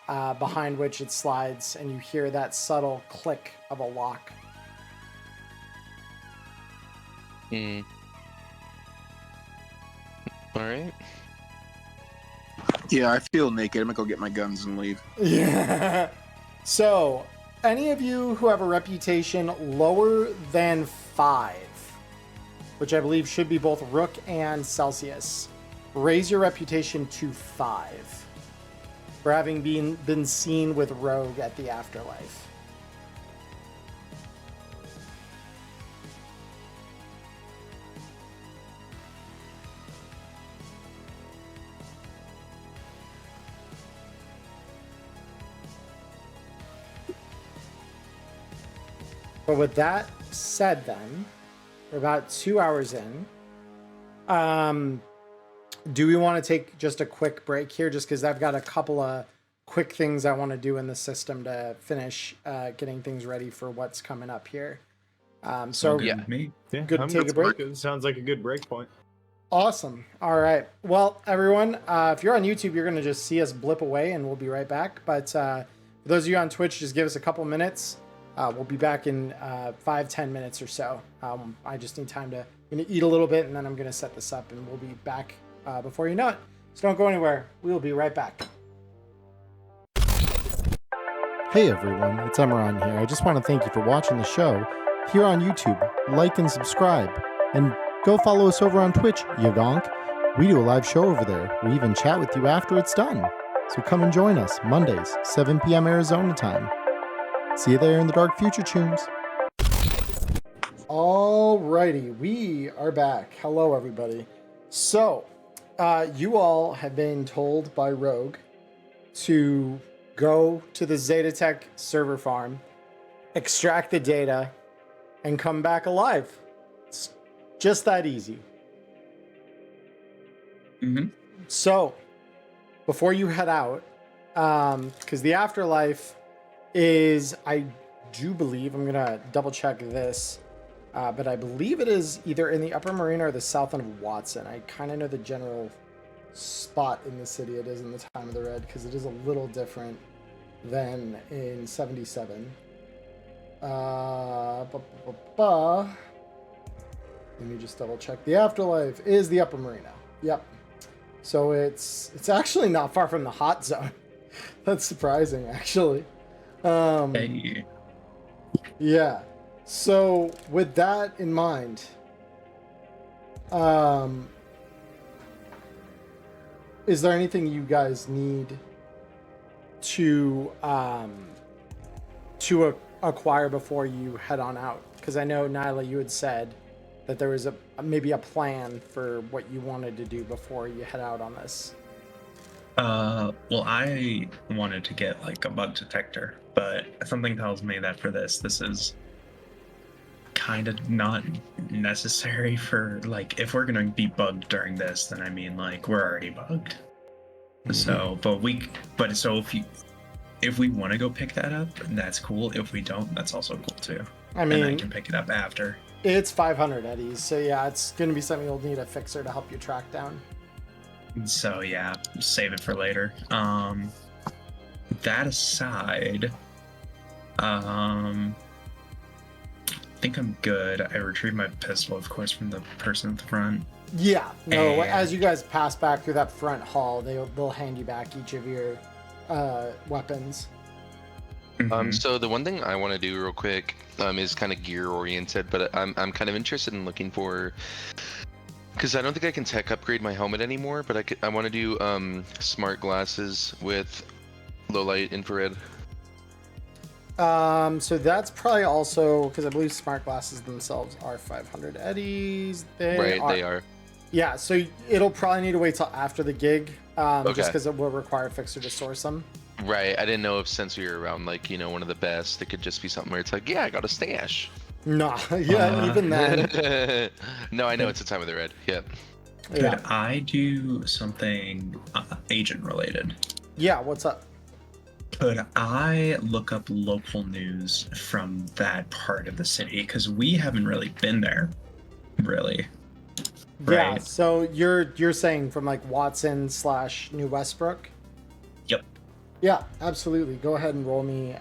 behind which it slides, and you hear that subtle click of a lock. All right. Yeah, I feel naked. I'm gonna go get my guns and leave. Yeah. So, any of you who have a reputation lower than 5, which I believe should be both Rook and Celsius, raise your reputation to 5 for having been seen with Rogue at the Afterlife. But with that said, then we're about 2 hours in. Do we want to take just a quick break here, just because I've got a couple of quick things I want to do in the system to finish getting things ready for what's coming up here. So Yeah. Me. Yeah, Good to I'm take a break. It sounds like a good break point. awesome. All right. Well, everyone, if you're on YouTube, you're going to just see us blip away, and we'll be right back. But for those of you on Twitch, just give us a couple minutes. We'll be back in 5-10 minutes or so. I just need time to. I'm going to eat a little bit, and then I'm going to set this up, and we'll be back before you know it. So don't go anywhere. We will be right back. Hey everyone, it's Emmerron here. I just want to thank you for watching the show here on YouTube. Like and subscribe, and go follow us over on Twitch, you gonk. We do a live show over there. We even chat with you after it's done. So come and join us Mondays, 7 p.m. Arizona time. See you there in the dark future, tunes. Alrighty, we are back. Hello, everybody. So, you all have been told by Rogue to go to the Zetatech server farm, extract the data, and come back alive. It's just that easy. Mm-hmm. So, before you head out, because the afterlife is, I do believe, I'm gonna double check this, but I believe it is either in the Upper Marina or the south end of Watson. I kind of know the general spot in the city it is in the Time of the Red, because it is a little different than in 77. Let me just double check. The afterlife is the Upper Marina. Yep. So it's actually not far from the hot zone. That's surprising, actually. Hey. Yeah. So with that in mind, is there anything you guys need to acquire before you head on out? Because I know, Nyla, you had said that there was maybe a plan for what you wanted to do before you head out on this. Well, I wanted to get like a bug detector, but something tells me that for this is kind of not necessary for, like, if we're gonna be bugged during this, then I mean, like, we're already bugged. So, if we want to go pick that up, that's cool. If we don't, that's also cool too. I mean, and I can pick it up after. It's 500 eddies, so yeah, it's going to be something you'll need a fixer to help you track down. So yeah, save it for later. That aside, I think I'm good. I retrieved my pistol, of course, from the person at the front. Yeah, no, as you guys pass back through that front hall, they'll hand you back each of your weapons. So the one thing I want to do real quick is kind of gear oriented, but I'm kind of interested in looking for, because I don't think I can tech upgrade my helmet anymore, but I want to do smart glasses with low light infrared. So that's probably also, because I believe smart glasses themselves are 500 eddies. They are. Yeah, so it'll probably need to wait till after the gig, Okay. just because it will require a fixer to source them. Right, I didn't know if since we were around, like, one of the best, it could just be something where it's like, yeah, I got a stash. Nah, yeah, even then. No, I know it's a Time of the Red. Yep. Could Yeah. I do something agent related? Yeah, what's up? Could I look up local news from that part of the city? Because we haven't really been there, really. Yeah, Right. so you're saying from like Watson / New Westbrook? Yep. Yeah, absolutely. Go ahead and roll me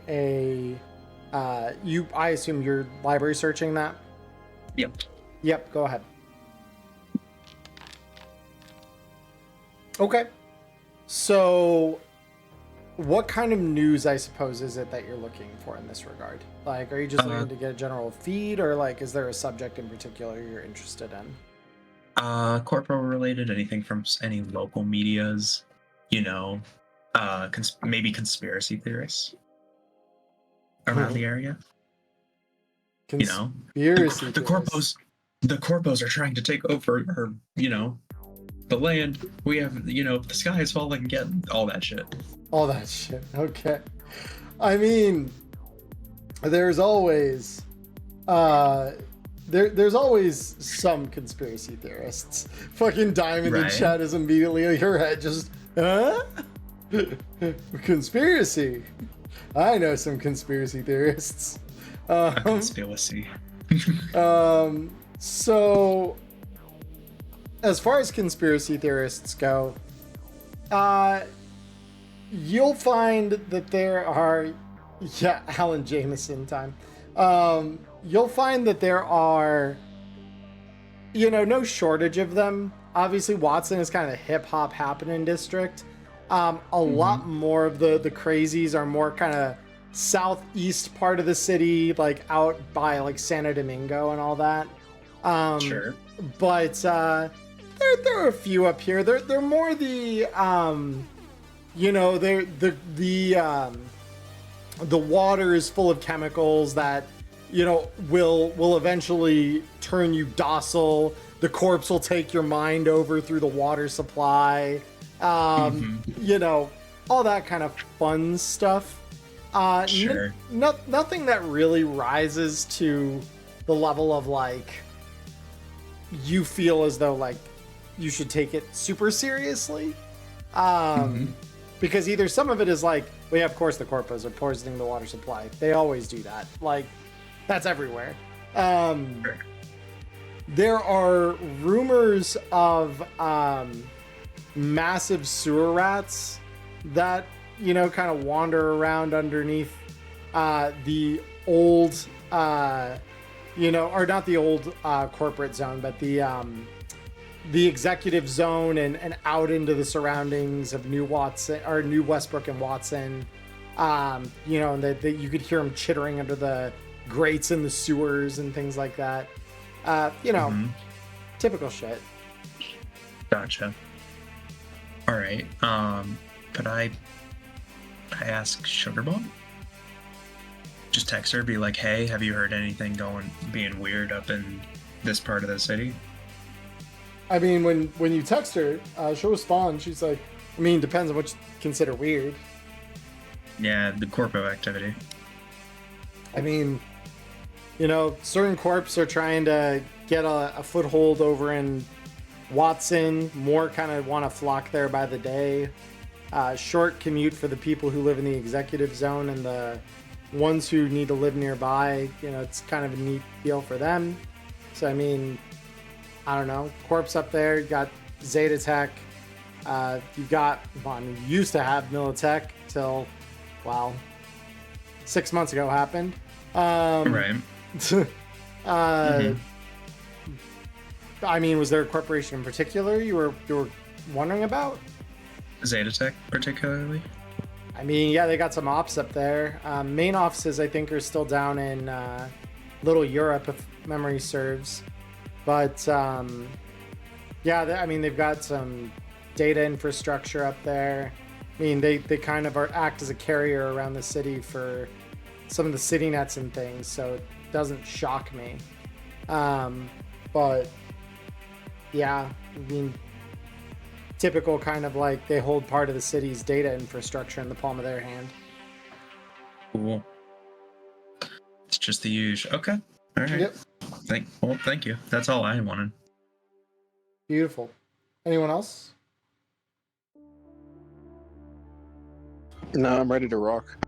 a I assume you're library searching that? Yep. Yep, go ahead. Okay. So what kind of news, I suppose, is it that you're looking for in this regard? Like, are you just looking to get a general feed, or like is there a subject in particular you're interested in? Corporal related, anything from any local medias, maybe conspiracy theorists around the area. Conspiracy The corpos are trying to take over, the land. We have, the sky is falling again. All that shit. All that shit. Okay. I mean, there's always there's always some conspiracy theorists. Fucking Diamond in Right. chat is immediately your head just, huh? Conspiracy. I know some conspiracy theorists. Conspiracy. So as far as conspiracy theorists go, you'll find that there are, yeah, Alan Jameson time. You'll find that there are, no shortage of them. Obviously, Watson is kind of a hip hop happening district. A lot more of the crazies are more kind of southeast part of the city, like out by like Santo Domingo and all that. Sure. But there are a few up here. They're more the you know, the water is full of chemicals that, you know, will eventually turn you docile. The corpse will take your mind over through the water supply. You know, all that kind of fun stuff. Sure. Nothing that really rises to the level of like you feel as though like you should take it super seriously. Because either some of it is like, well, yeah, of course the corpos are poisoning the water supply. They always do that. Like, that's everywhere. Sure. There are rumors of massive sewer rats that, you know, kind of wander around underneath the old, you know, or not the old corporate zone, but the executive zone and out into the surroundings of New Westbrook and Watson. You know, that you could hear them chittering under the grates in the sewers and things like that. You know, typical shit. Gotcha. All right. Could I ask Sugarbomb? Just text her, be like, "Hey, have you heard anything being weird up in this part of the city?" I mean, when you text her, she'll respond. She's like, I mean, depends on what you consider weird. Yeah, the corpo activity. I mean, you know, certain corps are trying to get a foothold over in Watson. More kind of want to flock there by the day. Short commute for the people who live in the executive zone, and the ones who need to live nearby, you know, it's kind of a neat deal for them. So, I mean, I don't know, corpse up there, you got Zeta Tech, you got, well, you used to have Militech till, well, 6 months ago happened. Right. I mean, was there a corporation in particular you were wondering about? Zeta Tech, particularly? I mean, yeah, they got some ops up there. Main offices, I think, are still down in Little Europe, if memory serves. But, yeah, I mean, they've got some data infrastructure up there. I mean, they kind of act as a carrier around the city for some of the city nets and things, so it doesn't shock me. But, yeah, I mean, typical kind of like they hold part of the city's data infrastructure in the palm of their hand. Cool. It's just the usual. Okay. All right. Yep. Thank you. That's all I wanted. Beautiful. Anyone else? No, I'm ready to rock.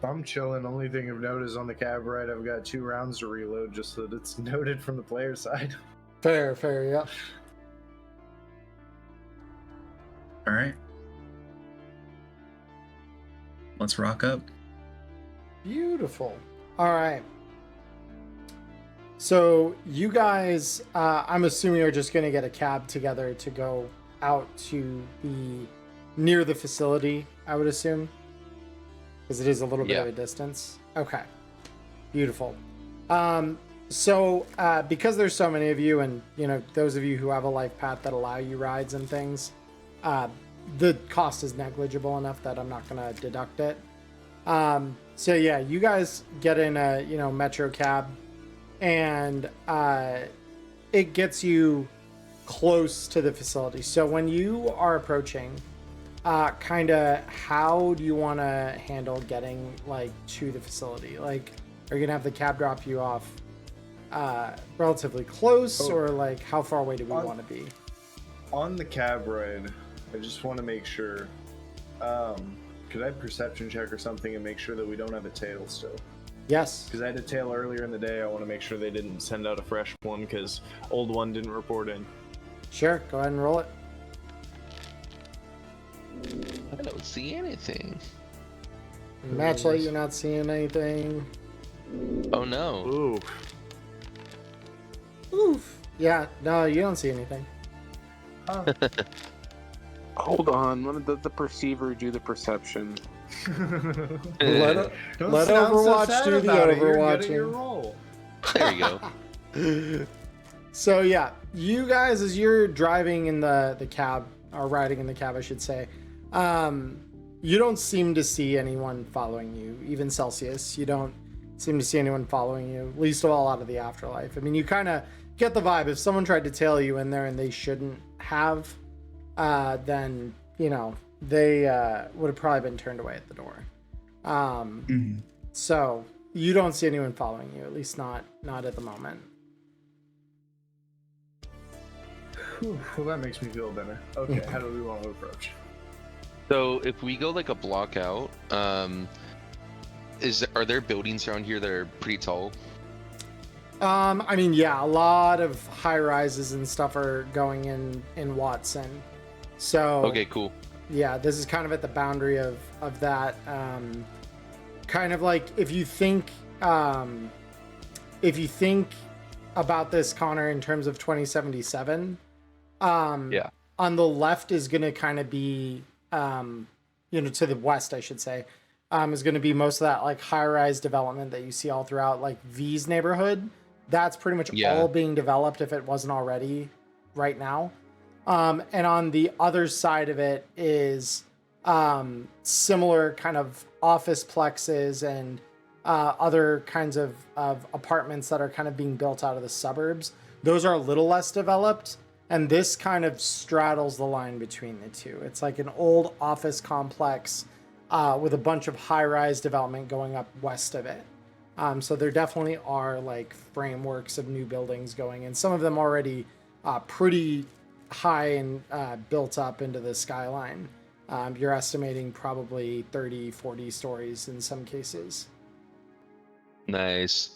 I'm chilling. Only thing I've noticed on the cab ride, I've got 2 rounds to reload, just so that it's noted from the player side. Fair, yeah. All right. Let's rock up. Beautiful. All right. So you guys, I'm assuming are just going to get a cab together to go out to the near the facility, I would assume, because it is a little bit of a distance. Okay. Beautiful. So because there's so many of you, and you know, those of you who have a life path that allow you rides and things, the cost is negligible enough that I'm not going to deduct it. So yeah, you guys get in a, you know, metro cab, and it gets you close to the facility. So when you are approaching, kind of how do you want to handle getting like to the facility? Like, are you gonna have the cab drop you off relatively close, or like how far away do we want to be? On the cab ride, I just want to make sure. Could I have perception check or something and make sure that we don't have a tail still? Yes. Because I had a tail earlier in the day. I want to make sure they didn't send out a fresh one because old one didn't report in. Sure, go ahead and roll it. I don't see anything. Matchlight, you're not seeing anything. Oh no. Ooh. Oof. Yeah, no, you don't see anything. Hold on, let the perceiver do the perception. Let Don't sound Overwatch so sad do the about it. You're good at Overwatching. your role. There you go. So yeah, you guys, as you're driving in the cab, or riding in the cab, I should say, you don't seem to see anyone following you, even Celsius. You don't seem to see anyone following you, least of all out of the afterlife. I mean, you kind of get the vibe. If someone tried to tail you in there and they shouldn't have, then, you know, they would have probably been turned away at the door. So you don't see anyone following you, at least not at the moment. Whew, well, that makes me feel better. Okay, how do we want to approach? So if we go like a block out, are there buildings around here that are pretty tall? I mean, yeah, a lot of high rises and stuff are going in Watson. So Okay, cool. yeah, this is kind of at the boundary of that. Kind of like if you think about this, Connor, in terms of 2077, Yeah. on the left is going to kind of be, you know, to the west, I should say, is going to be most of that like high-rise development that you see all throughout like V's neighborhood. That's pretty much all being developed if it wasn't already right now. And on the other side of it is similar kind of office plexes and other kinds of apartments that are kind of being built out of the suburbs. Those are a little less developed. And this kind of straddles the line between the two. It's like an old office complex with a bunch of high-rise development going up west of it. So there definitely are like frameworks of new buildings going in. Some of them already pretty high and built up into the skyline. You're estimating probably 30, 40 stories in some cases. Nice.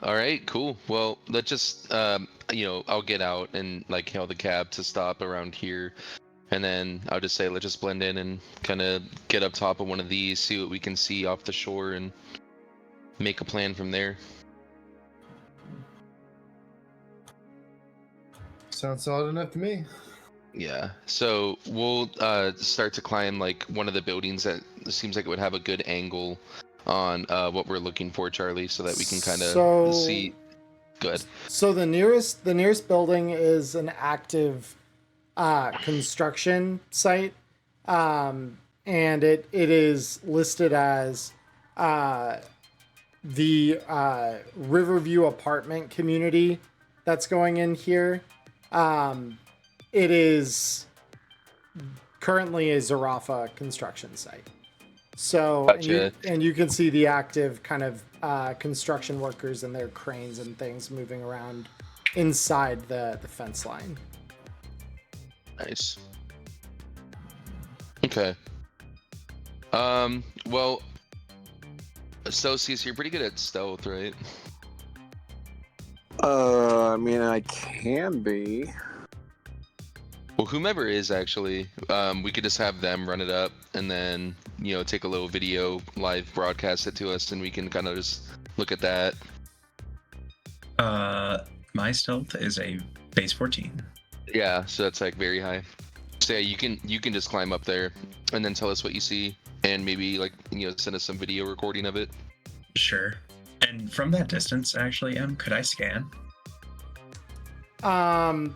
All right, cool. Well, let's just, I'll get out and like hail the cab to stop around here. And then I'll just say, let's just blend in and kind of get up top of one of these, see what we can see off the shore and make a plan from there. Sounds solid enough to me. Yeah. So we'll start to climb like one of the buildings that seems like it would have a good angle on what we're looking for, Charlie, so that we can kind of see. Good. So the nearest building is an active construction site, and it is listed as the Riverview apartment community that's going in here. It is currently a Zarafa construction site. So, Gotcha. and you can see the active kind of construction workers and their cranes and things moving around inside the fence line. Nice. Okay. Well, Celsius, you're pretty good at stealth, right? I mean, I can be. Well, whomever is actually, we could just have them run it up and then, take a little video, live broadcast it to us, and we can kind of just look at that. My stealth is a base 14. Yeah, so that's like very high. So yeah, you can just climb up there and then tell us what you see and maybe like, send us some video recording of it. Sure. And from that distance, actually, could I scan?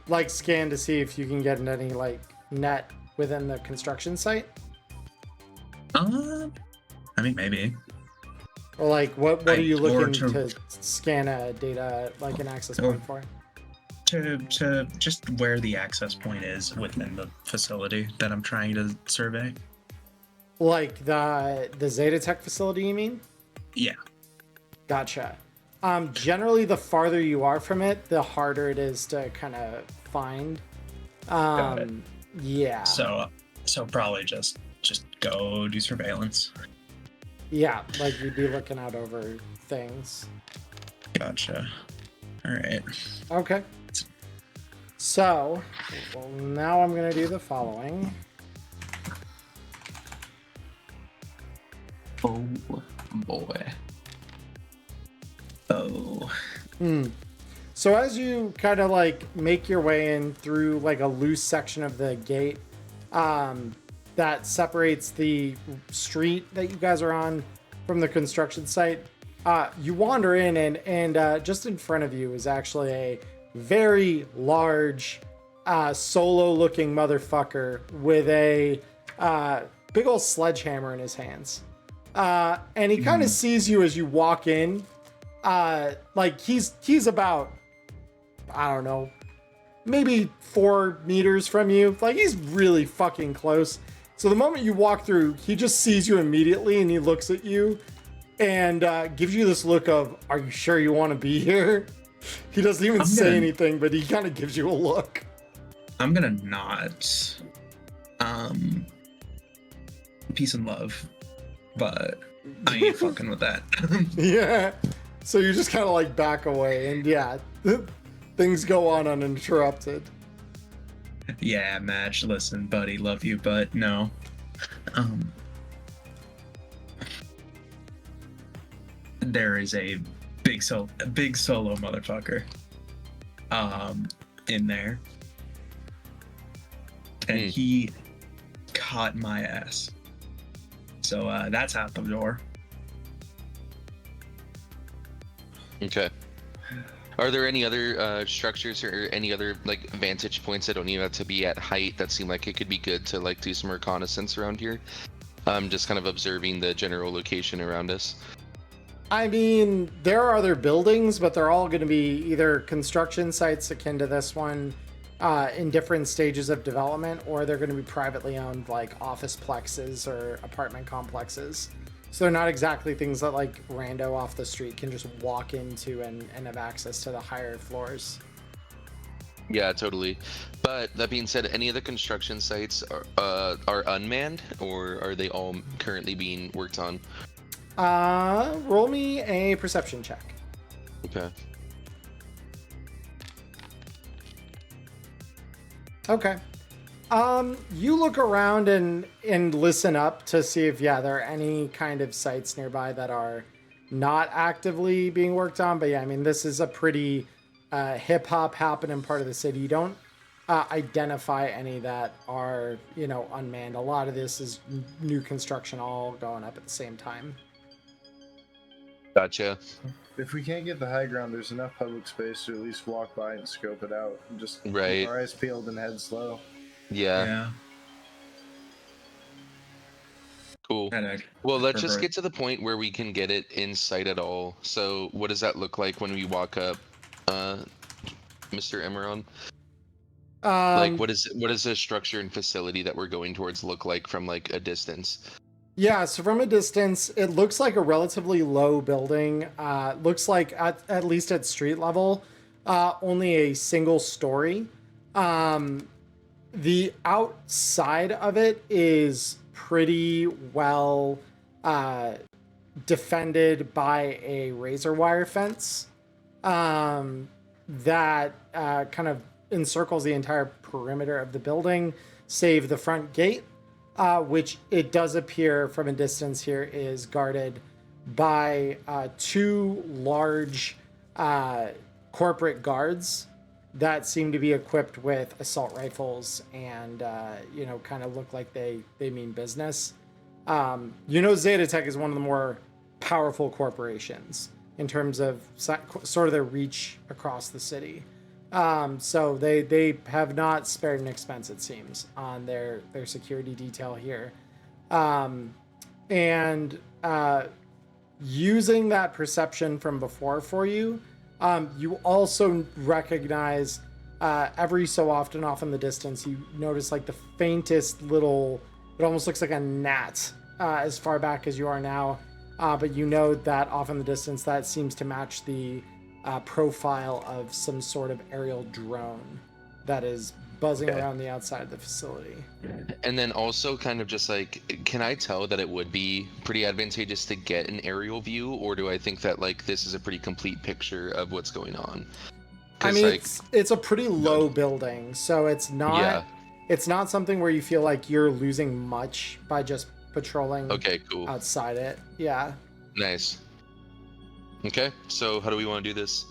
Like scan to see if you can get any like net within the construction site? I mean, maybe. Or like what are you looking to scan a data, like an access point for? To just where the access point is within the facility that I'm trying to survey. Like the Zeta Tech facility, you mean? Yeah. Gotcha. Generally, the farther you are from it, the harder it is to kind of find. Got it. Yeah. So probably just go do surveillance. Yeah, like you'd be looking out over things. Gotcha. All right. Okay. So, well, now I'm going to do the following. Oh boy. Oh. So as you kind of like make your way in through like a loose section of the gate that separates the street that you guys are on from the construction site, you wander in and just in front of you is actually a very large, solo-looking motherfucker with a big old sledgehammer in his hands. And he kind of sees you as you walk in. Like he's about, I don't know, maybe 4 meters from you. Like he's really fucking close. So the moment you walk through, he just sees you immediately and he looks at you and gives you this look of, are you sure you want to be here? He doesn't even say anything, but he kind of gives you a look. I'm gonna nod. Peace and love. But I ain't fucking with that. Yeah. So you just kind of like back away and yeah, things go on uninterrupted. Yeah, Madge, listen, buddy, love you, but no. There is a big solo motherfucker in there. And he caught my ass. So that's out the door. Okay. Are there any other structures or any other like vantage points that don't even have to be at height that seem like it could be good to like do some reconnaissance around here? Just kind of observing the general location around us. I mean, there are other buildings, but they're all going to be either construction sites akin to this one in different stages of development, or they're going to be privately owned like office plexes or apartment complexes. So they're not exactly things that like rando off the street can just walk into and have access to the higher floors. Yeah, totally. But that being said, any of the construction sites are unmanned, or are they all currently being worked on? Roll me a perception check. Okay. Okay. You look around and listen up to see if, yeah, there are any kind of sites nearby that are not actively being worked on. But yeah, I mean, this is a pretty hip hop happening part of the city. You don't identify any that are, you know, unmanned. A lot of this is new construction all going up at the same time. Gotcha. If we can't get the high ground, there's enough public space to at least walk by and scope it out. And just keep our eyes peeled and head slow. Yeah. Cool. Well, let's just get to the point where we can get it in sight at all. So what does that look like when we walk up, Mr. Emmerron? Like what is the structure and facility that we're going towards look like from like a distance? Yeah, so from a distance, it looks like a relatively low building. Looks like at least at street level, only a single story. The outside of it is pretty well defended by a razor wire fence that kind of encircles the entire perimeter of the building, save the front gate. Which it does appear from a distance here is guarded by 2 large corporate guards that seem to be equipped with assault rifles and, you know, kind of look like they mean business. You know, Zetatech is one of the more powerful corporations in terms of sort of their reach across the city. So they have not spared an expense, it seems, on their security detail here. And using that perception from before for you, you also recognize every so often off in the distance, you notice like the faintest little, it almost looks like a gnat as far back as you are now. But you know that off in the distance, that seems to match the profile of some sort of aerial drone that is buzzing around the outside of the facility. And then also kind of just like, can I tell that it would be pretty advantageous to get an aerial view, or do I think that like this is a pretty complete picture of what's going on? I mean, like, it's a pretty low building, so it's not it's not something where you feel like you're losing much by just patrolling outside it. Yeah. Nice. Okay, so how do we want to do this?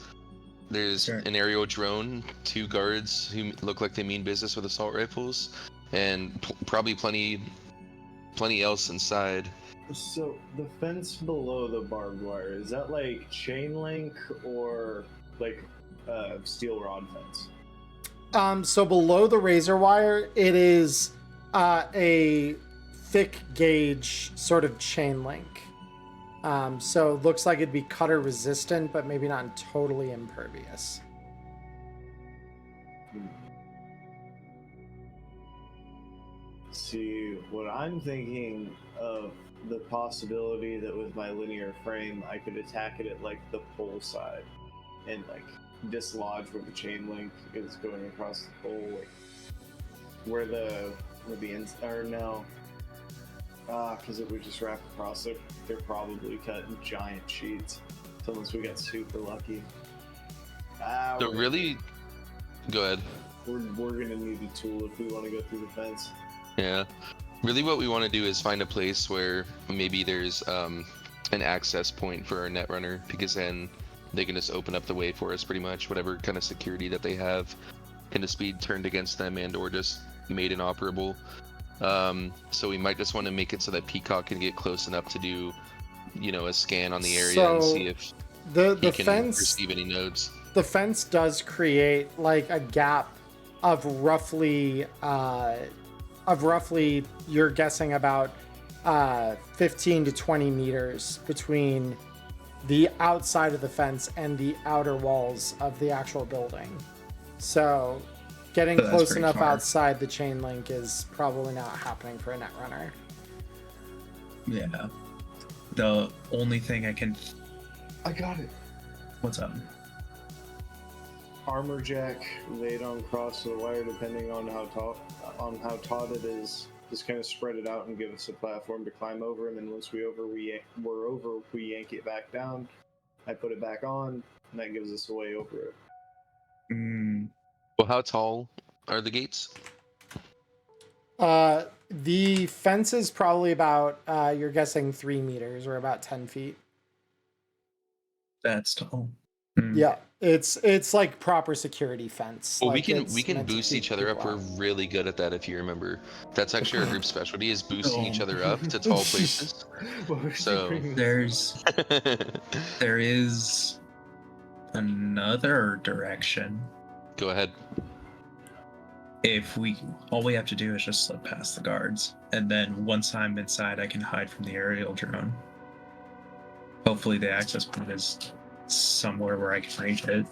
There's an aerial drone, 2 guards who look like they mean business with assault rifles, and probably plenty else inside. So the fence below the barbed wire, is that like chain link or like steel rod fence? So below the razor wire, it is a thick gauge sort of chain link. So it looks like it'd be cutter resistant, but maybe not totally impervious. See, what I'm thinking of the possibility that with my linear frame, I could attack it at like the pole side and like dislodge where the chain link is going across the pole, like where the ends are now. Because it would just wrap across it. They're probably cut in giant sheets, unless we got super lucky. So really, go ahead. We're gonna need a tool if we want to go through the fence. Yeah. Really what we want to do is find a place where maybe there's an access point for our netrunner, because then they can just open up the way for us pretty much. Whatever kind of security that they have can just be turned against them and or just made inoperable. So we might just want to make it so that Peacock can get close enough to do, a scan on the area and see if the he can fence perceive any nodes. The fence does create like a gap of roughly you're guessing about 15 to 20 meters between the outside of the fence and the outer walls of the actual building. So getting But that's close pretty enough far. outside the chain link is probably not happening for a netrunner. Yeah. The only thing I can. I got it. What's up? Armor jack laid on cross of the wire, depending on how taut it is. Just kind of spread it out and give us a platform to climb over, and then once we're over, we yank it back down. I put it back on, and that gives us a way over it. Well, how tall are the gates? The fence is probably about you're guessing 3 meters or about 10 feet. That's tall. Yeah, it's like proper security fence. Well, Like, we it's can meant to boost keep each other up. people We're out. really good at that, if you remember. That's actually our group specialty, is boosting each Oh. other up to tall places. So- There is another direction. Go ahead. If all we have to do is just slip past the guards, and then once I'm inside, I can hide from the aerial drone. Hopefully, the access point is somewhere where I can reach it.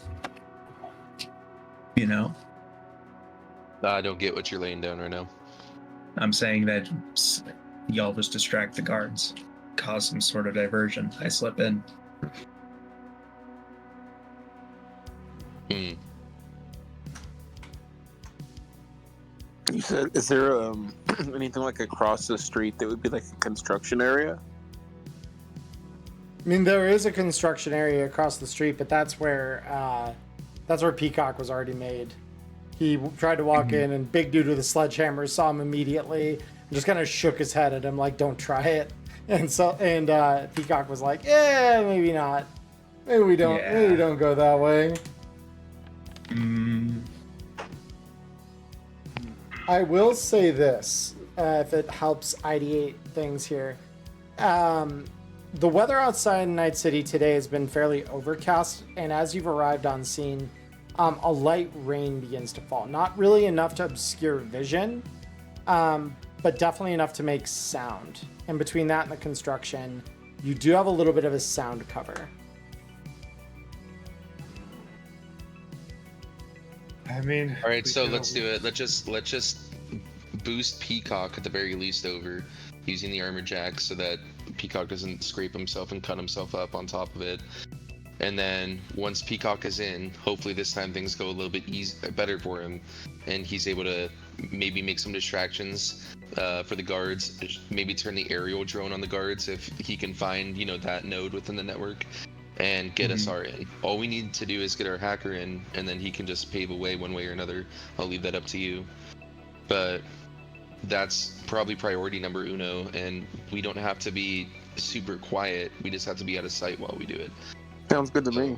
I don't get what you're laying down right now. I'm saying that y'all just distract the guards, cause some sort of diversion. I slip in. Hmm. You said, is there anything like across the street that would be like a construction area? I mean, there is a construction area across the street, but that's where Peacock was already made. He tried to walk in, and big dude with a sledgehammer saw him immediately and just kind of shook his head at him like, "Don't try it." And Peacock was like, "Yeah, maybe not. Maybe we don't. Yeah. Maybe we don't go that way." I will say this, if it helps ideate things here. The weather outside in Night City today has been fairly overcast, and as you've arrived on scene, a light rain begins to fall. Not really enough to obscure vision, but definitely enough to make sound. And between that and the construction, you do have a little bit of a sound cover. I mean, All right, we so could let's do always- it. Let's just boost Peacock at the very least over using the armor jack so that Peacock doesn't scrape himself and cut himself up on top of it. And then once Peacock is in, hopefully this time things go a little bit better for him, and he's able to maybe make some distractions for the guards. Maybe turn the aerial drone on the guards if he can find, that node within the network, and get SR in. All we need to do is get our hacker in, and then he can just pave a way one way or another. I'll leave that up to you. But that's probably priority number uno, and we don't have to be super quiet. We just have to be out of sight while we do it. Sounds good to me.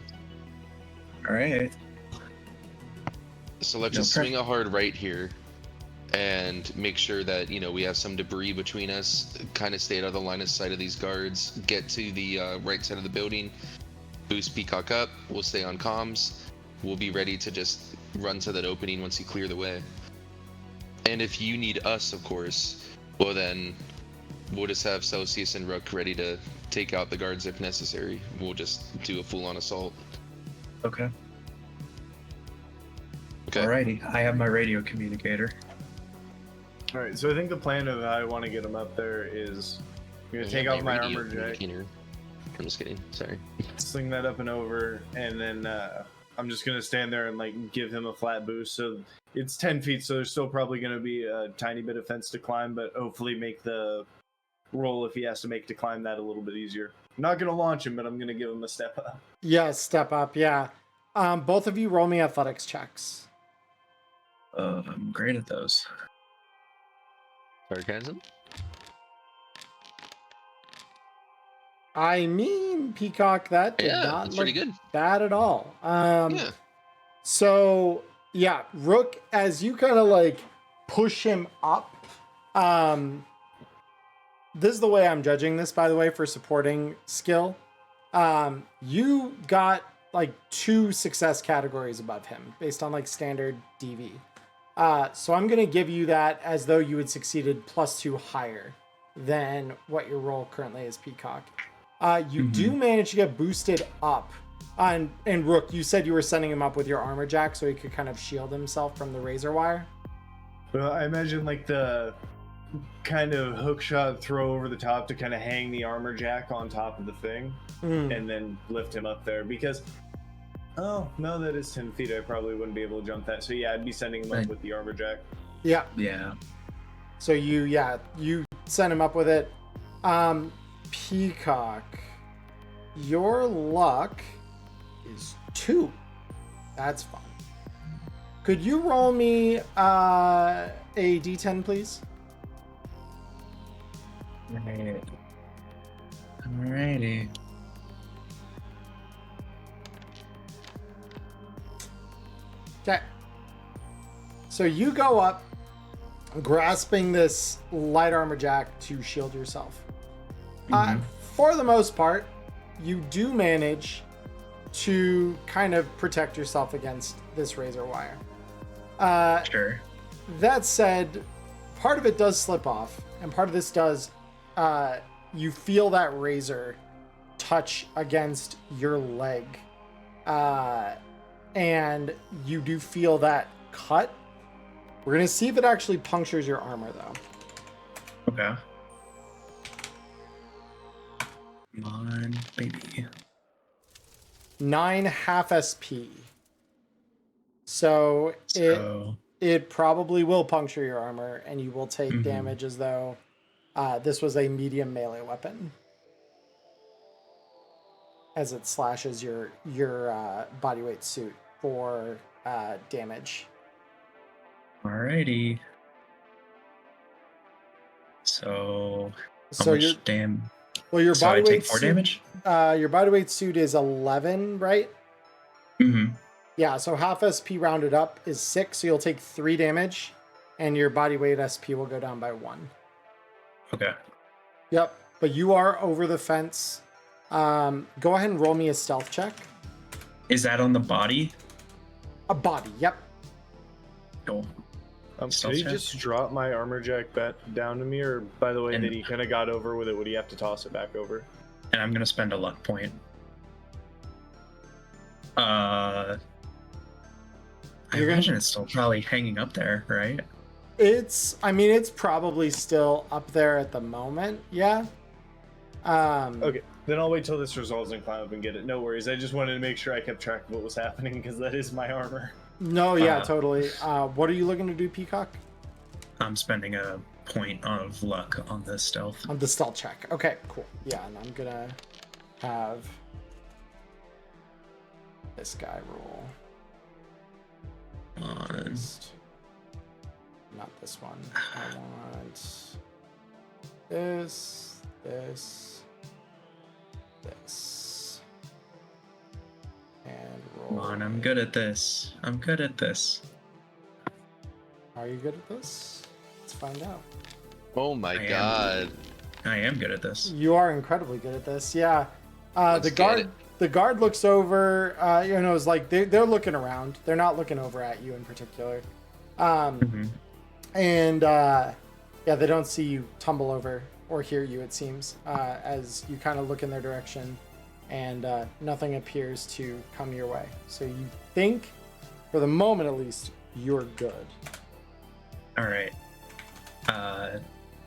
All right. So let's just swing a hard right here and make sure that, we have some debris between us, kind of stay out of the line of sight of these guards, get to the right side of the building, boost Peacock up, we'll stay on comms, we'll be ready to just run to that opening once you clear the way. And if you need us, of course, well then we'll just have Celsius and Rook ready to take out the guards if necessary. We'll just do a full-on assault. Okay. Okay. Alrighty, I have my radio communicator. All right, so I think the plan of how I want to get him up there is I'm gonna take off my radio armor jack, communicator. I'm just kidding. Sorry. sling that up and over, and then I'm just gonna stand there and like give him a flat boost. So it's 10 feet, so there's still probably gonna be a tiny bit of fence to climb, but hopefully make the roll if he has to make to climb that a little bit easier. I'm not gonna launch him, but I'm gonna give him a step up. Yeah, step up. Yeah. Both of you roll me athletics checks. I'm great at those. Sarcasm? I mean, Peacock, that did Yeah, not that's look pretty good. bad at all. Yeah. So yeah, Rook, as you kind of like push him up, this is the way I'm judging this, by the way, for supporting skill. You got like 2 success categories above him based on like standard DV. So I'm gonna give you that as though you had succeeded +2 higher than what your roll currently is, Peacock. You do manage to get boosted up. And Rook, you said you were sending him up with your armor jack so he could kind of shield himself from the razor wire. Well, I imagine like the kind of hook shot throw over the top to kind of hang the armor jack on top of the thing and then lift him up there because oh no, that is 10 feet. I probably wouldn't be able to jump that. So yeah, I'd be sending him up with the armor jack. Yeah. Yeah. So you send him up with it. Peacock, your luck is 2. That's fine. Could you roll me a d10, please? Right. Alrighty. Okay. So you go up, grasping this light armor jack to shield yourself. For the most part, you do manage to kind of protect yourself against this razor wire. Sure. That said, part of it does slip off, and part of this does, you feel that razor touch against your leg. And you do feel that cut. We're going to see if it actually punctures your armor, though. Okay. Come on, baby. 9 half SP. So it probably will puncture your armor, and you will take damage as though this was a medium melee weapon, as it slashes your bodyweight suit for damage. Alrighty. So how So much damage? Well, your So I bodyweight take 4 suit, damage? Your bodyweight suit is 11, right? Mm-hmm. Yeah, so half SP rounded up is 6, so you'll take 3 damage, and your bodyweight SP will go down by 1. Okay. Yep, but you are over the fence. Go ahead and roll me a stealth check. Is that on the body? A body, yep. Cool. Did Stealth he check? just drop my armor jack back down to me, or by the way And- that he kind of got over with it, would he have to toss it back over? And I'm gonna spend a luck point. I You're gonna- imagine it's still probably hanging up there, right? It's probably still up there at the moment, yeah. Okay, then I'll wait till this resolves and climb up and get it. No worries. I just wanted to make sure I kept track of what was happening because that is my armor. No, yeah, totally. What are you looking to do, Peacock? I'm spending a point of luck on this stealth. On the stealth check. Okay, cool. Yeah, and I'm gonna have this guy roll. On. Not this one. I want this, this, this. And roll. Come on, I'm good at this. I'm good at this. Are you good at this? Let's find out. Oh my I am. god. I am good at this. You are incredibly good at this. Yeah. Let's The get guard the guard looks over, is like they're looking around. They're not looking over at you in particular. And they don't see you tumble over or hear you, it seems, as you kind of look in their direction, and nothing appears to come your way. So you think, for the moment at least, you're good. All right.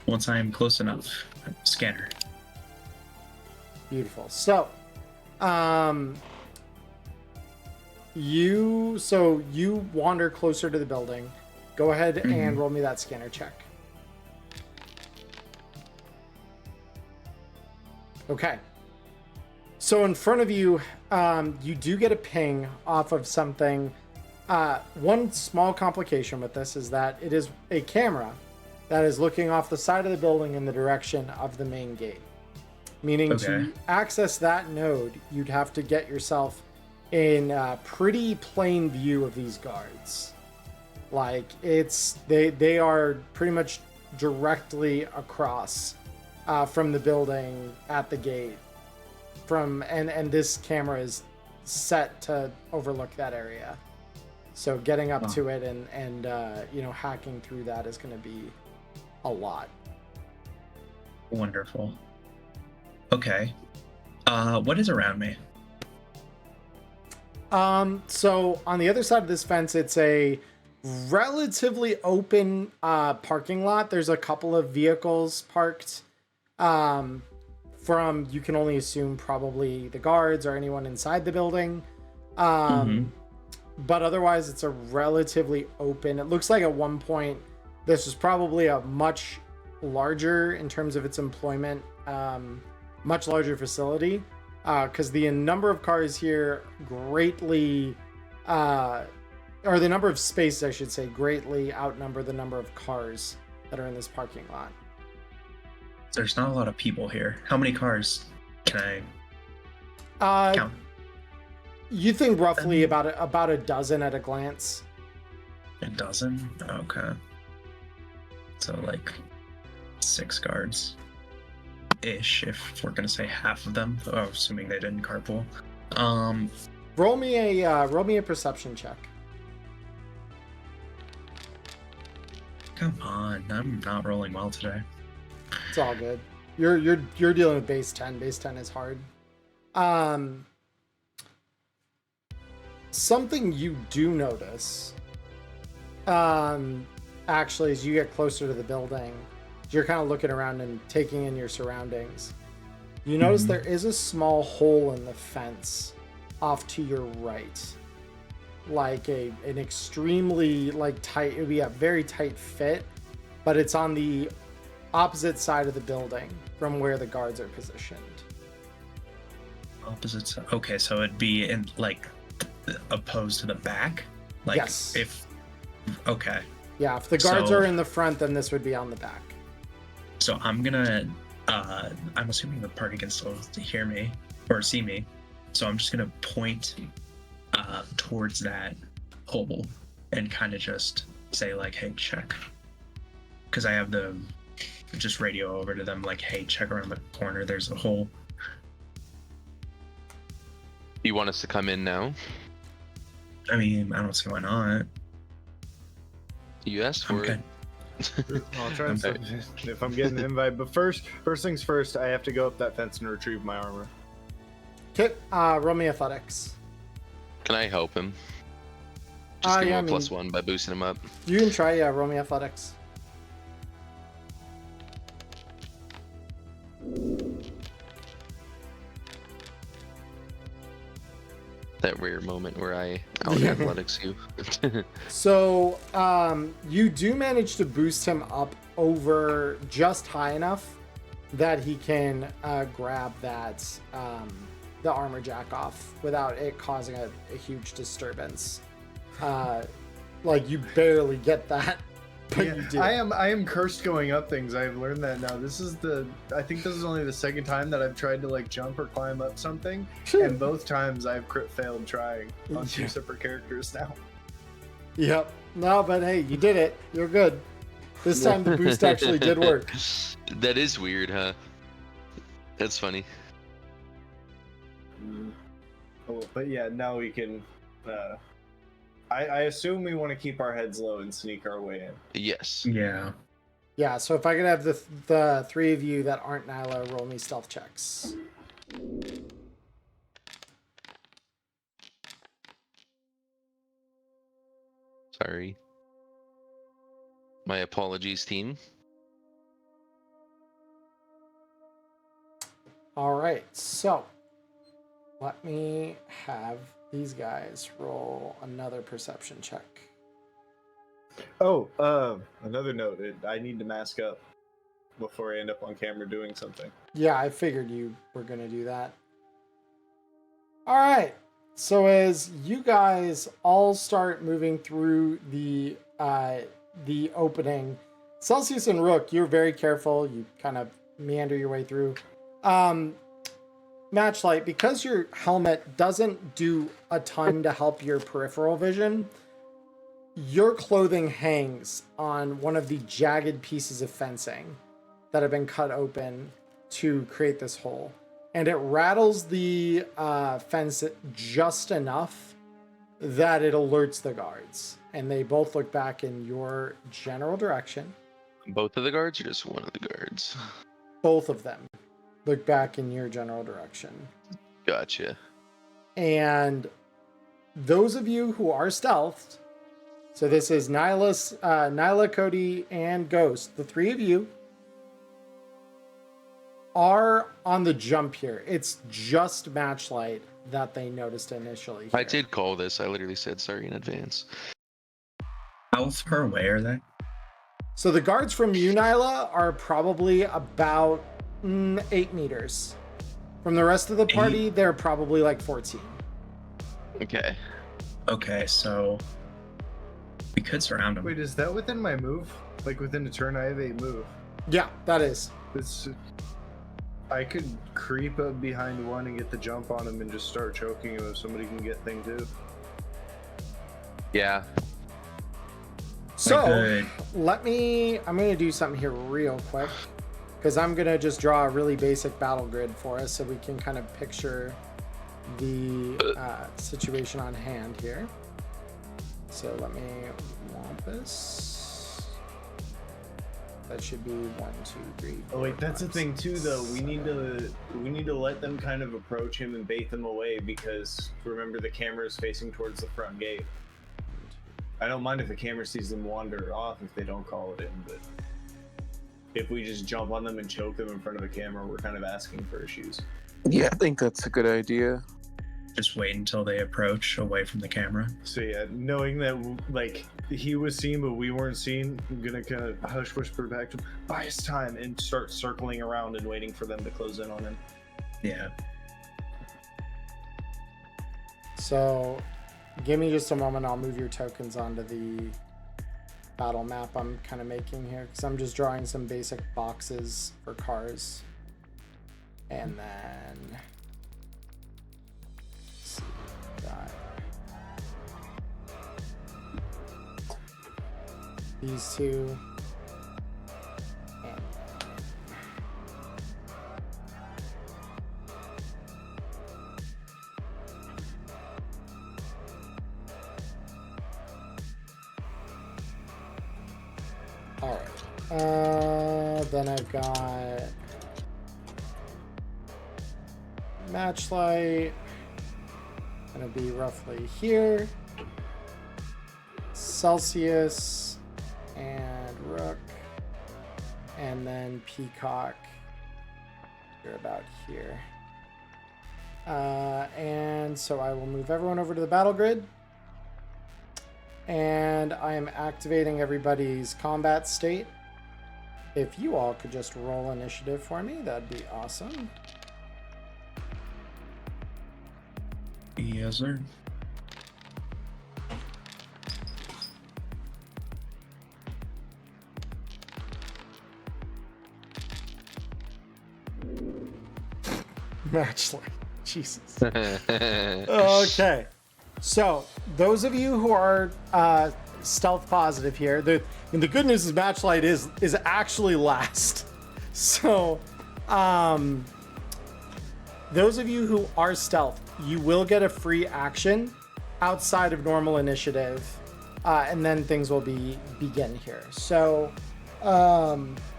Once I am close enough, scanner. Beautiful. So, you wander closer to the building. Go ahead and roll me that scanner check. Okay. So in front of you, you do get a ping off of something. One small complication with this is that it is a camera that is looking off the side of the building in the direction of the main gate. Meaning to access that node, you'd have to get yourself in a pretty plain view of these guards. Like, they are pretty much directly across from the building at the gate. And this camera is set to overlook that area. So getting up to it and hacking through that is going to be a lot. Wonderful. Okay. What is around me? So on the other side of this fence, it's a relatively open parking lot. There's a couple of vehicles parked from, you can only assume, probably the guards or anyone inside the building. But otherwise, it's a relatively open. It looks like at one point, this was probably a much larger, in terms of its employment, much larger facility. Because the number of cars here greatly, or the number of spaces, I should say, greatly outnumber the number of cars that are in this parking lot. There's not a lot of people here. How many cars can I count? You think roughly about a dozen at a glance. A dozen? Okay. So like 6 guards ish, if we're gonna say half of them. Oh, assuming they didn't carpool. Roll me a perception check. Come on, I'm not rolling well today. It's all good. You're dealing with base 10. Base 10 is hard. Something you do notice, actually, as you get closer to the building, you're kind of looking around and taking in your surroundings. You notice there is a small hole in the fence off to your right, like an extremely tight. It would be a very tight fit, but it's on the opposite side of the building from where the guards are positioned. Opposite side. Okay, so it'd be in opposed to the back. Yes. Okay. Yeah, if the guards are in the front, then this would be on the back. So I'm gonna, I'm assuming the party can still hear me or see me. So I'm just gonna point towards that hole and kind of just say hey, check. Because I have just radio over to them hey, check around the corner, there's a hole. You want us to come in now? I mean, I don't see why not. You asked for it. I'll try and if I'm getting an invite. But first things first, I have to go up that fence and retrieve my armor. Okay, roll me athletics. Can I help him? Just give him a +1 by boosting him up. You can try, roll me athletics. That rare moment where I out-athletics you. So, you do manage to boost him up over just high enough that he can grab that the armor jack off without it causing a huge disturbance. You barely get that, but you do. I am cursed going up things. I've learned that now. I think this is only the second time that I've tried to jump or climb up something, and both times I've crit failed trying on 2 separate characters now. Yep. No, but hey, you did it. You're good. This time the boost actually did work. That is weird, huh? That's funny. Oh, but yeah, now we can. I assume we want to keep our heads low and sneak our way in. Yes. Yeah. Yeah, so if I could have the three of you that aren't Nyla roll me stealth checks. Sorry. My apologies, team. All right, so let me have these guys roll another perception check. Oh, another note. I need to mask up before I end up on camera doing something. Yeah, I figured you were going to do that. All right. So as you guys all start moving through the opening, Celsius and Rook, you're very careful. You kind of meander your way through. Matchlight, because your helmet doesn't do a ton to help your peripheral vision, your clothing hangs on one of the jagged pieces of fencing that have been cut open to create this hole. And it rattles the fence just enough that it alerts the guards. And they both look back in your general direction. Both of the guards or just one of the guards? Both of them look back in your general direction. Gotcha. And those of you who are stealthed, so this is Nyla, Cody, and Ghost, the three of you are on the jump here. It's just Matchlight that they noticed initially here. I did call this. I literally said sorry in advance. How far away are they? So the guards from you, Nyla, are probably about 8 meters. From the rest of the party, they're probably like 14. Okay. Okay, so we could surround them. Wait, is that within my move? Like within a turn, I have a move. Yeah, that is. I could creep up behind one and get the jump on him and just start choking him if somebody can get thing too. Yeah. So good. I'm going to do something here real quick, because I'm going to just draw a really basic battle grid for us so we can kind of picture the situation on hand here. So let me want this. That should be 1, 2, 3. Oh wait, 4, that's the 5, thing 6, too, though. We 7. need to let them kind of approach him and bait them away, because remember the camera is facing towards the front gate. I don't mind if the camera sees them wander off if they don't call it in, but if we just jump on them and choke them in front of a camera, we're kind of asking for issues. Yeah, I think that's a good idea. Just wait until they approach away from the camera. So yeah, knowing that like he was seen but we weren't seen, I'm gonna kind of hush whisper back to him, buy his time, and start circling around and waiting for them to close in on him. Yeah. So give me just a moment. I'll move your tokens onto the battle map I'm kind of making here, because I'm just drawing some basic boxes for cars. And then let's see, got these two. And all right. Then I've got Matchlight. Gonna be roughly here. Celsius and Rook, and then Peacock. You're about here. And so I will move everyone over to the battle grid. And I am activating everybody's combat state. If you all could just roll initiative for me, that'd be awesome. Yes, sir. Matchlight. Jesus. Okay. So, those of you who are stealth positive here, the good news is Matchlight is actually last. So, those of you who are stealth, you will get a free action outside of normal initiative, and then things will begin here. So,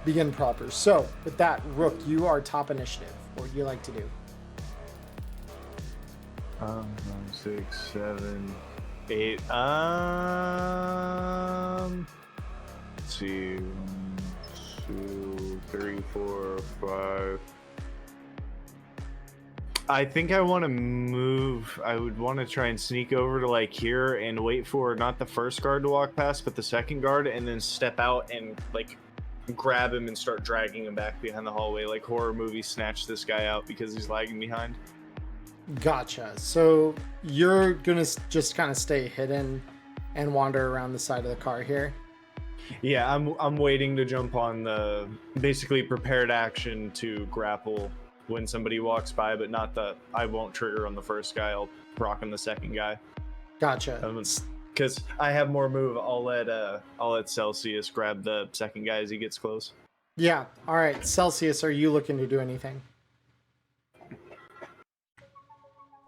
begin proper. So, with that, Rook, you are top initiative. What would you like to do? 6, 7, 8. Let's see. 1, 2, 3, 4, 5. I think I want to move. I would want to try and sneak over to like here and wait for not the first guard to walk past, but the second guard, and then step out and like grab him and start dragging him back behind the hallway, like horror movie snatch this guy out because he's lagging behind. Gotcha. So you're gonna just kind of stay hidden and wander around the side of the car here. Yeah, I'm waiting to jump on the basically prepared action to grapple when somebody walks by, but not the I won't trigger on the first guy. I'll proc on the second guy. Gotcha. Because I have more move. I'll let Celsius grab the second guy as he gets close. Yeah. All right, Celsius, are you looking to do anything?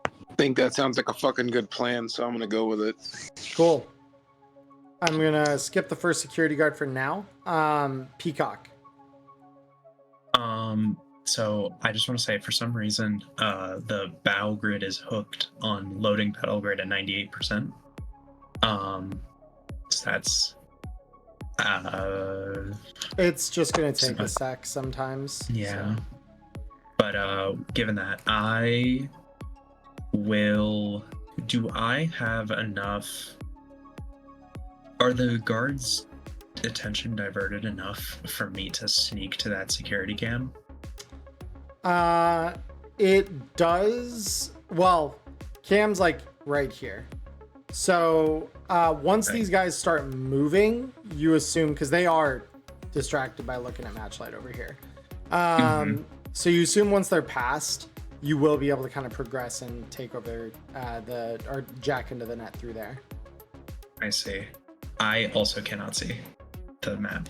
I think that sounds like a fucking good plan, so I'm gonna go with it. Cool. I'm gonna skip the first security guard for now. Peacock. So I just want to say, for some reason, the bow grid is hooked on loading pedal grid at 98%. So that's It's just gonna take a sec sometimes. yeah. So. But given that, I will. Do I have enough? Are the guards' attention diverted enough for me to sneak to that security cam? It does. Well, Cam's like right here. So once these guys start moving, you assume, because they are distracted by looking at Matchlight over here. So you assume once they're past, you will be able to kind of progress and take over or jack into the net through there. I see. I also cannot see the map.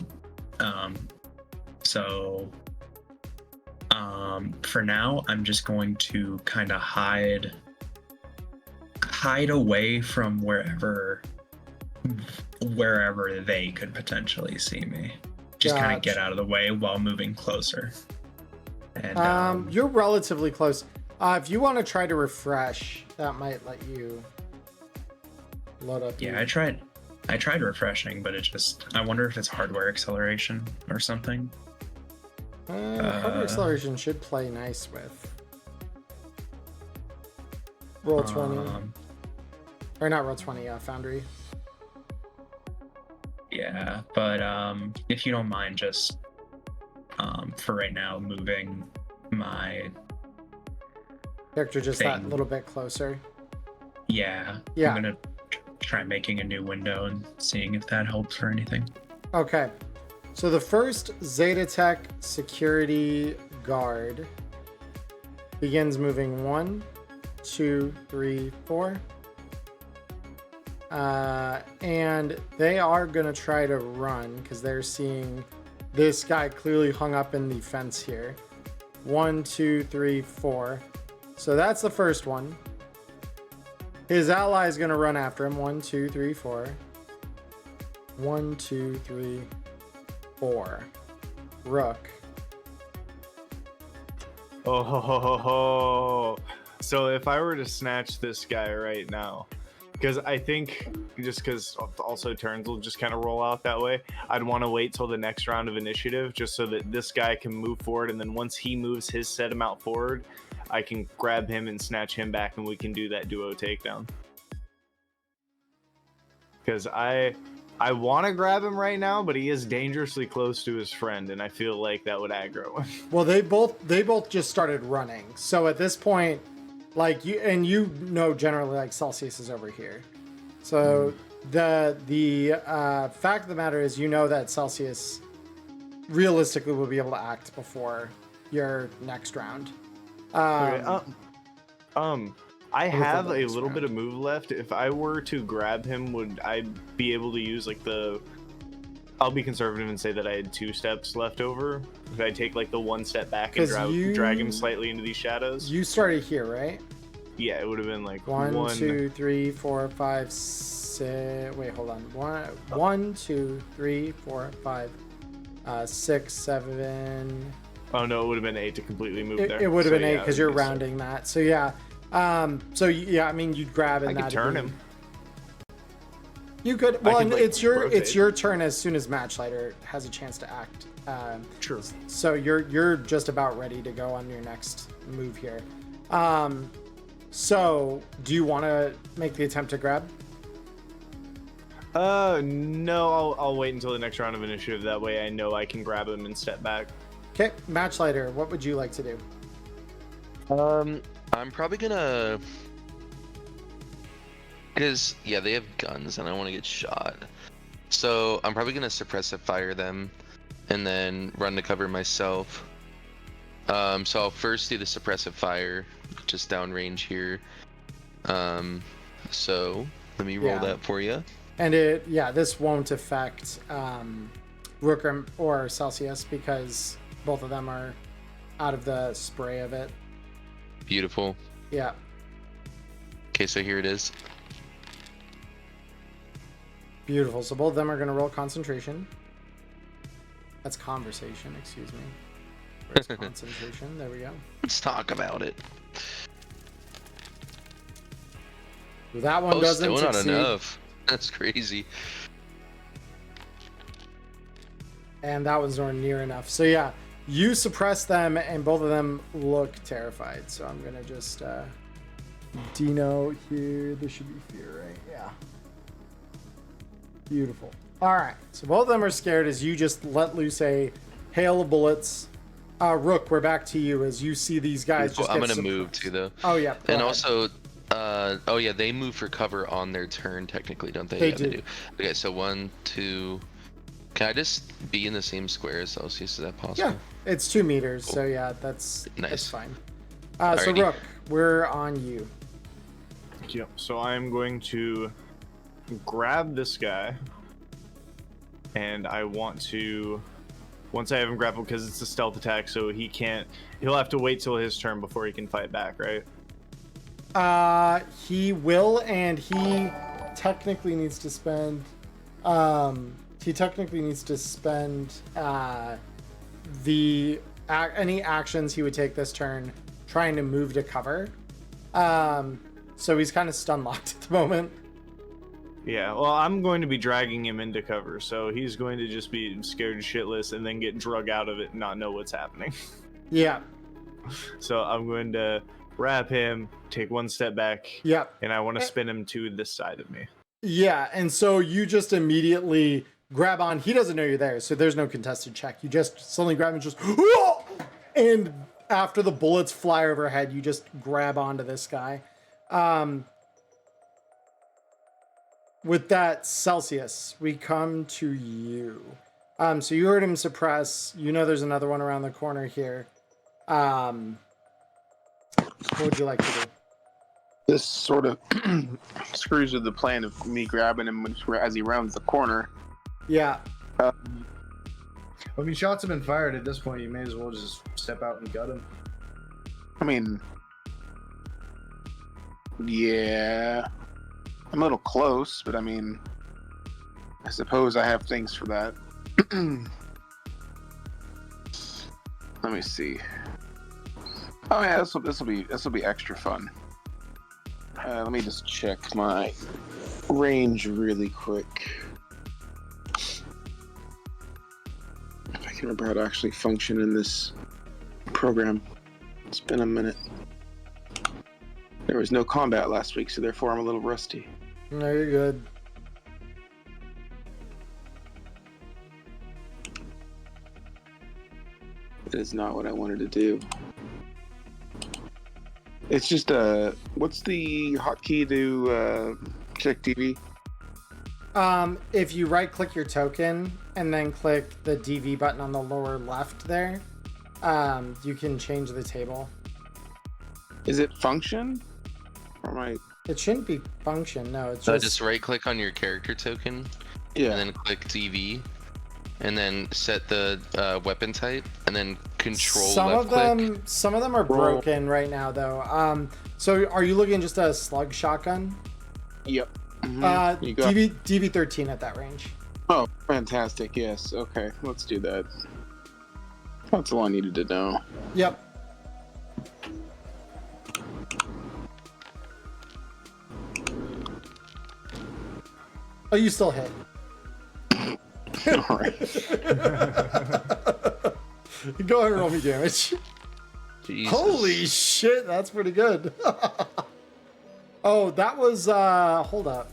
For now, I'm just going to kind of hide away from wherever they could potentially see me. Just kind of get out of the way while moving closer. And you're relatively close. If you want to try to refresh, that might let you load up. Yeah, I tried refreshing, but I wonder if it's hardware acceleration or something. Hardware acceleration should play nice with roll 20, or not roll 20. Foundry. Yeah, but if you don't mind, just for right now, moving my character just thing. that little bit closer. Yeah. I'm gonna try making a new window and seeing if that helps for anything. Okay. So the first Zeta Tech security guard begins moving 1, 2, 3, 4. And they are going to try to run because they're seeing this guy clearly hung up in the fence here. 1, 2, 3, 4. So that's the first one. His ally is going to run after him. 1, 2, 3, 4. 1, 2, 3, 4. Rook. Oh, so if I were to snatch this guy right now, because I think just because also turns will just kind of roll out that way, I'd want to wait till the next round of initiative just so that this guy can move forward, and then once he moves his set amount forward, I can grab him and snatch him back, and we can do that duo takedown. Because I want to grab him right now, but he is dangerously close to his friend, and I feel like that would aggro him. Well, they both just started running. So at this point, like you know generally like Celsius is over here. So the fact of the matter is, you know that Celsius realistically will be able to act before your next round. Okay, I have a little bit of move left. If I were to grab him, would I be able to use like the I'll be conservative and say that I had 2 steps left over. If I take like the 1 step back and 'Cause you- drag him slightly into these shadows. You started here, right? Yeah, it would have been like 1, 2, 3, 4, 5, 6. Wait, hold on. 1, 2, 3, 4, 5, 6, 7. Oh no, it would have been 8 to completely move there. It would have been So, 8 yeah, because it you're would be rounding that. So yeah. I mean, you'd grab it. I could turn him. You could. I Well, could, like, it's rotate. your turn as soon as Matchlighter has a chance to act. True. So you're just about ready to go on your next move here. So do you want to make the attempt to grab? No, I'll wait until the next round of initiative. That way I know I can grab him and step back. Okay, Matchlighter, what would you like to do? I'm probably gonna, because yeah, they have guns and I want to get shot. So I'm probably gonna suppressive fire them, and then run to cover myself. So I'll first do the suppressive fire, just downrange here. So let me roll that for you. And this won't affect Rook or Celsius because both of them are out of the spray of it. Beautiful. Yeah. Okay, so here it is. Beautiful. So both of them are going to roll concentration. That's conversation, excuse me. Where's concentration? There we go. Let's talk about it. That one doesn't still not succeed. enough. That's crazy. And that one's nowhere near enough. So yeah, you suppress them and both of them look terrified. So I'm going to just Dino here. This should be fear, right? Yeah. Beautiful. All right. So both of them are scared as you just let loose a hail of bullets. Rook, we're back to you as you see these guys just I'm get gonna move suppressed. too, though. Oh yeah. Go And ahead. also, oh yeah, they move for cover on their turn technically, don't they? They Yeah, do. Okay, so 1, 2. Can I just be in the same square as Celsius? Is that possible? Yeah, it's 2 meters. So yeah, that's Nice. fine. So Alrighty. Rook, we're on you. Yep. So I'm going to grab this guy, and I want to. Once I have him grappled, because it's a stealth attack, so he'll have to wait till his turn before he can fight back, right? He will, and he technically needs to spend. Any actions he would take this turn trying to move to cover. So he's kind of stun locked at the moment. Yeah, well, I'm going to be dragging him into cover, so he's going to just be scared shitless and then get drug out of it and not know what's happening. Yeah. So I'm going to wrap him, take 1 step back, Yep. and I want to spin him to this side of me. Yeah, and so you just immediately grab on. He doesn't know you're there, so there's no contested check. You just suddenly grab and just, and after the bullets fly overhead, you just grab onto this guy. With that, Celsius, we come to you. So you heard him suppress. You know there's another one around the corner here. What would you like to do? This sort of screws with the plan of me grabbing him as he rounds the corner. Yeah. I mean, shots have been fired at this point. You may as well just step out and gut him. I mean, yeah, I'm a little close, but I mean, I suppose I have things for that. Let me see. Oh yeah, this will be extra fun. Let me just check my range really quick. If I can remember how to actually function in this program. It's been a minute. There was no combat last week, so therefore I'm a little rusty. No, you're good. It is not what I wanted to do. It's just what's the hotkey to check TV? If you right click your token and then click the DV button on the lower left there, you can change the table. Is it function? Or am I? It shouldn't be function, no, it's So just... just right click on your character token, Yeah. and then click TV. and then set the weapon type, and then control Some left of click. them are broken right now though. So are you looking just at a slug shotgun? Yep. You got- DV13 at that range. Oh, fantastic. Yes. Okay, let's do that. That's all I needed to know. Yep. Oh, you still hit. All right. Go ahead and roll me damage. Jesus. Holy shit, that's pretty good. Oh, that was hold up.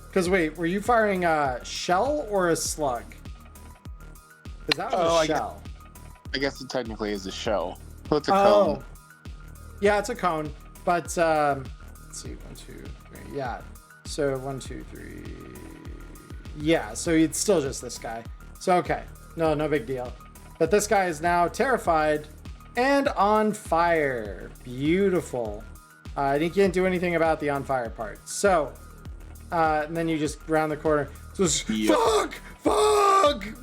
Because wait, were you firing a shell or a slug? Because that was a shell. I guess it technically is a shell. What's a Oh, cone? yeah, it's a cone. But let's see, 1, 2, 3. Yeah. So 1, 2, 3. Yeah. So it's still just this guy. So okay, no big deal. But this guy is now terrified and on fire. Beautiful. And he can't do anything about the on fire part. So, and then you just round the corner. So fuck.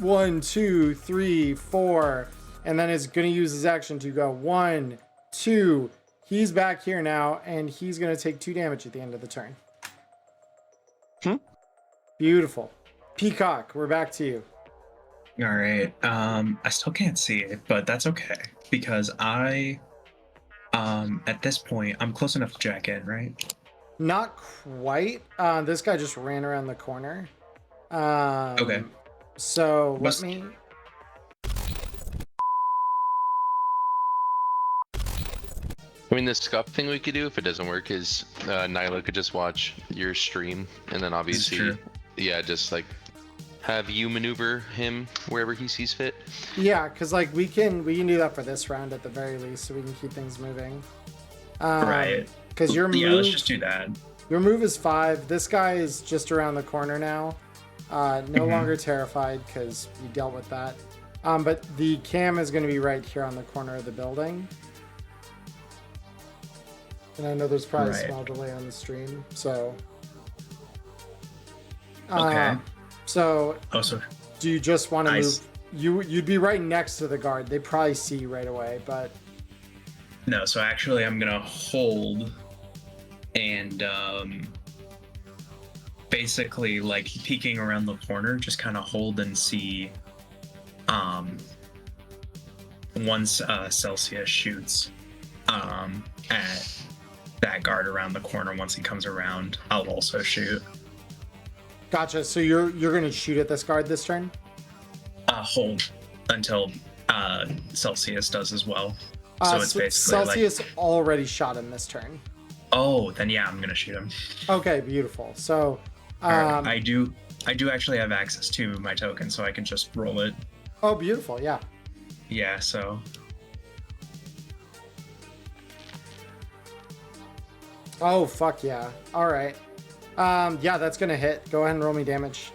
1, 2, 3, 4, and then is going to use his action to go 1, 2. He's back here now, and he's going to take 2 damage at the end of the turn. Beautiful. Peacock, we're back to you. All right. I still can't see it, but that's okay because I, at this point, I'm close enough to jack in, right? Not quite. This guy just ran around the corner. Okay. So Must- let me. I mean, the scuff thing we could do if it doesn't work is Nyla could just watch your stream, and then obviously, true. yeah, just like have you maneuver him wherever he sees fit. Yeah, because like we can do that for this round at the very least, so we can keep things moving. Right. Because your move. Yeah, let's just do that. Your move is 5. This guy is just around the corner now. No longer terrified because you dealt with that. But the cam is going to be right here on the corner of the building. And I know there's probably a small delay on the stream, so. Okay. So. Oh, so Do you just want to move? You'd be right next to the guard. They probably see you right away, but. no. So actually, I'm gonna hold, and basically like peeking around the corner, just kind of hold and see. Once Celsius shoots, at that guard around the corner, once he comes around, I'll also shoot. Gotcha. So you're gonna shoot at this guard this turn? Hold until Celsius does as well. So it's basically Celsius already shot him this turn. Oh, then yeah, I'm gonna shoot him. Okay, beautiful. So Alright, I do actually have access to my token, so I can just roll it. oh, beautiful. Yeah. Yeah, so Oh, fuck yeah. All right. Yeah, that's gonna hit. Go ahead and roll me damage.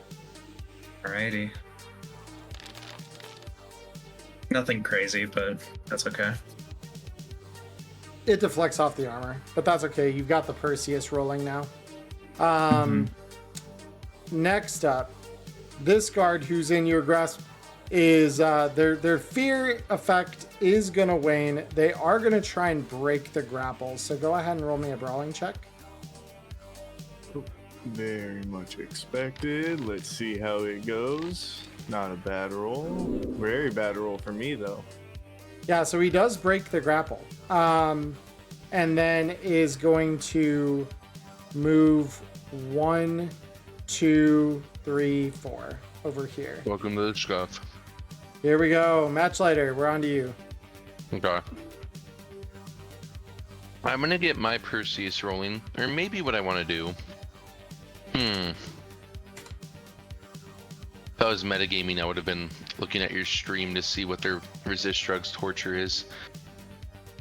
alrighty. Nothing crazy, but that's okay. It deflects off the armor, but that's okay. You've got the Perseus rolling now. Next up, this guard who's in your grasp is their fear effect is gonna wane. They are gonna try and break the grapple. So go ahead and roll me a brawling check. Very much expected. Let's see how it goes. Not a bad roll. Very bad roll for me, though. Yeah, so he does break the grapple. And then is going to move 1, 2, 3, 4 over here. Welcome to the scuff. Here we go. Matchlighter, we're on to you. Okay. I'm gonna get my Perseus rolling, or maybe what I want to do. If I was metagaming, I would have been looking at your stream to see what their resist drugs torture is.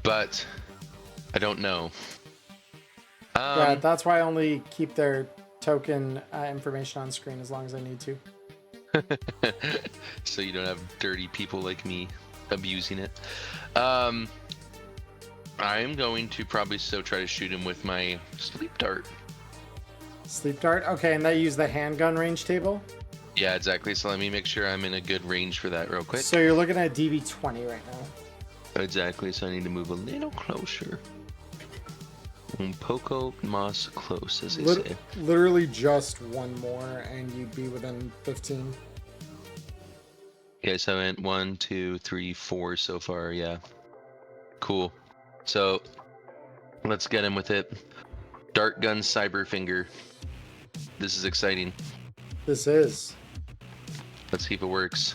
But I don't know. Yeah, that's why I only keep their token information on screen as long as I need to. So you don't have dirty people like me abusing it. I'm going to probably still try to shoot him with my sleep dart. Sleep dart? Okay, and they use the handgun range table? Yeah, exactly. So let me make sure I'm in a good range for that real quick. So you're looking at DV20 right now. Exactly. So I need to move a little closer. Un poco más close, as they say. Literally just one more, and you'd be within 15. Okay, so I went 1, 2, 3, 4 so far. Yeah. Cool. So let's get him with it. Dart gun Cyberfinger. This is exciting. This is. Let's see if it works.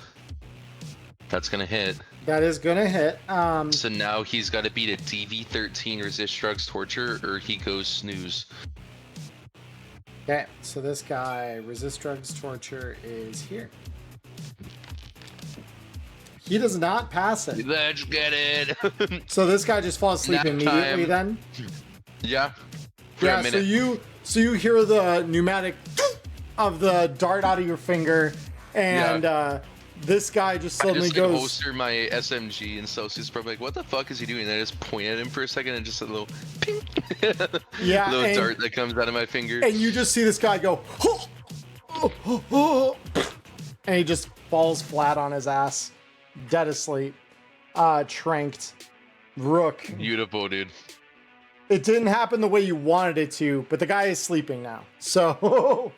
That's gonna hit. That is gonna hit. So now he's got to beat a DV13 resist drugs torture, or he goes snooze. Okay, so this guy, resist drugs torture, is here. He does not pass it. Let's get it. So this guy just falls asleep Nap immediately time. then? Yeah. For Yeah, a minute. so you hear the pneumatic of the dart out of your finger, and this guy just I suddenly just like goes. holster my SMG, and Celsius probably like, "What the fuck is he doing?" And I just point at him for a second, and just a little ping, Yeah, little and- dart that comes out of my finger. And you just see this guy go, and he just falls flat on his ass, dead asleep, tranked. Rook. Beautiful, dude. It didn't happen the way you wanted it to, but the guy is sleeping now. So,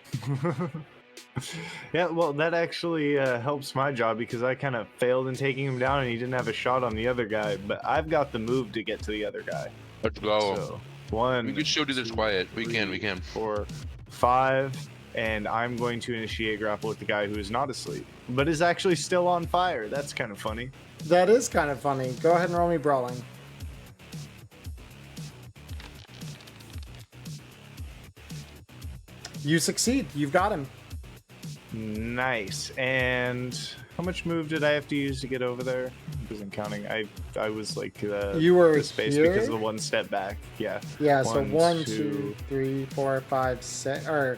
Yeah, well, that actually helps my job because I kind of failed in taking him down and he didn't have a shot on the other guy, but I've got the move to get to the other guy. Let's go. So, 1, We could still do this quiet. We can. 4, 5, and I'm going to initiate grapple with the guy who is not asleep, but is actually still on fire. That's kind of funny. that is kind of funny. Go ahead and roll me brawling. You succeed. You've got him. Nice. And how much move did I have to use to get over there? I wasn't counting. I was like You were the space here? because of the one step back. Yeah. Yeah, so 1, 1, 2, 3, 4, 5, 6, or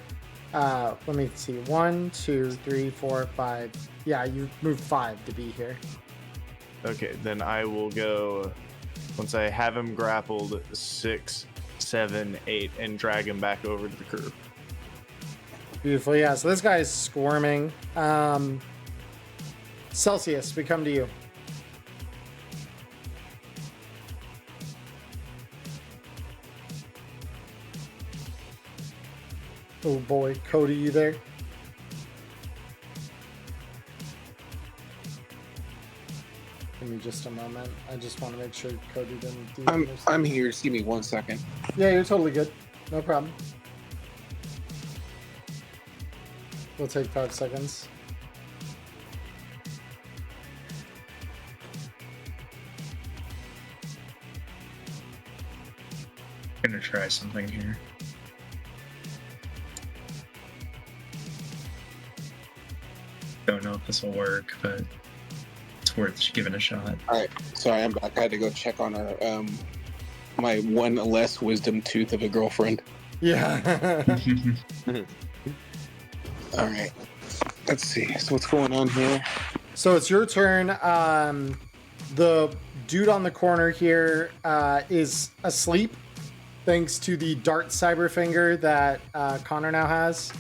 let me see. 1, 2, 3, 4, 5. Yeah, you moved 5 to be here. Okay, then I will go once I have him grappled 6, 7, 8, and drag him back over to the curb. Beautiful. Yeah, so this guy is squirming. Celsius, we come to you. Oh boy, Cody, you there? Give me just a moment. I just want to make sure Cody didn't do I'm here. Just give me 1 second. Yeah, you're totally good. No problem. We'll take 5 seconds. I'm gonna try something here. Don't know if this will work, but it's worth giving a shot. All right. Sorry, I'm back. I had to go check on my one less wisdom tooth of a girlfriend. Yeah. All right. Let's see. So what's going on here? So it's your turn. The dude on the corner here is asleep, thanks to the dart cyberfinger that Connor now has.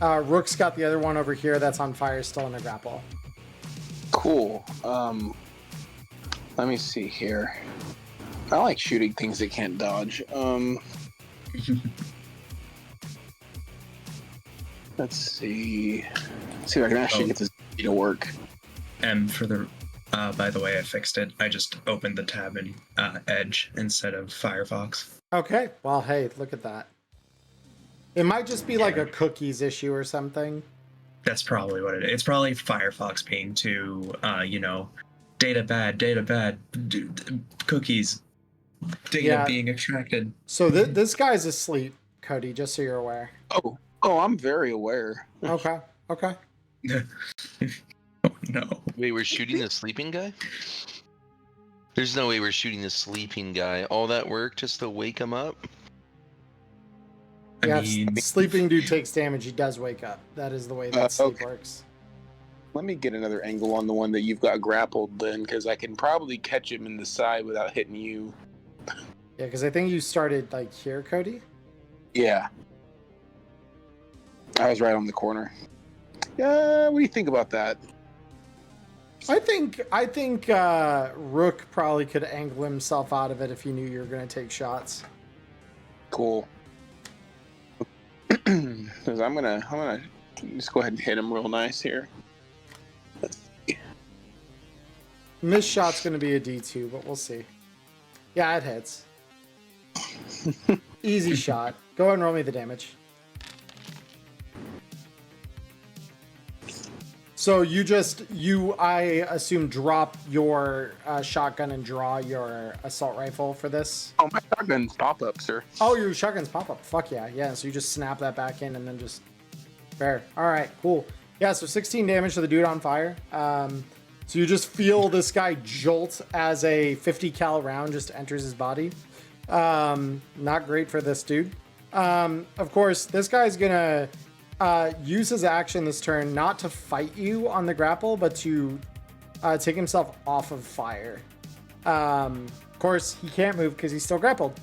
Rook's got the other one over here that's on fire, still in a grapple. Cool. Let me see here. I like shooting things that can't dodge. Let's see. Let's see if I can actually get this to work. And for the, by the way, I fixed it. I just opened the tab in Edge instead of Firefox. Okay. Well, hey, look at that. It might just be like a cookies issue or something. That's probably what it is. It's probably Firefox being too, data bad, cookies, data being extracted. So this guy's asleep, Cody, just so you're aware. Oh, I'm very aware. Okay. Okay. Oh no. Wait, we're shooting the sleeping guy? There's no way we're shooting the sleeping guy. All that work just to wake him up? Yeah, I mean, sleeping dude takes damage. He does wake up. That is the way that sleep okay. works. Let me get another angle on the one that you've got grappled then, because I can probably catch him in the side without hitting you. Yeah, because I think you started like here, Cody. Yeah. I was right on the corner. What do you think about that? I think Rook probably could angle himself out of it if he knew you were going to take shots. Cool. Because I'm gonna just go ahead and hit him real nice here. Miss shot's going to be a D2, but we'll see. Yeah, it hits. Easy shot. Go ahead and roll me the damage. So I assume, drop your shotgun and draw your assault rifle for this? Oh, my shotgun's pop up, sir. Oh, your shotgun's pop up. Fuck yeah. Yeah, so you just snap that back in and then just... Fair. All right, cool. Yeah, so 16 damage to the dude on fire. So you just feel this guy jolt as a 50 cal round just enters his body. Not great for this dude. Of course, this guy's gonna use his action this turn not to fight you on the grapple, but to take himself off of fire. Of course, he can't move because he's still grappled.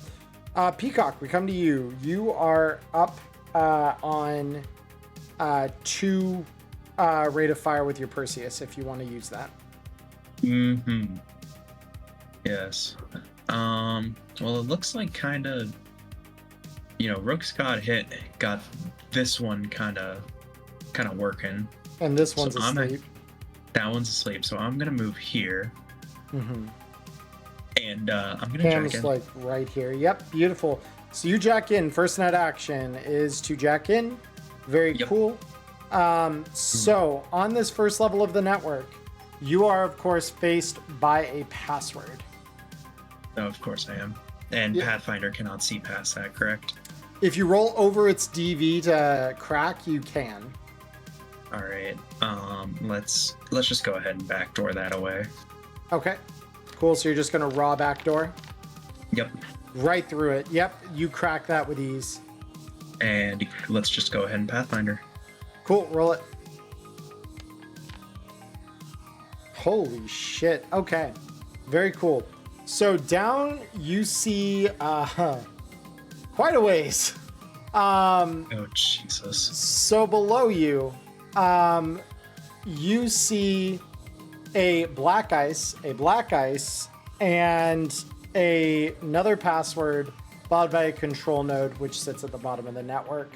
Peacock, we come to you. You are up on 2 rate of fire with your Perseus if you want to use that. Mm-hmm. Yes. Well, it looks like kind of, Rook's got this one kind of working. And this one's So asleep. That one's asleep, so I'm gonna move here. Mm-hmm. And I'm gonna Cam's jack in. like right here. Yep, beautiful. So you jack in. First net action is to jack in. Very Yep. cool. So on this first level of the network, you are of course faced by a password. Oh, of course I am. And Yeah. Pathfinder cannot see past that, correct? If you roll over its DV to crack, you can. All right. Let's just go ahead and backdoor that away. Okay. Cool. So you're just gonna raw backdoor Yep. right through it. Yep. You crack that with ease. And let's just go ahead and Pathfinder. Cool. Roll it. Holy shit. Okay. Very cool. So down you see quite a ways. Oh Jesus. So below you, you see a black ice, and another password followed by a control node, which sits at the bottom of the network.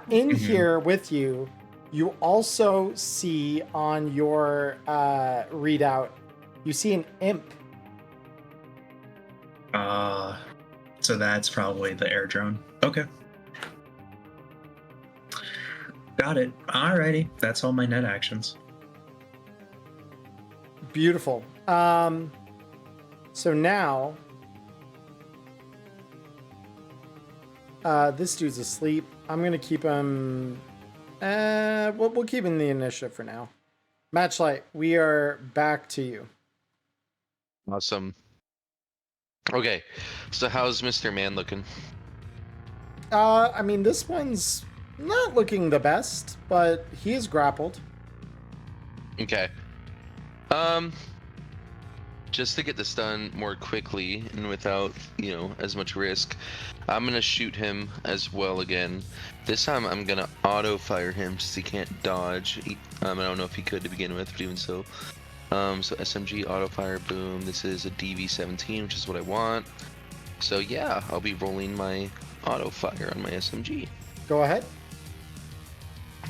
In here with you, you also see on your readout, you see an imp. So that's probably the air drone. Okay. Got it. Alrighty. That's all my net actions. Beautiful. So now, this dude's asleep. I'm gonna keep him. We'll keep him in the initiative for now. Matchlight, we are back to you. Awesome. Okay, so how's Mr. Man looking? I mean, this one's not looking the best, but he is grappled. Okay. Just to get this done more quickly and without, as much risk, I'm gonna shoot him as well again. This time I'm gonna auto fire him since he can't dodge. I don't know if he could to begin with, but even so. So SMG auto fire, boom. This is a DV17, which is what I want. So yeah, I'll be rolling my auto fire on my SMG. Go ahead.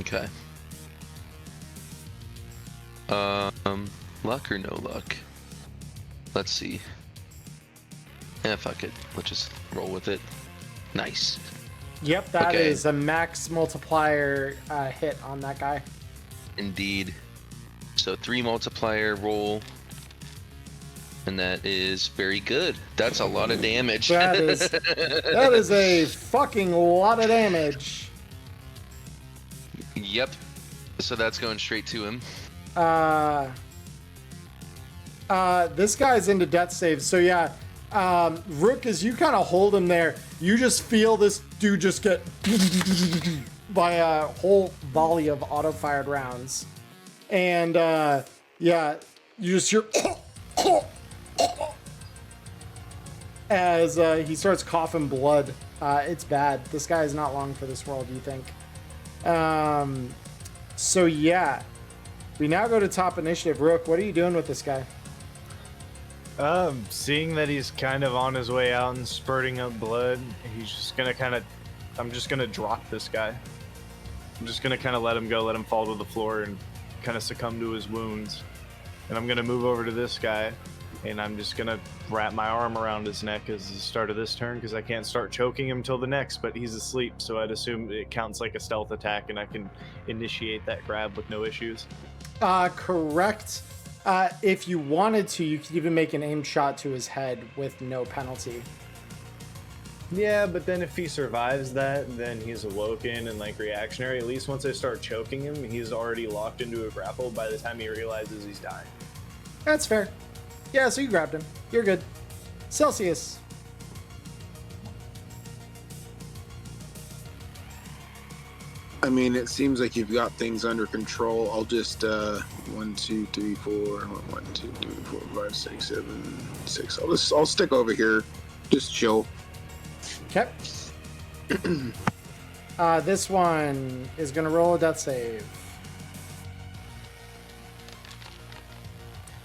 Okay. Luck or no luck? Let's see. Fuck it. Let's just roll with it. Nice. Yep, that Okay. is a max multiplier hit on that guy. Indeed. So 3 multiplier roll. And that is very good. That's a lot of damage. That is a fucking lot of damage. Yep. So that's going straight to him. This guy's into death saves, so yeah. Rook, as you kind of hold him there, you just feel this dude just get by a whole volley of auto-fired rounds. And yeah, you just hear as he starts coughing blood. It's bad. This guy is not long for this world, you think. So yeah, we now go to top initiative. Rook, what are you doing with this guy? Seeing that he's kind of on his way out and spurting up blood, he's just gonna I'm just gonna drop this guy. I'm just gonna kind of let him go, let him fall to the floor and kind of succumb to his wounds. And I'm gonna move over to this guy, and I'm just gonna wrap my arm around his neck as the start of this turn, because I can't start choking him till the next, but he's asleep, so I'd assume it counts like a stealth attack and I can initiate that grab with no issues. Correct. If you wanted to, you could even make an aim shot to his head with no penalty. Yeah, but then if he survives that, then he's awoken and like reactionary. At least once I start choking him, he's already locked into a grapple by the time he realizes he's dying. That's fair. Yeah, so you grabbed him. You're good. Celsius. I mean, it seems like you've got things under control. I'll just 1, 2, 3, 4, 1, 2, 3, 4, 5, 6, 7, 6. I'll stick over here, just chill. Okay. This one is gonna roll a death save.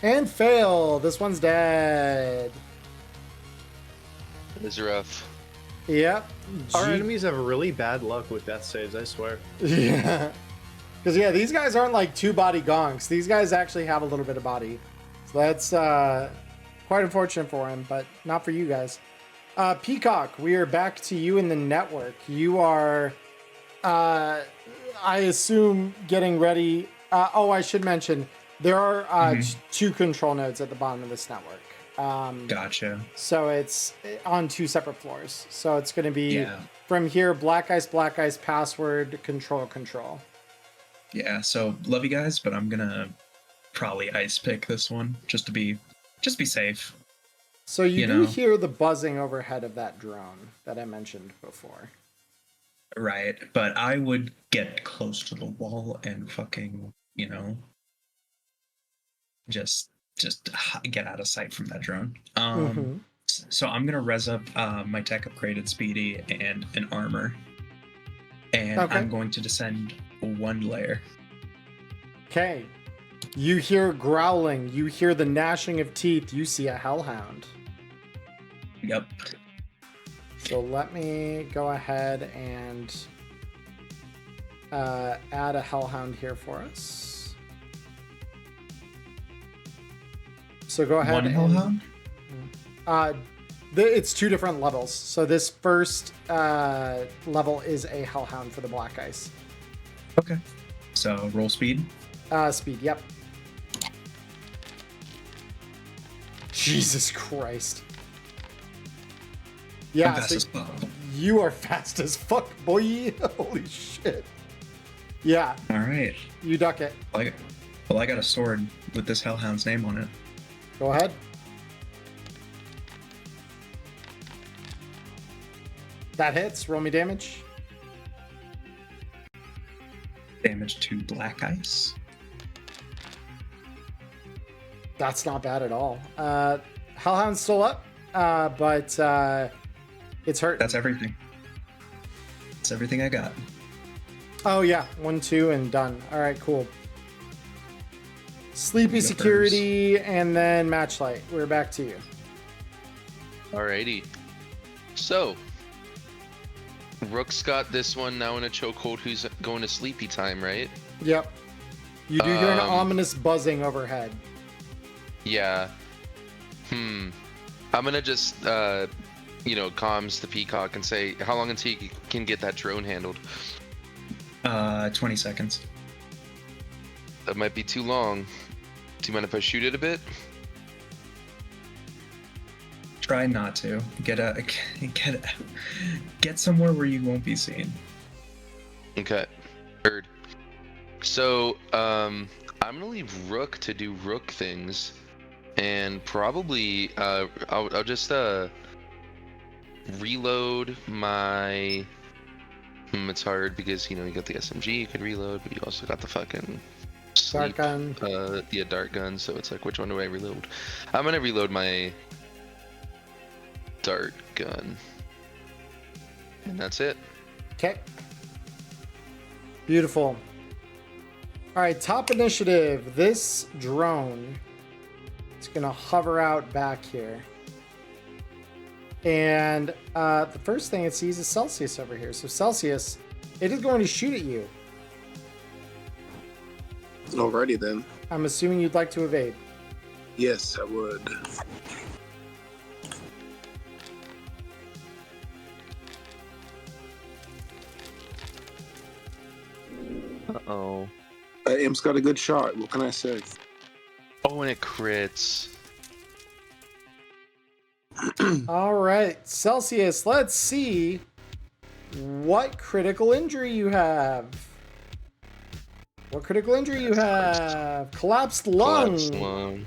And fail. This one's dead. It is rough. Yep. Our enemies have really bad luck with death saves, I swear. Yeah. Because, yeah, these guys aren't like two-body gonks. These guys actually have a little bit of body. So that's quite unfortunate for him, but not for you guys. Peacock, we are back to you in the network. You are, I assume, getting ready. I should mention, there are 2 control nodes at the bottom of this network. Gotcha. So it's on 2 separate floors. So it's going to be from here, black ice, password, control. Yeah, so love you guys, but I'm gonna probably ice pick this one just to be safe. So you do hear the buzzing overhead of that drone that I mentioned before. Right, but I would get close to the wall and fucking, just get out of sight from that drone. So I'm gonna res up my tech upgraded speedy and an armor, and I'm going to descend 1 layer. Okay. You hear growling. You hear the gnashing of teeth. You see a hellhound. Yep. So let me go ahead and add a hellhound here for us. So go ahead. 1 hellhound? It's 2 different levels. So this first level is a hellhound for the black ice. Okay. So roll speed. Speed. Yep. Jesus Christ. Yeah, I'm fast as fuck. You are fast as fuck, boy. Holy shit. Yeah. All right. You duck it. Well, I got a sword with this hellhound's name on it. Go ahead. That hits. Roll me damage. Damage to black ice. That's not bad at all. Hellhound's still up, but it's hurt. That's everything. That's everything I got. Oh yeah, 1, 2, and done. All right, cool. Sleepy security, and then matchlight. We're back to you. Alrighty. So, Rook's got this one now in a chokehold who's going to sleepy time, right? Yep. You do hear an ominous buzzing overhead. Yeah. I'm gonna just, comms the Peacock and say, how long until you can get that drone handled? 20 seconds. That might be too long. Do you mind if I shoot it a bit? Try not to. Get somewhere where you won't be seen. Okay. Heard. So, I'm gonna leave Rook to do Rook things, and probably I'll just reload my. It's hard because you got the SMG you could reload, but you also got the fucking Dart gun. The dart gun. So it's like, which one do I reload? I'm gonna reload my dart gun, and that's it. Okay. Beautiful. All right, top initiative. This drone is going to hover out back here. And the first thing it sees is Celsius over here. So Celsius, it is going to shoot at you. Alrighty then. I'm assuming you'd like to evade. Yes, I would. Uh-oh. Im's got a good shot. What can I say? Oh, and it crits. All right, Celsius, let's see what critical injury you have. What critical injury you have? Collapsed lung. Collapsed lung.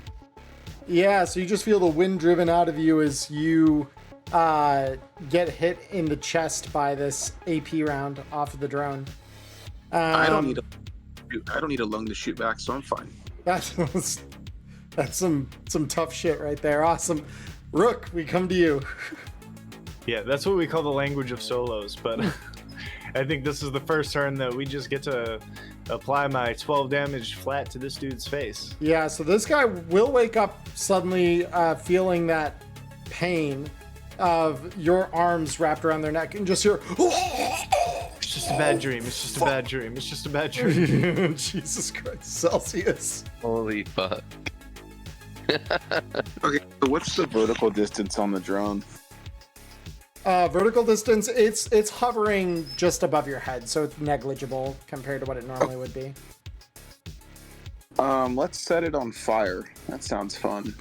Yeah, so you just feel the wind driven out of you as you get hit in the chest by this AP round off of the drone. I don't need a lung to shoot back, so I'm fine. That's some tough shit right there. Awesome. Rook, we come to you. Yeah, that's what we call the language of solos, but I think this is the first turn that we just get to apply my 12 damage flat to this dude's face. Yeah, so this guy will wake up suddenly feeling that pain of your arms wrapped around their neck and just hear, It's just a bad dream. It's just a bad dream. It's just a bad dream. Jesus Christ, Celsius. Holy fuck. Okay, so what's the vertical distance on the drone? Vertical distance, it's hovering just above your head, so it's negligible compared to what it normally would be. Let's set it on fire. That sounds fun.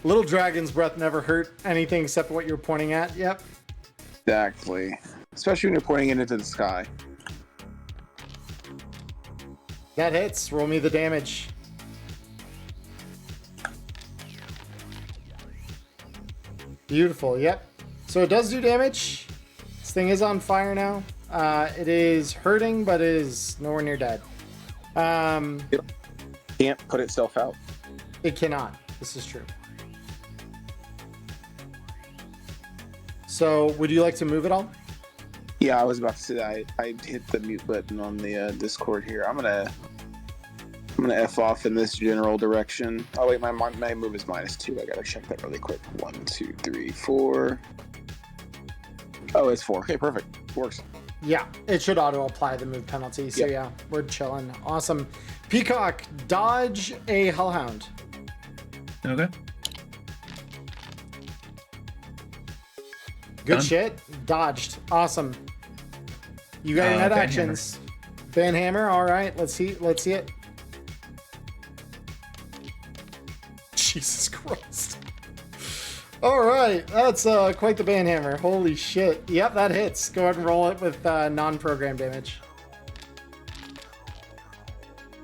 Little dragon's breath never hurt anything except what you're pointing at. Yep. Exactly. Especially when you're pointing it into the sky. That hits. Roll me the damage. Beautiful. Yep. So it does do damage. This thing is on fire now. It is hurting, but it is nowhere near dead. It can't put itself out. It cannot. This is true. So would you like to move it all? Yeah, I was about to say I hit the mute button on the Discord here. I'm gonna F off in this general direction. Oh wait, my move is -2. I gotta check that really quick. 1, 2, 3, 4. Oh, it's 4. Okay, perfect. Works. Yeah, it should auto apply the move penalty. So yeah, we're chilling. Awesome. Peacock, dodge a Hellhound. Okay. Good Done. shit. Dodged. Awesome. You got your net Banhammer. actions. Banhammer. All right. Let's see it. Jesus Christ. All right. That's quite the banhammer. Holy shit. Yep, that hits. Go ahead and roll it with non-program damage.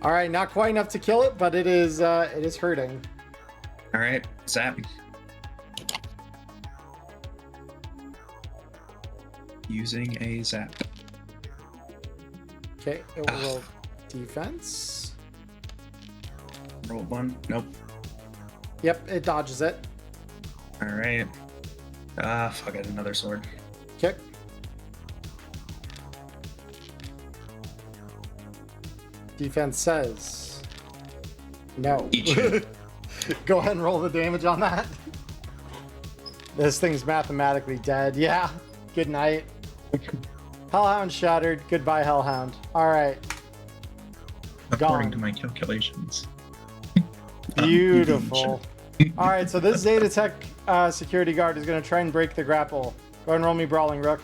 All right. Not quite enough to kill it, but it is hurting. All right. Zap. Using a zap. Okay. It will roll defense. Roll one. Nope. Yep. It dodges it. All right. Fuck it. Another sword. Okay. Defense says no. Eat you. Go ahead and roll the damage on that. This thing's mathematically dead. Yeah. Good night. Hellhound shattered. Goodbye, Hellhound. All right. According Gone. to my calculations. Beautiful. All right, so this Zeta Tech security guard is going to try and break the grapple. Go ahead and roll me Brawling Rook.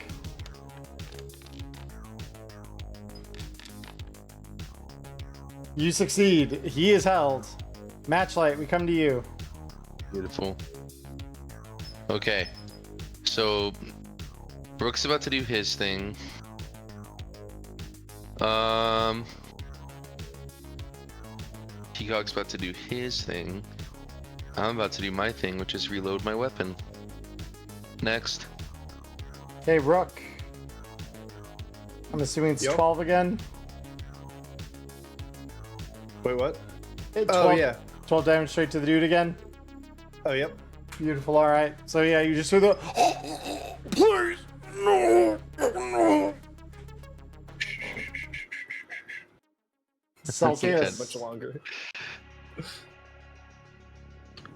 You succeed. He is held. Matchlight, we come to you. Beautiful. Okay. So Brooke's about to do his thing. Peacock's about to do his thing. I'm about to do my thing, which is reload my weapon. Next. Okay, Rook. I'm assuming it's 12 again. Wait, what? 12, Oh, yeah. 12 damage straight to the dude again. Oh, yep. Beautiful, all right. So yeah, you just do the, please, no, no. Celsius. Much longer.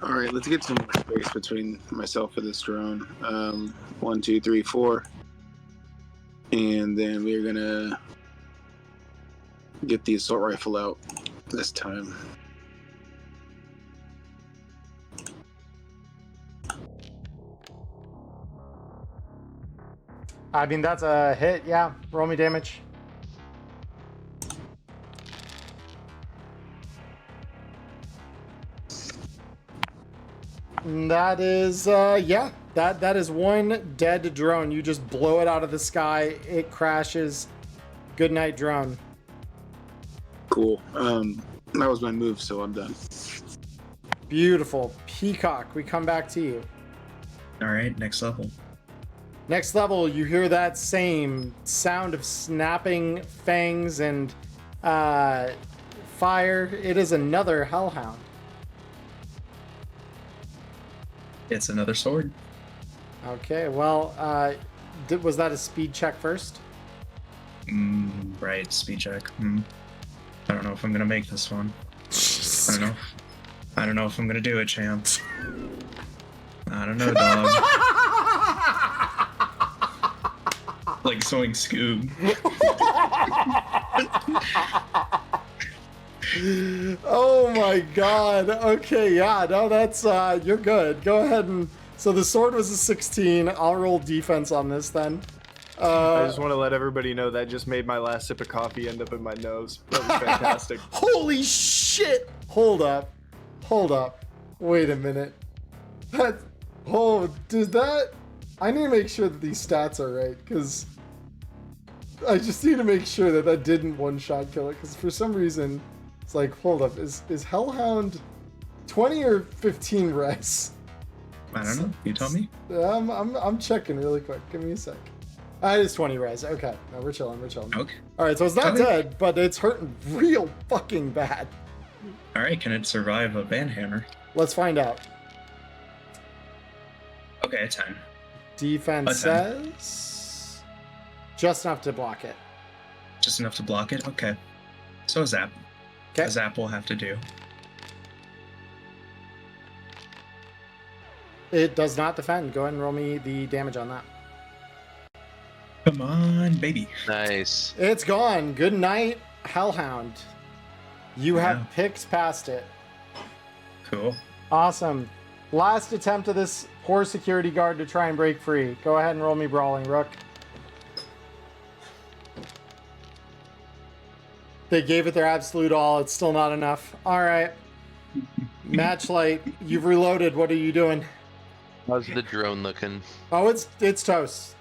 All right, let's get some more space between myself and this drone. 1, 2, 3, 4, and then we're gonna get the assault rifle out this time. I mean, that's a hit, yeah. Roll me damage. And that is, yeah. That is one dead drone. You just blow it out of the sky. It crashes. Good night, drone. Cool. That was my move, so I'm done. Beautiful. Peacock, we come back to you. All right, next level. Next level, you hear that same sound of snapping fangs and fire. It is another hellhound. It's another sword. Okay, well, was that a speed check first? Right, speed check. I don't know if I'm gonna make this one. I don't know. I don't know if I'm gonna do it, champ. I don't know, dog. Like Soing Scoob. Oh my god. Okay, yeah, no, that's, you're good. Go ahead and, so the sword was a 16. I'll roll defense on this then. I just want to let everybody know that just made my last sip of coffee end up in my nose. That was fantastic. Holy shit! Hold up. Wait a minute. Did that... I need to make sure that these stats are right, because I just need to make sure that that didn't one-shot kill it, because for some reason, it's like, hold up, is Hellhound 20 or 15 res? I don't know. You tell me. I'm checking really quick. Give me a sec. It is 20 res. Okay. No, we're chilling. Okay. All right, so it's not dead, but it's hurting real fucking bad. All right, can it survive a banhammer? Let's find out. Okay, 10. Defense A 10. says just enough to block it. Just enough to block it? Okay. So a zap. Okay. A zap will have to do. It does not defend. Go ahead and roll me the damage on that. Come on, baby. Nice. It's gone. Good night, Hellhound. You Yeah. have picked past it. Cool. Awesome. Last attempt of this poor security guard to try and break free. Go ahead and roll me Brawling, Rook. They gave it their absolute all. It's still not enough. All right. Matchlight, you've reloaded. What are you doing? How's the drone looking? Oh, it's toast.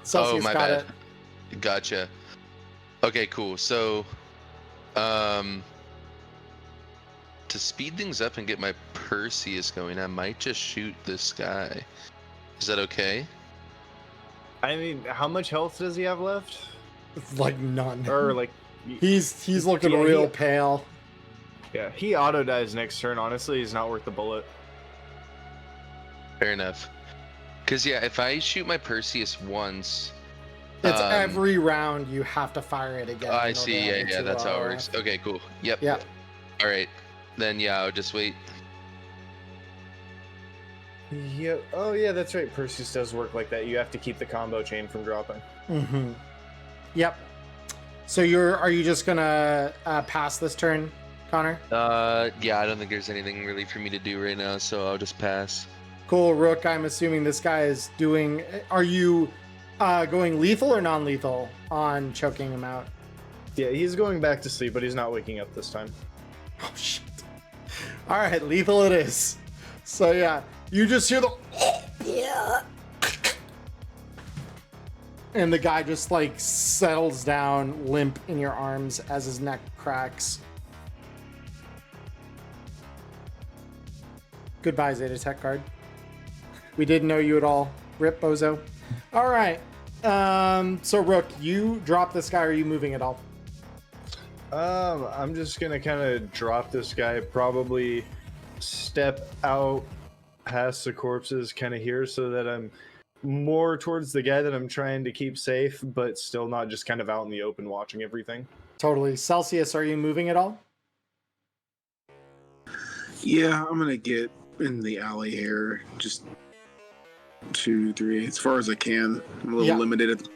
Celsius my got bad. it. Gotcha. Okay, cool. So, to speed things up and get my Perseus going, I might just shoot this guy. Is that okay? I mean, how much health does he have left? Like none. Or like, He's looking Yeah, real pale. yeah, he auto dies next turn. Honestly, he's not worth the bullet. Fair enough. Because, yeah, if I shoot my Perseus once... It's every round you have to fire it again. I in order to see, have yeah, it yeah, to, that's how it works. Okay, cool. Yep. Yeah. All right. Then, yeah, I'll just wait. Yeah. Oh, yeah, that's right. Perseus does work like that. You have to keep the combo chain from dropping. Mm-hmm. Yep. So are you just gonna pass this turn, Connor? Yeah, I don't think there's anything really for me to do right now, so I'll just pass. Cool, Rook. I'm assuming this guy is doing. Are you going lethal or non-lethal on choking him out? Yeah, he's going back to sleep, but he's not waking up this time. Oh shit! All right, lethal it is. So yeah, you just hear the. And the guy just like settles down limp in your arms as his neck cracks. Goodbye, Zeta Tech Guard. We didn't know you at all. Rip, bozo. All right. So Rook, you drop this guy. Or are you moving at all? I'm just gonna kind of drop this guy, probably step out past the corpses kind of here so that I'm more towards the guy that I'm trying to keep safe, but still not just kind of out in the open watching everything. Totally. Celsius, are you moving at all? Yeah, I'm gonna get in the alley here. Just 2, 3, as far as I can. I'm a little Yeah. limited at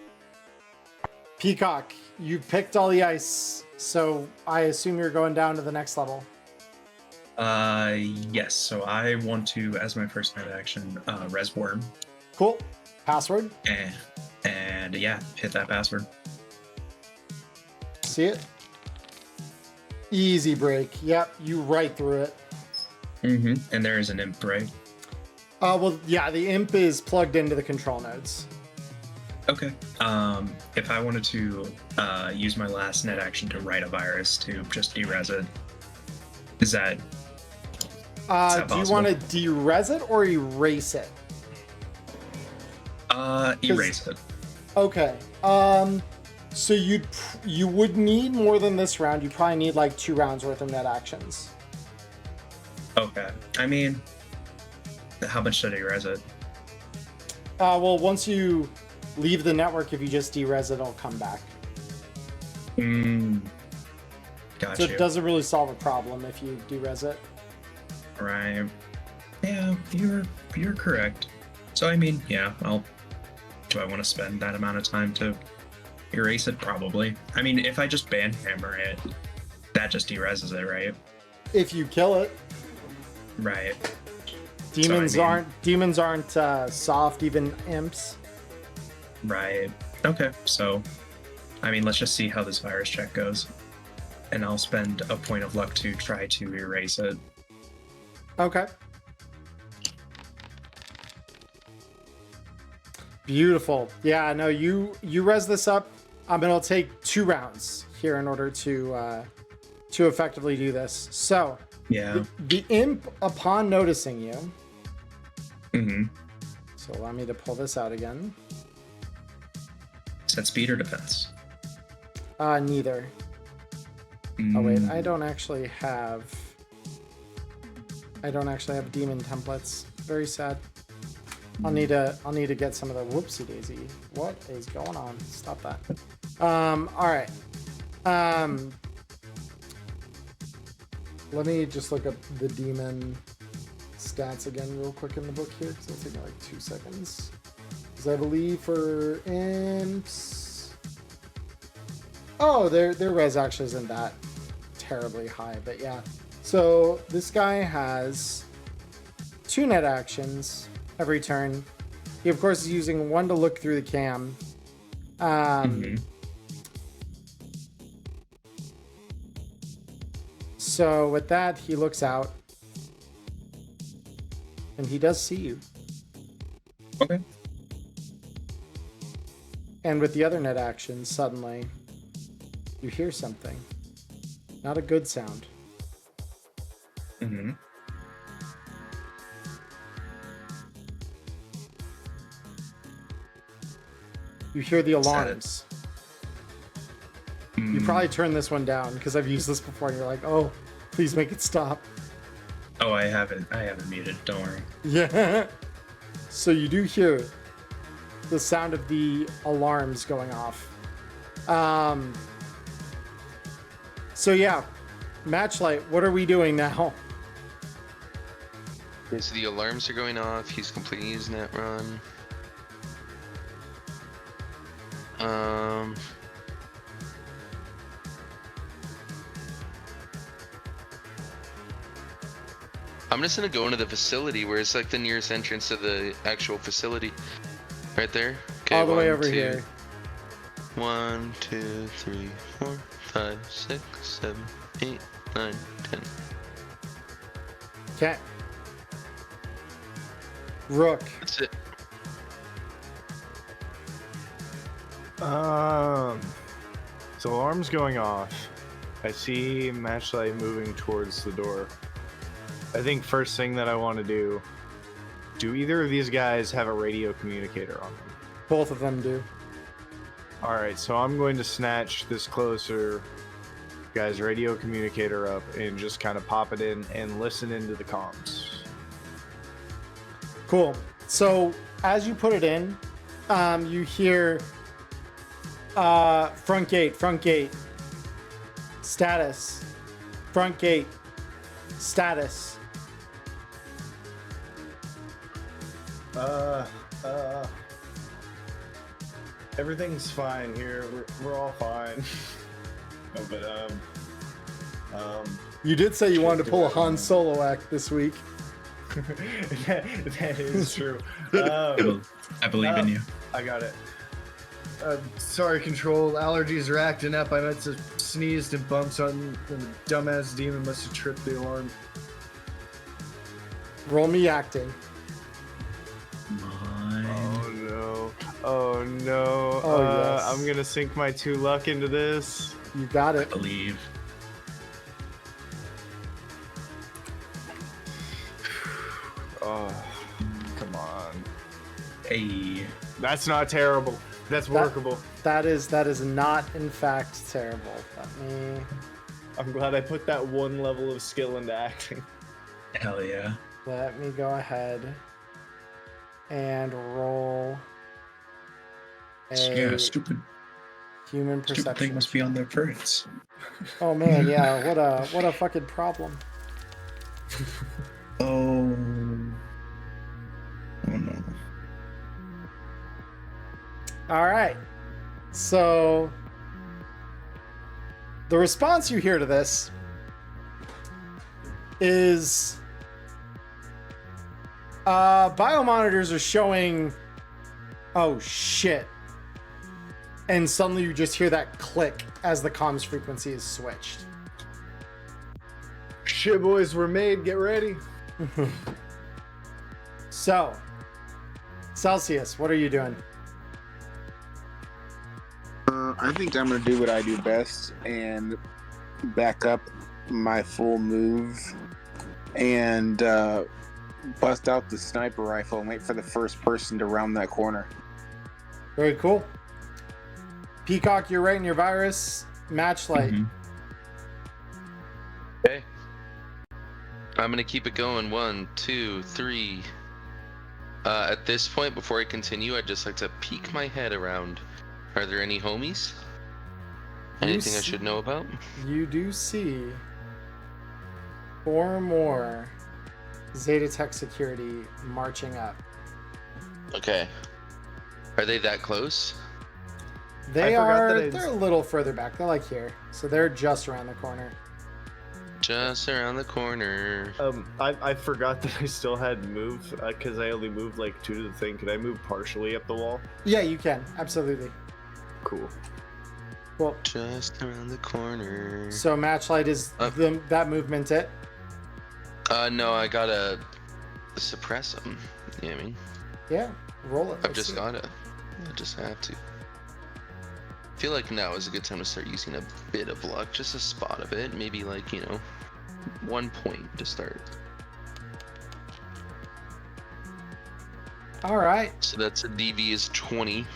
Peacock, you picked all the ice, so I assume you're going down to the next level. Yes. So I want to, as my first night action, res worm, Cool. Password? and yeah, hit that password. See it? Easy break. Yep, you right through it. Mm-hmm. And there is an imp, right? Well, yeah, the imp is plugged into the control nodes. Okay. If I wanted to use my last net action to write a virus to just derez it, is that Do you possible? want to derez it or erase it? Erase it. Okay. So you would need more than this round. You probably need like 2 rounds worth of net actions. Okay. I mean, how much should I erase it? Well, once you leave the network, if you just derez it, it'll come back. Gotcha. So it doesn't really solve a problem if you derez it. Right. Yeah, you're correct. So I mean, yeah, do I want to spend that amount of time to erase it? Probably. I mean, if I just banhammer it, that just dereses it, right? If you kill it. Right. Demons aren't soft, even imps. Right. Okay. So, I mean, let's just see how this virus check goes, and I'll spend a point of luck to try to erase it. Okay. Beautiful. Yeah, no, you res this up. It'll take 2 rounds here in order to effectively do this. So, Yeah. the imp, upon noticing you, Mm-hmm. so allow me to pull this out again. Is that speed or defense? Neither. Oh wait, I don't actually have demon templates. Very sad. I'll need to get some of the whoopsie daisy. What is going on? Stop that. All right. Let me just look up the demon stats again real quick in the book here, because it'll take me like 2 seconds. Because I believe for imps, oh, their res actually isn't that terribly high, but yeah. So this guy has 2 net actions every turn. He of course is using 1 to look through the cam. So with that, he looks out, and he does see you. Okay. And with the other net action, suddenly you hear something. Not a good sound. Mm-hmm. You hear the alarms. You probably turn this one down because I've used this before, and you're like, "Oh, please make it stop." Oh, I have it muted. Don't worry. Yeah. So you do hear the sound of the alarms going off. So yeah, Matchlight, what are we doing now? Okay, so the alarms are going off. He's completing his net run. I'm just gonna go into the facility where it's like the nearest entrance to the actual facility. Right there. Okay, All the way 1, over 2, here. 1, 2, 3, 4, 5, 6, 7, 8, 9, 10. Okay. Rook. That's it. So alarm's going off. I see Matchlight moving towards the door. I think first thing that I want to do either of these guys have a radio communicator on them? Both of them do. Alright, so I'm going to snatch this closer guy's radio communicator up and just kind of pop it in and listen into the comms. Cool. So as you put it in, you hear front gate. Status. Front gate. Status. Everything's fine here. We're all fine. No, but You did say you wanted to pull a Han Solo act this week. that is true. I believe in you. I got it. Sorry, Control. Allergies are acting up. I must have sneezed and bumped something, and the dumbass demon must have tripped the alarm. Roll me acting. Oh no. Oh no. Oh, yes. I'm gonna sink my 2 luck into this. You got it. Believe. Oh, come on. Hey. That's not terrible. That's workable. That is not in fact terrible. I'm glad I put that 1 level of skill into acting. Hell yeah. Let me go ahead and roll a Yeah, stupid human perception. thing must be on their brains. Oh man, yeah, what a fucking problem. Oh. Oh no. All right. So the response you hear to this is biomonitors are showing, oh shit. And suddenly you just hear that click as the comms frequency is switched. Shit, boys, we're made. Get ready. So, Celsius, what are you doing? I think I'm gonna do what I do best and back up my full move and bust out the sniper rifle and wait for the first person to round that corner. Very cool. Peacock, you're right in your virus. Matchlight. Mm-hmm. Okay. I'm gonna keep it going. 1, 2, 3. At this point, before I continue, I'd just like to peek my head around. Are there any homies? Anything I should know about? You do see 4 more Zeta Tech security marching up. Okay. Are they that close? They're I a little further back. They're like here. So they're just around the corner. Just around the corner. I forgot that I still had move because I only moved like 2 to the thing. Could I move partially up the wall? Yeah, you can. Absolutely. Cool. Cool. Just around the corner. So Matchlight is that movement it? No, I gotta suppress them. You know what I mean? Yeah. Roll it. I Let's just see. gotta. I just have to. I feel like now is a good time to start using a bit of luck, just a spot of it, maybe like, 1 point to start. All right. So that's a DV is 20.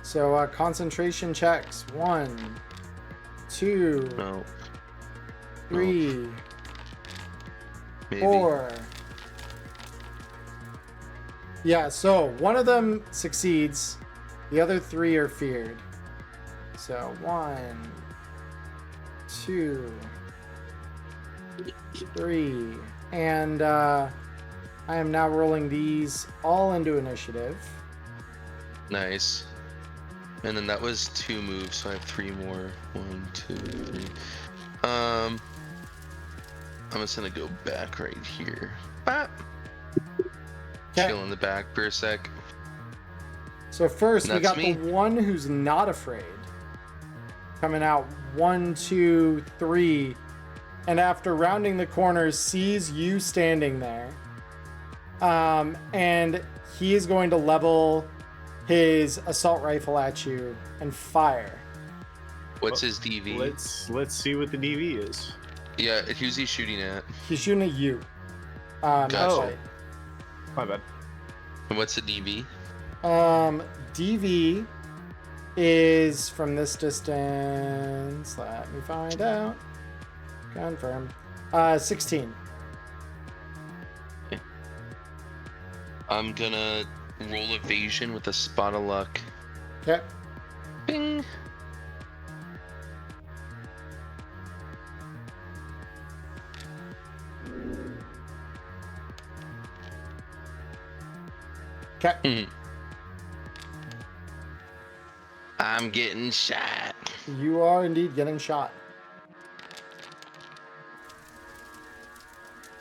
So concentration checks. 1, 2, No, 3, maybe. 4. Yeah, so one of them succeeds, the other 3 are feared. So 1, 2, 3, and I am now rolling these all into initiative. Nice. And then that was 2 moves, so I have 3 more. 1, 2, 3. I'm just gonna go back right here. Bop. Chill in the back for a sec. So first we That's got me. the one who's not afraid. Coming out 1, 2, 3, and after rounding the corner sees you standing there. And he is going to level his assault rifle at you and fire. What's his DV? Let's see what the DV is. Yeah, who's he shooting at? He's shooting at you. Gotcha. Matchlight. My bad. And what's the DV? DV is from this distance. Let me find out. Confirm. 16. I'm gonna roll evasion with a spot of luck. Okay. Bing. Okay. I'm getting shot. You are indeed getting shot.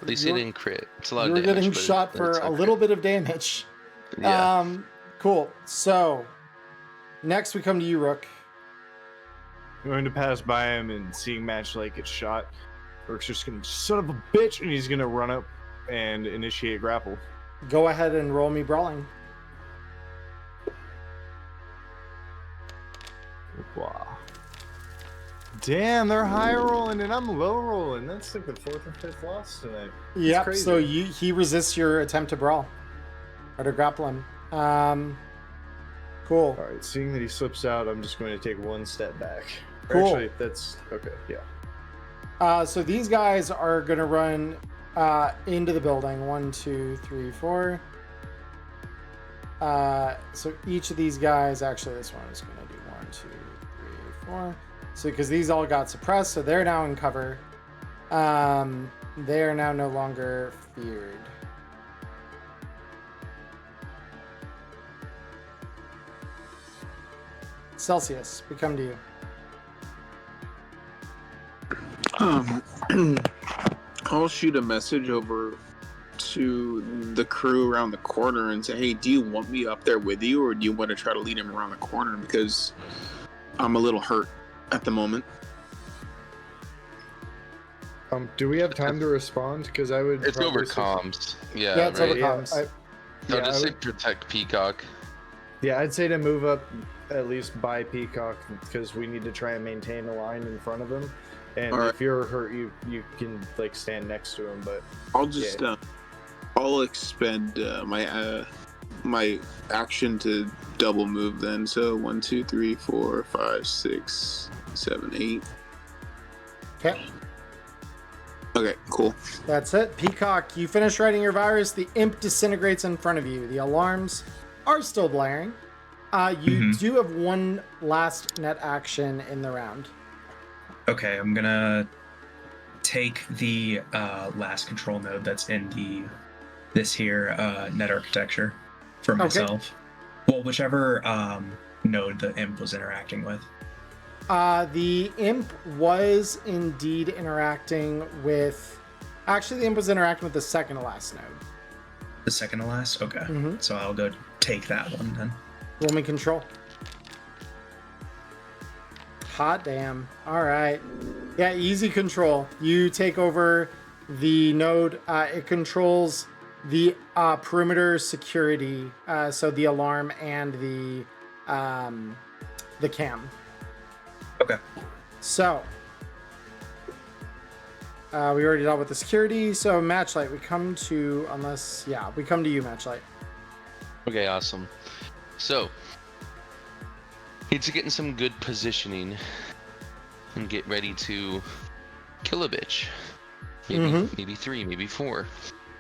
At least it didn't crit. It's a lot of You're damage. getting but shot for it's a okay. little bit of damage. Yeah. Cool. So, next we come to you, Rook. Going to pass by him and seeing Matchlight get shot. Rook's just gonna, son of a bitch, and he's gonna run up and initiate grapple. Go ahead and roll me brawling. Wow. Damn, they're high rolling and I'm low rolling. That's like the 4th or 5th loss tonight. Yep. crazy. So he resists your attempt to brawl or to grapple him. Cool. All right, seeing that he slips out, I'm just going to take 1 step back. Cool. Actually, that's okay. Yeah. So these guys are gonna run into the building. 1, 2, 3, 4. So each of these guys, actually, this one is gonna do 1, 2, 3, 4. So because these all got suppressed, so they're now in cover. They are now no longer feared. Celsius, we come to you. I'll shoot a message over to the crew around the corner and say, hey, do you want me up there with you, or do you want to try to lead him around the corner, because I'm a little hurt at the moment. Do we have time to respond? Because I would. It's over probably comms. Yeah, Yeah, it's right. over comms. No, just I say would- protect Peacock. Yeah, I'd say to move up at least by Peacock, because we need to try and maintain a line in front of him. And All right. if you're hurt, you can like stand next to him. But I'll just I'll expend my action to double move then. So 1, 2, 3, 4, 5, 6, 7, 8. Okay. Okay, cool. That's it. Peacock, you finish writing your virus. The imp disintegrates in front of you. The alarms are still blaring. You do have one last net action in the round. Okay, I'm gonna take the last control node that's in this here net architecture for myself. Well, whichever node the imp was interacting with. The imp was indeed interacting with... Actually, the imp was interacting with the second to last node. The second to last? Okay. So I'll go take that one then. Roll me control. Hot damn. All right. Yeah, easy control. You take over the node. It controls the perimeter security, so the alarm and the cam. Okay. So we already dealt with the security. So Matchlight, we come to we come to you, Matchlight. Okay, awesome. So, need to get in some good positioning and get ready to kill a bitch. Maybe 3, maybe 4.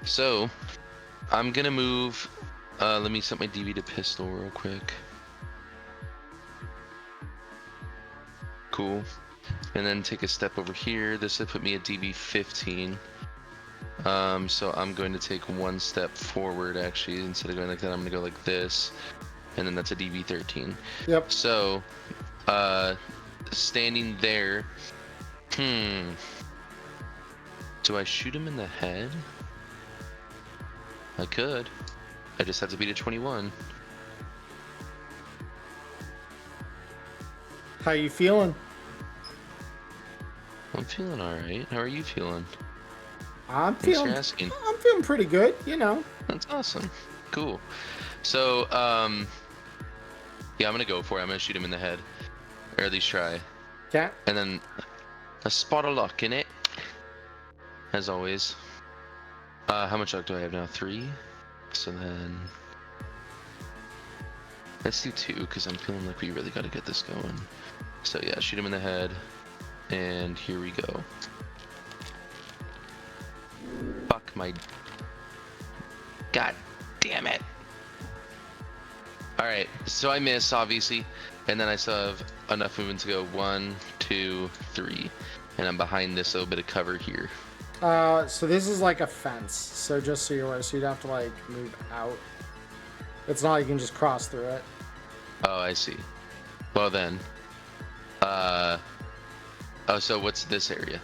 So, I'm gonna move. Let me set my DV to pistol real quick. Cool. And then take a step over here. This will put me at DV 15. So I'm going to take 1 step forward, actually. Instead of going like that, I'm gonna go like this. And then that's a DV 13. Yep. So, standing there. Do I shoot him in the head? I could. I just have to beat a 21. How you feeling? I'm feeling alright. How are you feeling? I'm Thanks for feeling asking. I'm feeling pretty good, you know. That's awesome. Cool. So, yeah, I'm gonna go for it. I'm gonna shoot him in the head. Or at least try. Okay. And then a spot of luck in it. As always. How much luck do I have now? 3? So then... let's do 2, because I'm feeling like we really gotta get this going. So yeah, shoot him in the head. And here we go. Fuck my... God damn it. Alright, so I miss, obviously. And then I still have enough movement to go 1, 2, 3. And I'm behind this little bit of cover here. So this is like a fence. So just so you're aware, so you'd have to like move out It's not like you can just cross through it. Oh, I see. Well then, oh, so what's this area?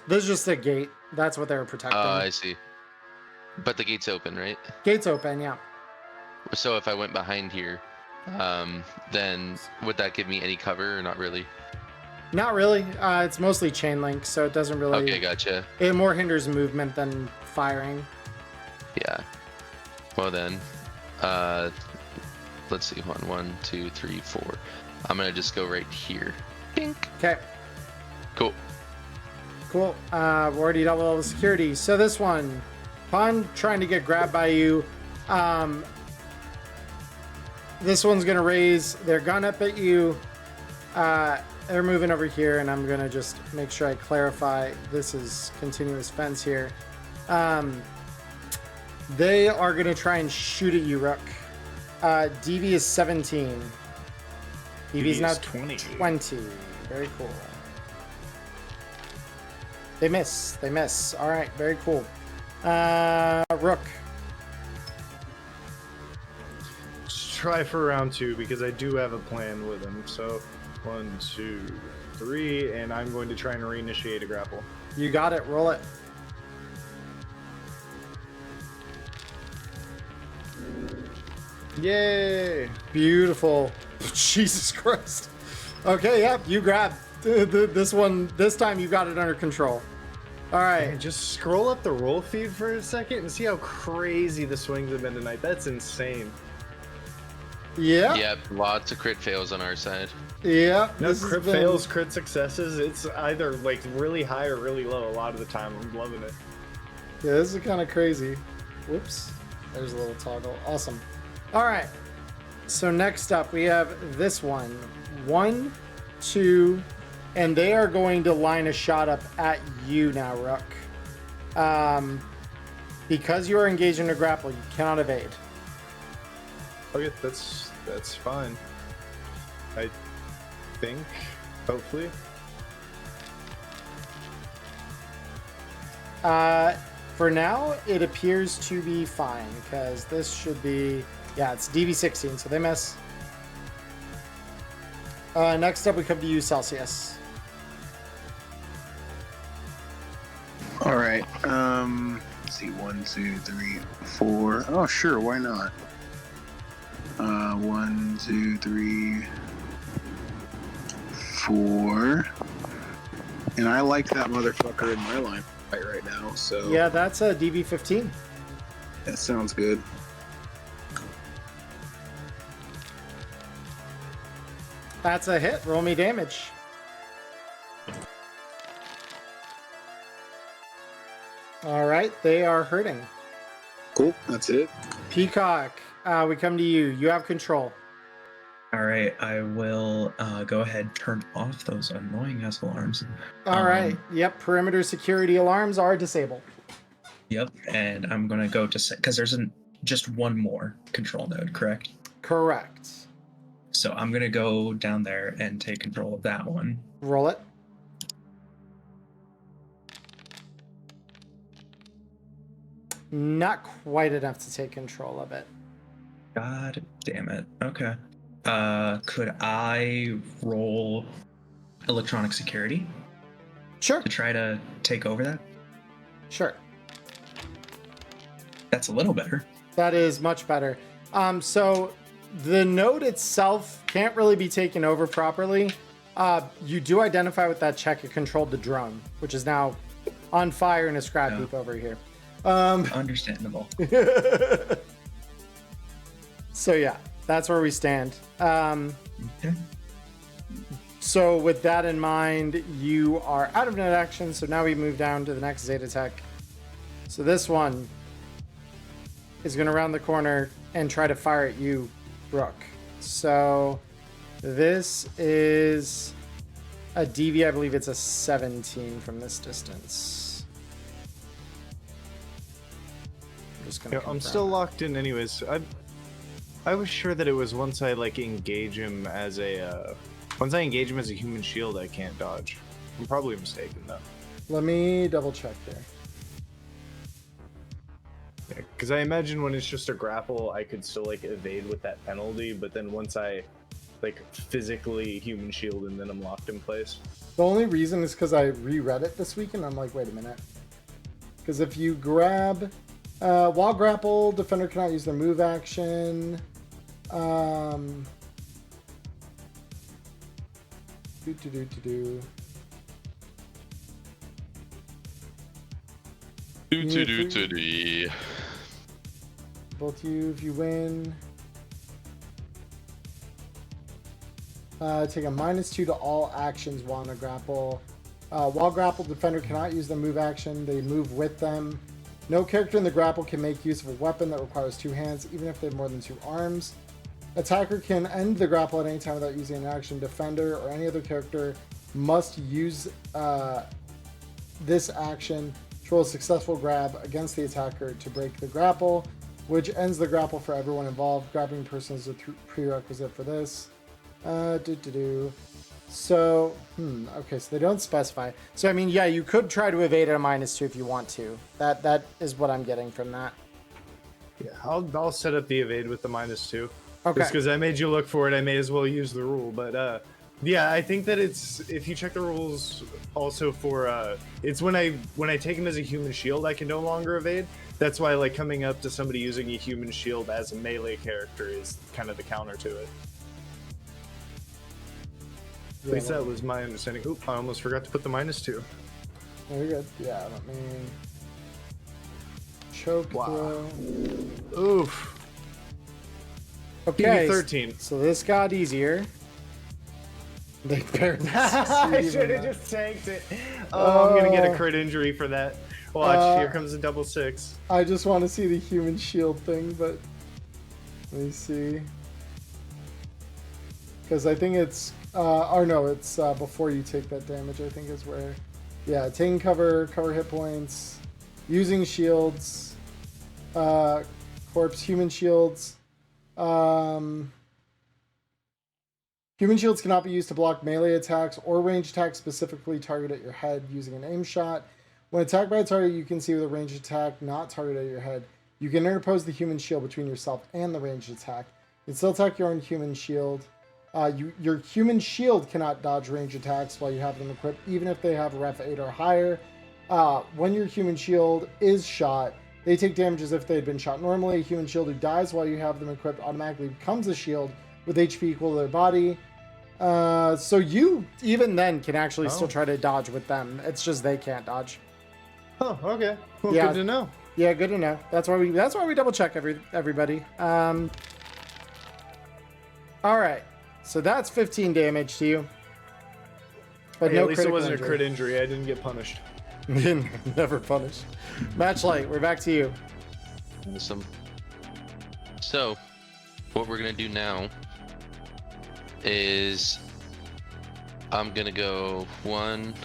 This is just a gate. That's what they were protecting. Oh, I see. But the gate's open, right? Gate's open, yeah. So if I went behind here, then would that give me any cover or not really? Not really. It's mostly chain link, so it doesn't really. Okay, gotcha. It more hinders movement than firing. Yeah. Well then, let's see. 1, 2, 3, 4. I'm gonna just go right here. Pink. Okay. Cool. Cool. We're already double level security. So this one, upon trying to get grabbed by you, this one's gonna raise their gun up at you. They're moving over here, and I'm gonna just make sure I clarify. This is continuous fence here. They are gonna try and shoot at you, Rook. DV is 17. DV is now 20. Very cool. They miss. They miss. All right. Very cool. Rook. Let's try for round 2 because I do have a plan with him. So 1, 2, 3, and I'm going to try and reinitiate a grapple. You got it. Roll it. Yay! Beautiful. Jesus Christ. Okay. Yep. You grabbed this one. This time you got it under control. All right. And just scroll up the roll feed for a second and see how crazy the swings have been tonight. That's insane. Yeah. Yep, lots of crit fails on our side. Yeah. No this has crit been- fails, crit successes. It's either like really high or really low a lot of the time. I'm loving it. Yeah, this is kind of crazy. Whoops. There's a little toggle. Awesome. All right. So next up, we have this one. 1, 2, and they are going to line a shot up at you now, Rook. Because you are engaged in a grapple, you cannot evade. Okay, that's fine. I think, hopefully. For now, it appears to be fine because this should be, yeah, it's DV16, so they miss. Next up, we come to you, Celsius. All right. Let's see. 1, 2, 3, 4. Oh, sure. Why not? 1, 2, 3, 4. And I like that motherfucker in my line right now. So Yeah, that's a DV15. that sounds good. That's a hit. Roll me damage. All right, they are hurting. Cool. That's it. Peacock, we come to you. You have control. All right, I will go ahead turn off those annoying ass alarms. All right. Yep, perimeter security alarms are disabled. Yep, and I'm gonna go to because there's just one more control node, correct? Correct. So I'm gonna go down there and take control of that one. Roll it. Not quite enough to take control of it. God damn it. Okay. Could I roll electronic security Sure. to try to take over that? Sure. That's a little better. That is much better. So the node itself can't really be taken over properly. You do identify with that check it controlled the drone, which is now on fire in a scrap heap over here. Understandable. So yeah, that's where we stand. Okay. So with that in mind, you are out of net action. So now we move down to the next Zeta Tech. So this one is going to round the corner and try to fire at you, Brooke. So this is a DV. I believe it's a 17 from this distance. I'm still locked in anyways. I was sure that it was once I engage him as a once I engage him as a human shield, I can't dodge. I'm probably mistaken though. Let me double check there. Because I imagine when it's just a grapple, I could still like evade with that penalty, but then once I like physically human shield and then I'm locked in place. The only reason is because I reread it this week and I'm like, wait a minute. Because if you grab, while grapple, defender cannot use their move action. Both you, if you win, take a -2 to all actions while in a grapple. While grappled, defender cannot use their move action. They move with them. No character in the grapple can make use of a weapon that requires 2 hands, even if they have more than 2 arms. Attacker can end the grapple at any time without using an action. Defender or any other character must use this action to roll a successful grab against the attacker to break the grapple, which ends the grapple for everyone involved. Grabbing person is a prerequisite for this. So, okay, so they don't specify. So, I mean, yeah, you could try to evade at a -2 if you want to. That is what I'm getting from that. Yeah, I'll set up the evade with the -2. Okay. Just because I made you look for it, I may as well use the rule. But yeah, I think that it's, if you check the rules also for it's when I take him as a human shield, I can no longer evade. That's why like coming up to somebody using a human shield as a melee character is kind of the counter to it. At least that was my understanding. Oop, I almost forgot to put the -2. Oh, you're good. Yeah, let me choke throw. Oof. Okay, 13. so this got easier. They barely I should have just tanked it. Oh, I'm gonna get a crit injury for that. Watch, here comes a double 6. I just want to see the human shield thing, but let me see. Because I think it's, or no, it's before you take that damage, I think is where, yeah, taking cover hit points, using shields, corpse, human shields. Human shields cannot be used to block melee attacks or ranged attacks specifically targeted at your head using an aim shot. When attacked by a target you can see with a ranged attack not targeted at your head, you can interpose the human shield between yourself and the ranged attack. You can still attack your own human shield. Your human shield cannot dodge ranged attacks while you have them equipped, even if they have ref 8 or higher. When your human shield is shot, they take damage as if they had been shot normally. A human shield who dies while you have them equipped automatically becomes a shield with HP equal to their body. So you, even then, can actually still try to dodge with them. It's just they can't dodge. Oh, okay. Well, Yeah. good to know. Yeah, good to know. That's why we double check everybody. All right. So that's 15 damage to you. But Hey, no at least it critical wasn't injury. a crit injury. I didn't get punished. Never punished. Matchlight, we're back to you. Awesome. So, what we're gonna do now is I'm gonna go 1,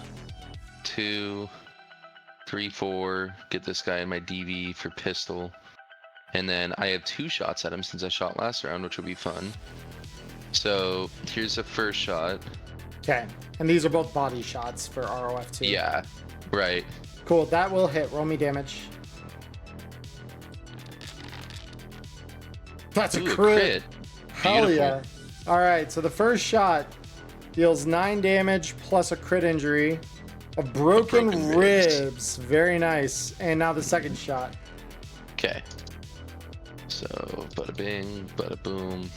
2, 3, 4. Get this guy in my DV for pistol, and then I have 2 shots at him since I shot last round, which will be fun. So here's the first shot. Okay. And these are both body shots for ROF2. Yeah, right. Cool. That will hit. Roll me damage. That's Ooh, a crit. Hell Beautiful. yeah. All right. So the first shot deals 9 damage plus a crit injury. Of broken ribs. Very nice. And now the second shot. Okay. So bada bing, bada boom.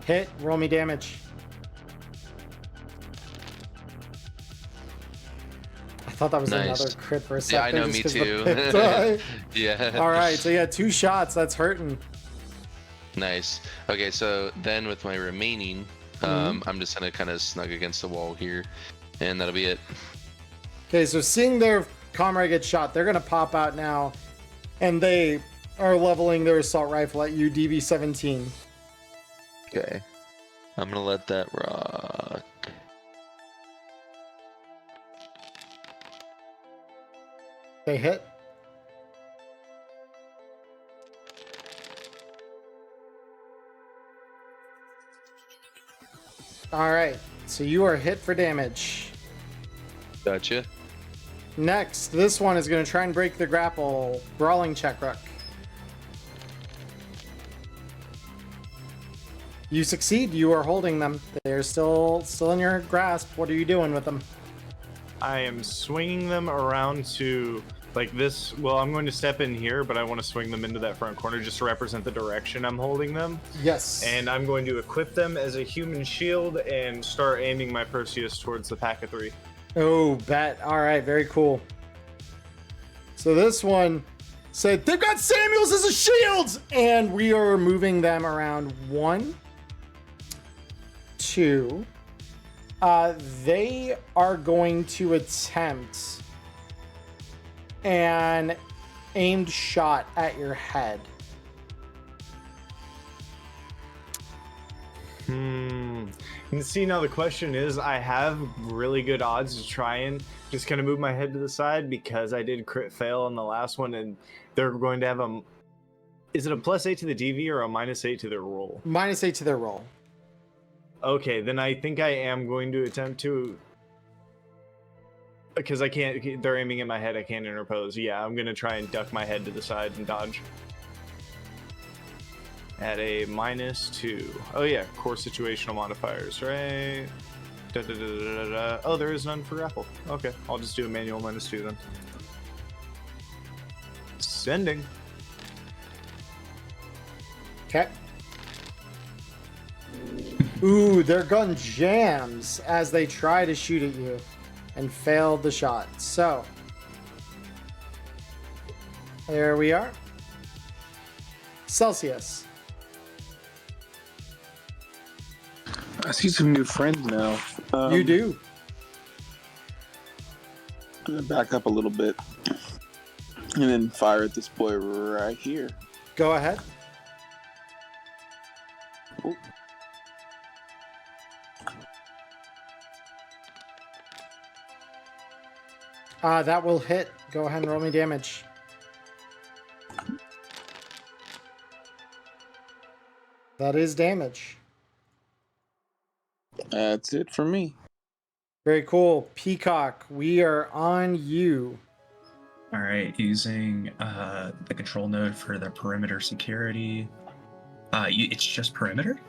Hit. Roll me damage. I thought that was Nice. another crit for a Yeah, I second. know, me just 'cause too. the pit die. Yeah. All right. So yeah, 2 shots. That's hurting. Nice. Okay, so then with my remaining, I'm just gonna kind of snug against the wall here, and that'll be it. Okay, so seeing their comrade get shot, they're gonna pop out now, and they are leveling their assault rifle at you, DV-17. Okay. I'm gonna let that rock. They hit. All right, so you are hit for damage. Gotcha. Next, this one is going to try and break the grapple. Brawling check, Rook. You succeed. You are holding them. They're still in your grasp. What are you doing with them? I am swinging them around to like this. Well, I'm going to step in here, but I want to swing them into that front corner just to represent the direction I'm holding them. Yes. And I'm going to equip them as a human shield and start aiming my Perseus towards the pack of 3. Oh, bet. All right, very cool. So this one said, they've got Samuels as a shield! And we are moving them around 1, 2. They are going to attempt an aimed shot at your head. And see, now the question is, I have really good odds to try and just kind of move my head to the side because I did crit fail on the last one, and they're going to have a... Is it a +8 to the DV or a -8 to their roll? -8 to their roll. Okay, then I think I am going to attempt to... Because I can't... They're aiming at my head, I can't interpose. Yeah, I'm going to try and duck my head to the side and dodge. At a -2. Oh yeah, core situational modifiers, right? Oh, there is none for grapple. Okay, I'll just do a manual -2 then. Sending. Okay. Ooh, their gun jams as they try to shoot at you and failed the shot. So, there we are. Celsius. I see some new friends now. You do. I'm gonna back up a little bit and then fire at this boy right here. Go ahead. Oh. That will hit. Go ahead and roll me damage. That is damage. That's it for me. Very cool. Peacock, we are on you. All right, using the control node for the perimeter security. It's just perimeter?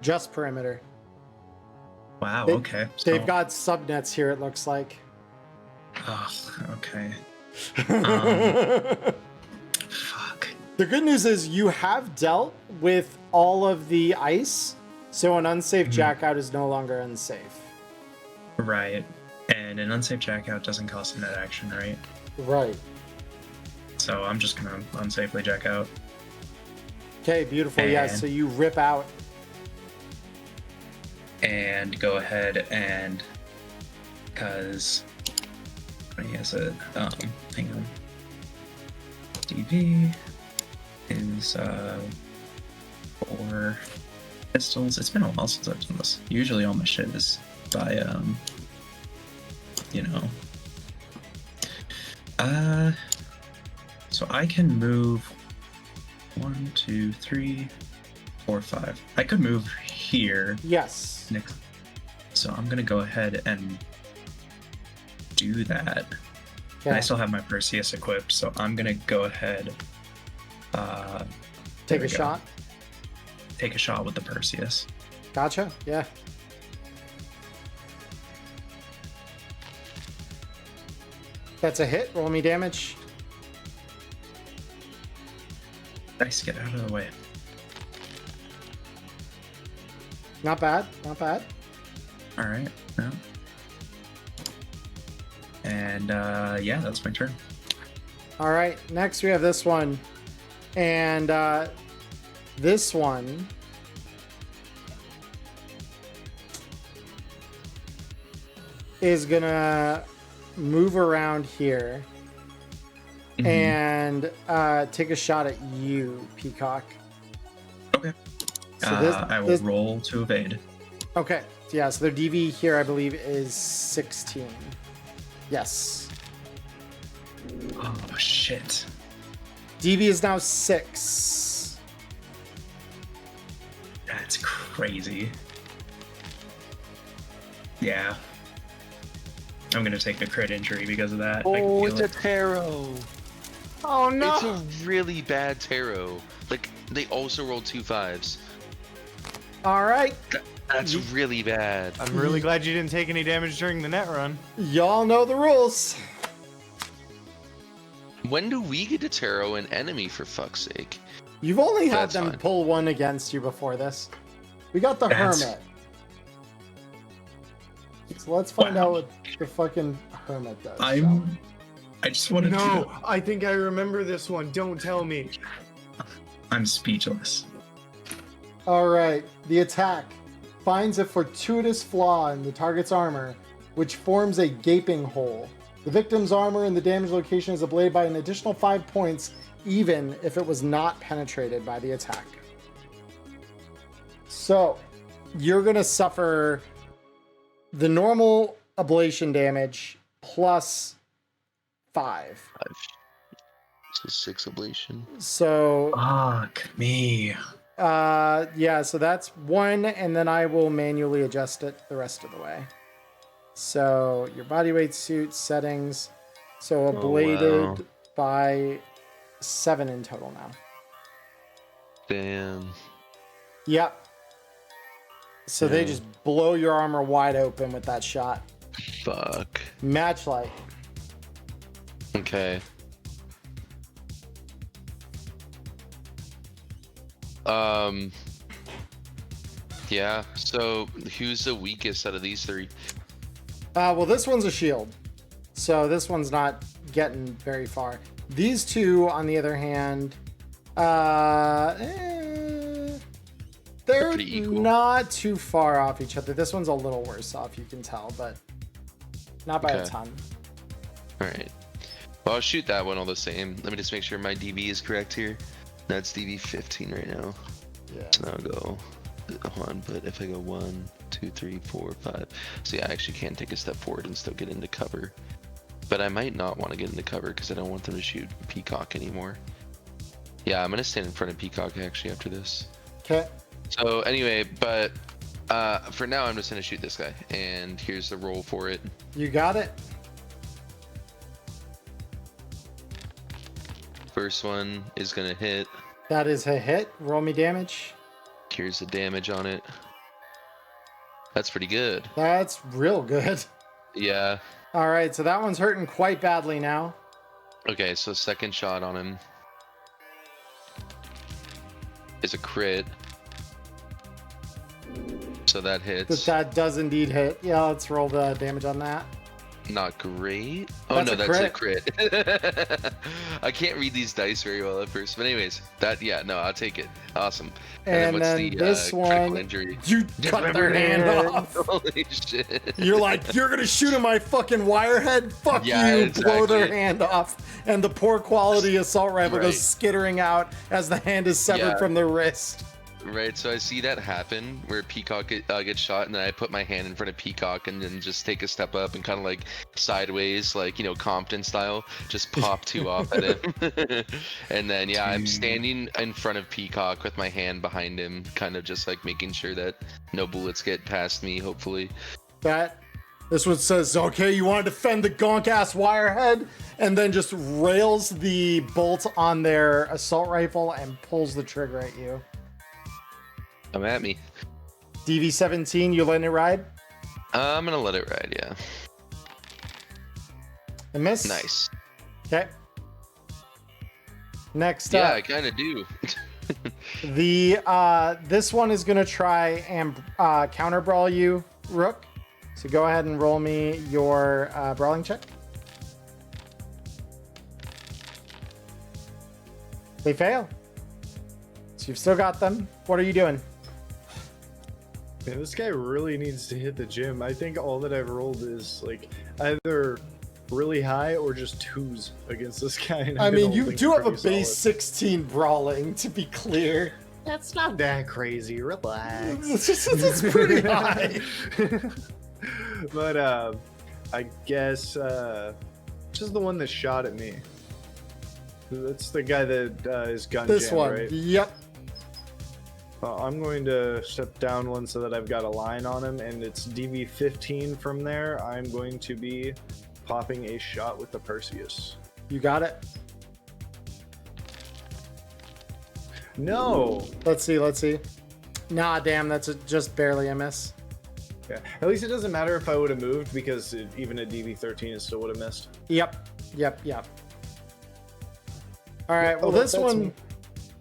Just perimeter. Wow, They- okay. They've got subnets here, it looks like. Oh, okay. Fuck. The good news is you have dealt with all of the ice, so an unsafe jackout is no longer unsafe. Right. And an unsafe jackout doesn't cost a net action, right? Right. So I'm just gonna unsafely jack out. Okay, beautiful. Yeah, And- so you rip out. And go ahead and... Because... What is it? Hang on. DV is, 4 pistols. It's been a while since I've done this. Usually all my shit is by, you know. So I can move 1, 2, 3, 4, 5. I could move here Yes. next. So I'm gonna go ahead and do that. And I Okay. still have my Perseus equipped, so I'm gonna go ahead. Take there a we go. shot. Take a shot with the Perseus. Gotcha. Yeah. That's a hit. Roll me damage. Dice, get out of the way. Not bad. Not bad. All right. No. And yeah, that's my turn. All right. Next, we have this one. And this one is going to move around here and take a shot at you, Peacock. Okay. So I will roll to evade. Okay. Yeah, so their DV here, I believe, is 16. Yes. Oh shit. DV is now 6. That's crazy. Yeah. I'm gonna take a crit injury because of that. I can Oh, feel it's a it. tarot. Oh no! It's a really bad tarot. Like, they also rolled 2 5s. All right. That's really bad. I'm really glad you didn't take any damage during the net run. Y'all know the rules. When do we get to tarot an enemy, for fuck's sake? You've only had That's them fine. pull one against you before this. We got the That's- Hermit. So let's find Wow. out what the fucking Hermit does. I just wanted No, to. I think I remember this one. Don't tell me. I'm speechless. All right. The attack finds a fortuitous flaw in the target's armor, which forms a gaping hole. The victim's armor in the damaged location is ablated by an additional 5 points, even if it was not penetrated by the attack. So, you're going to suffer the normal ablation damage plus 5. So 6 ablation. So, Fuck me. yeah, so that's 1, and then I will manually adjust it the rest of the way. So, your body weight suit settings. So, Oh, ablated wow. by 7 in total now. Damn. Yep. So they Yeah. just blow your armor wide open with that shot. Fuck. Matchlight. Okay. Yeah, so who's the weakest out of these 3? Well, this one's a shield. So this one's not getting very far. These two, on the other hand, they're pretty equal. not too far off each other. This one's a little worse off, you can tell, but not by a Okay. ton. Alright. Well, I'll shoot that one all the same. Let me just make sure my DB is correct here. That's DB 15 right now. Yeah. So now I'll go on, but if I go 1, 2, 3, 4, 5. So yeah, I actually can take a step forward and still get into cover. But I might not want to get into cover because I don't want them to shoot Peacock anymore. Yeah, I'm gonna stand in front of Peacock actually after this. Okay. So anyway, but for now I'm just gonna shoot this guy, and here's the roll for it. You got it. First one is gonna hit. That is a hit. Roll me damage. Here's the damage on it. That's pretty good. That's real good. Yeah. All right, so that one's hurting quite badly now. Okay, so second shot on him is a crit. So that hits. That does indeed hit. Yeah, let's roll the damage on that. Not great. Oh That's no, a that's a crit. I can't read these dice very well at first, but anyways, I'll take it. Awesome. And then this critical one, injury? you cut their hand off. Holy shit! You're like, you're gonna shoot at my fucking wirehead? Fuck Yeah, you! Blow their exactly. hand off, and the poor quality assault rifle Right. goes skittering out as the hand is severed Yeah. from the wrist. Right, so I see that happen where Peacock gets shot, and then I put my hand in front of Peacock, and then just take a step up and kind of like sideways, like Compton style, just pop 2 off at him, and then I'm standing in front of Peacock with my hand behind him, kind of just like making sure that no bullets get past me, hopefully. This one says, okay, you want to defend the gonk ass wirehead, and then just rails the bolt on their assault rifle and pulls the trigger at you. Come at me. DV-17, you letting it ride? I'm gonna let it ride, yeah. A miss? Nice. Okay. Next Yeah, up, I kind of do. this one is gonna try and counter brawl you, Rook. So go ahead and roll me your brawling check. They fail. So you've still got them. What are you doing? Man, this guy really needs to hit the gym. I think all that I've rolled is like either really high or just 2s against this guy. and I been mean, you holding do have a pretty base solid. 16 brawling, to be clear. That's not that crazy. Relax. It's pretty high. But I guess just the one that shot at me. That's the guy that is gun This jam, one. right? Yep. I'm going to step down one so that I've got a line on him, and it's DV15 from there. I'm going to be popping a shot with the Perseus. You got it. No! Let's see. Nah, damn, that's just barely a miss. Yeah. At least it doesn't matter if I would have moved, because even a DV13 it still would have missed. Yep. All right. Well, that's me.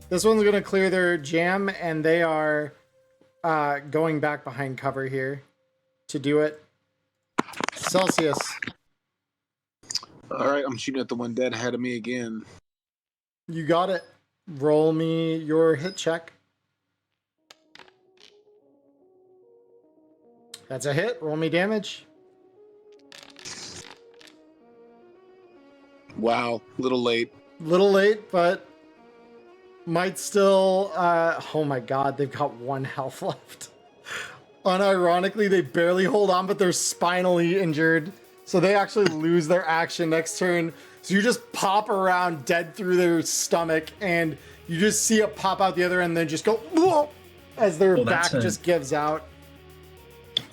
This one's gonna clear their jam, and they are going back behind cover here to do it. Celsius. All right, I'm shooting at the one dead ahead of me again. You got it. Roll me your hit check. That's a hit. Roll me damage. Wow, little late. Little late, but might still. Oh my god, they've got 1 health left. Unironically, they barely hold on, but they're spinally injured. So they actually lose their action next turn. So you just pop around dead through their stomach, and you just see it pop out the other end, and then just go whoa, as their back just gives out.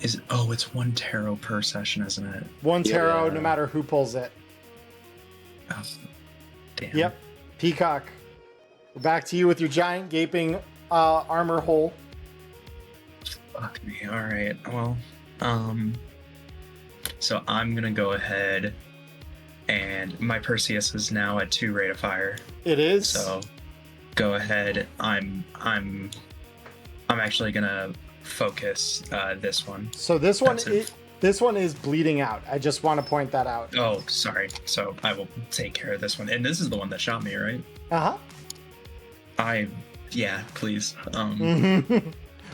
It's 1 tarot per session, isn't it? 1 tarot, no matter who pulls it. Oh, damn. Yep. Peacock. We're back to you with your giant gaping armor hole. Fuck me. All right. Well, so I'm gonna go ahead, and my Perseus is now at 2 rate of fire. It is. So go ahead. I'm actually gonna focus this one. So this one is bleeding out. I just want to point that out. Oh, sorry. So I will take care of this one. And this is the one that shot me, right? Uh-huh. Yeah, please.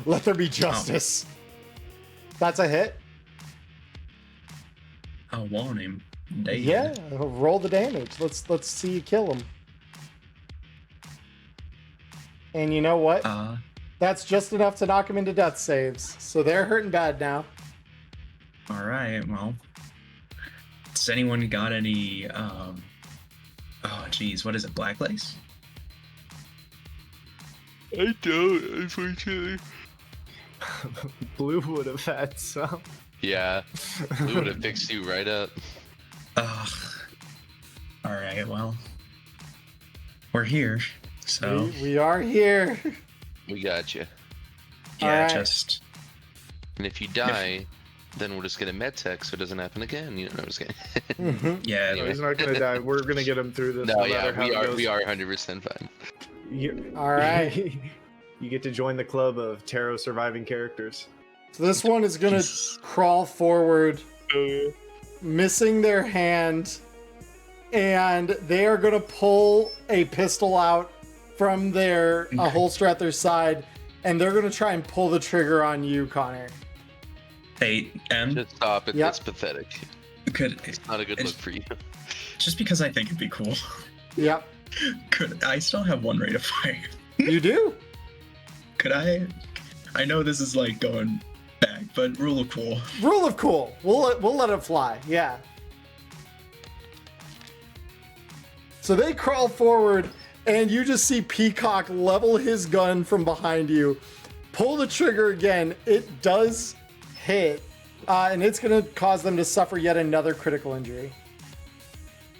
Let there be justice. That's a hit. I want him dead. Yeah, roll the damage. Let's see you kill him. And you know what? That's just enough to knock him into death saves. So they're hurting bad now. All right. Well, does anyone got any? Oh, geez, what is it? Black lace? I don't, unfortunately. Blue would have had some. Yeah, we would have fixed you right up. Ugh. All right. Well, we're here. So we are here. We got you. Yeah, right. just. And if you die, then we'll just get a med tech so it doesn't happen again. You know, I'm just kidding. Yeah. No, he's not gonna die. We're gonna get him through this. No, yeah, matter how it goes. we are 100% fine. All right. You get to join the club of tarot surviving characters. So this one is gonna crawl forward, missing their hand, and they are gonna pull a pistol out from their holster at their side, and they're gonna try and pull the trigger on you, Connor. Hey, Just stop it. Yep. That's pathetic. It's not a good look for you. Just because I think it'd be cool. Yep. Could I still have 1 rate of fire? You do. Could I? I know this is like going back, but rule of cool. Rule of cool. We'll let it fly. Yeah. So they crawl forward, and you just see Peacock level his gun from behind you, pull the trigger again. It does hit, and it's going to cause them to suffer yet another critical injury.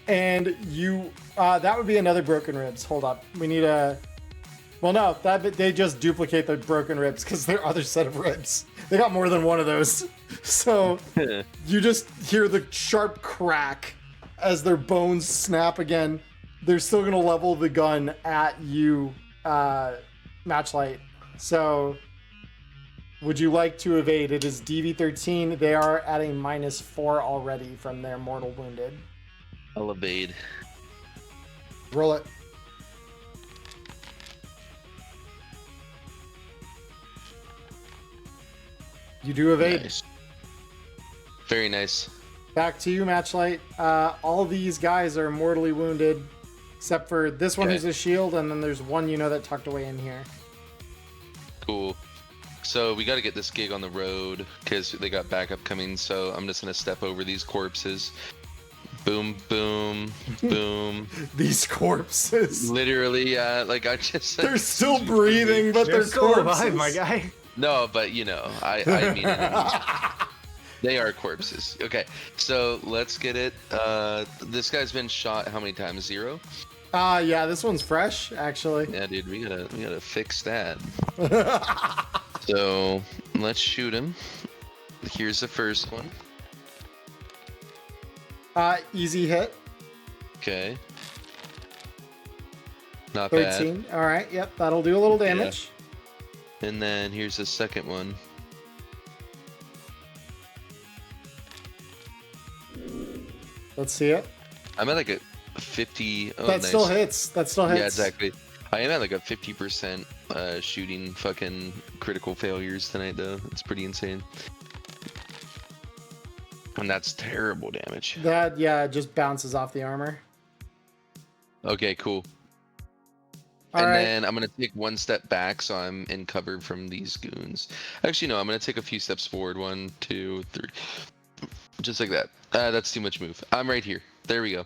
And you, that would be another broken ribs. Hold up. We need a... Well, no, they just duplicate the broken ribs because they're other set of ribs. They got more than one of those. So you just hear the sharp crack as their bones snap again. They're still going to level the gun at you, Matchlight. So would you like to evade? It is DV13. They are at a -4 already from their mortal wounded. I'll evade. Roll it. You do evade. Nice. Very nice. Back to you, Matchlight. All these guys are mortally wounded, except for this one who's a shield, and then there's one that tucked away in here. Cool. So we got to get this gig on the road because they got backup coming. So I'm just gonna step over these corpses, Boom, boom, boom. These corpses. Literally, like I just. They're still breathing, but they're still corpses. alive, my guy. No, but you know, I mean they are corpses. Okay, so let's get it. This guy's been shot how many times? 0? Yeah, this one's fresh, actually. Yeah, dude, we gotta fix that. So let's shoot him. Here's the first one. Easy hit. Okay. Not bad. 13. All right, yep, that'll do a little damage. And then here's the second one. Let's see it. I'm at like a 50. Oh, That nice. still hits. That still hits. Yeah, exactly. I am at like a 50% shooting fucking critical failures tonight, though. It's pretty insane. And that's terrible damage. That, yeah, it just bounces off the armor. Okay, cool. All right. Then I'm gonna take one step back so I'm in cover from these goons. Actually, no, I'm gonna take a few steps forward. 1, 2, 3. Just like that. That's too much move. I'm right here. There we go.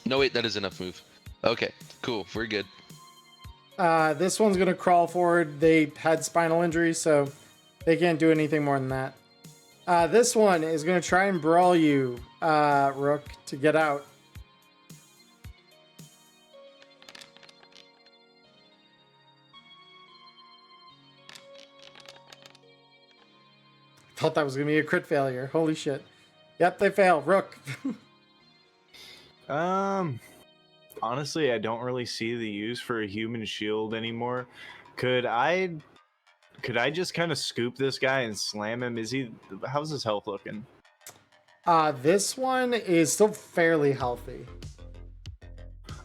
No, wait, that is enough move. Okay, cool. We're good. This one's gonna crawl forward. They had spinal injury, so they can't do anything more than that. This one is gonna try and brawl you, Rook, to get out. Thought that was gonna be a crit failure. Holy shit. Yep, they fail. Rook. Honestly, I don't really see the use for a human shield anymore. Could I just kind of scoop this guy and slam him? How's his health looking? This one is still fairly healthy.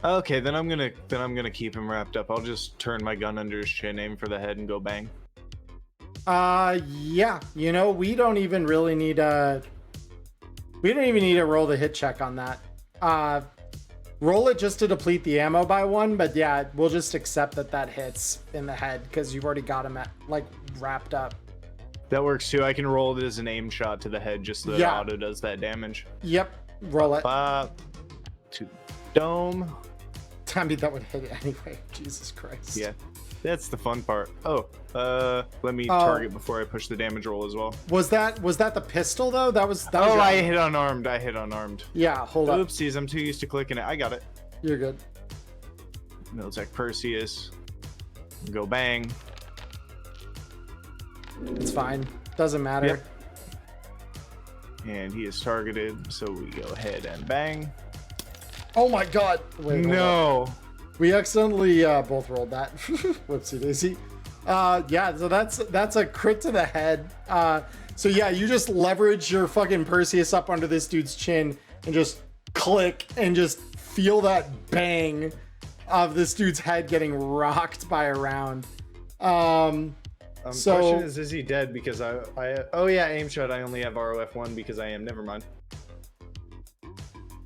Okay, then I'm gonna keep him wrapped up. I'll just turn my gun under his chin, aim for the head, and go bang. Yeah, you know, we don't even need to roll the hit check on that. Roll it just to deplete the ammo by 1, but yeah, we'll just accept that hits in the head because you've already got him wrapped up. That works too. I can roll it as an aim shot to the head, just so that auto does that damage. Yep, roll it. To dome. I mean, that would hit it anyway. Jesus Christ. Yeah, that's the fun part. Let me target before I push the damage roll as well. Was that the pistol though? That was I hit unarmed. Yeah, hold up. Oopsies, I'm too used to clicking it. I got it. You're good. Militech Perseus. Go bang. It's fine. Doesn't matter. Yep. And he is targeted, so we go ahead and bang. Oh my god. Wait, no. We accidentally both rolled that. Whoopsie daisy. Yeah, so that's a crit to the head. So yeah, you just leverage your fucking Perseus up under this dude's chin and just click and just feel that bang of this dude's head getting rocked by a round. So question is he dead? Because oh yeah, aim shot. I only have ROF1 because I am. Never mind.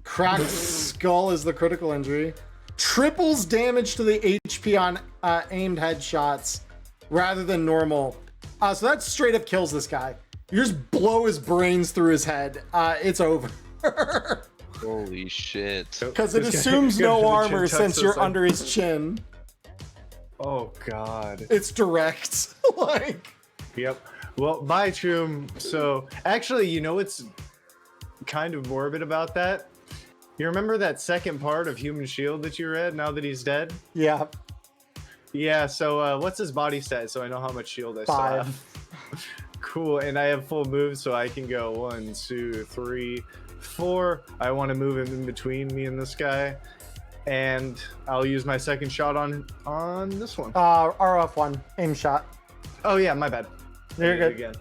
Cracked skull is the critical injury. Triples damage to the HP on aimed headshots rather than normal. So that straight up kills this guy. You just blow his brains through his head. It's over. Holy shit. Because it assumes no armor since you're under his chin. Oh god. It's direct. Yep. Well, bye, Troom. So actually, you know what's kind of morbid about that? You remember that second part of Human Shield that you read now that he's dead? Yeah. Yeah, so what's his body stat so I know how much shield I still have? Cool, and I have full moves so I can go 1, 2, 3, 4. I want to move him in between me and this guy. And I'll use my second shot on this one. RF1, aim shot. Oh yeah, my bad. You're good. Again.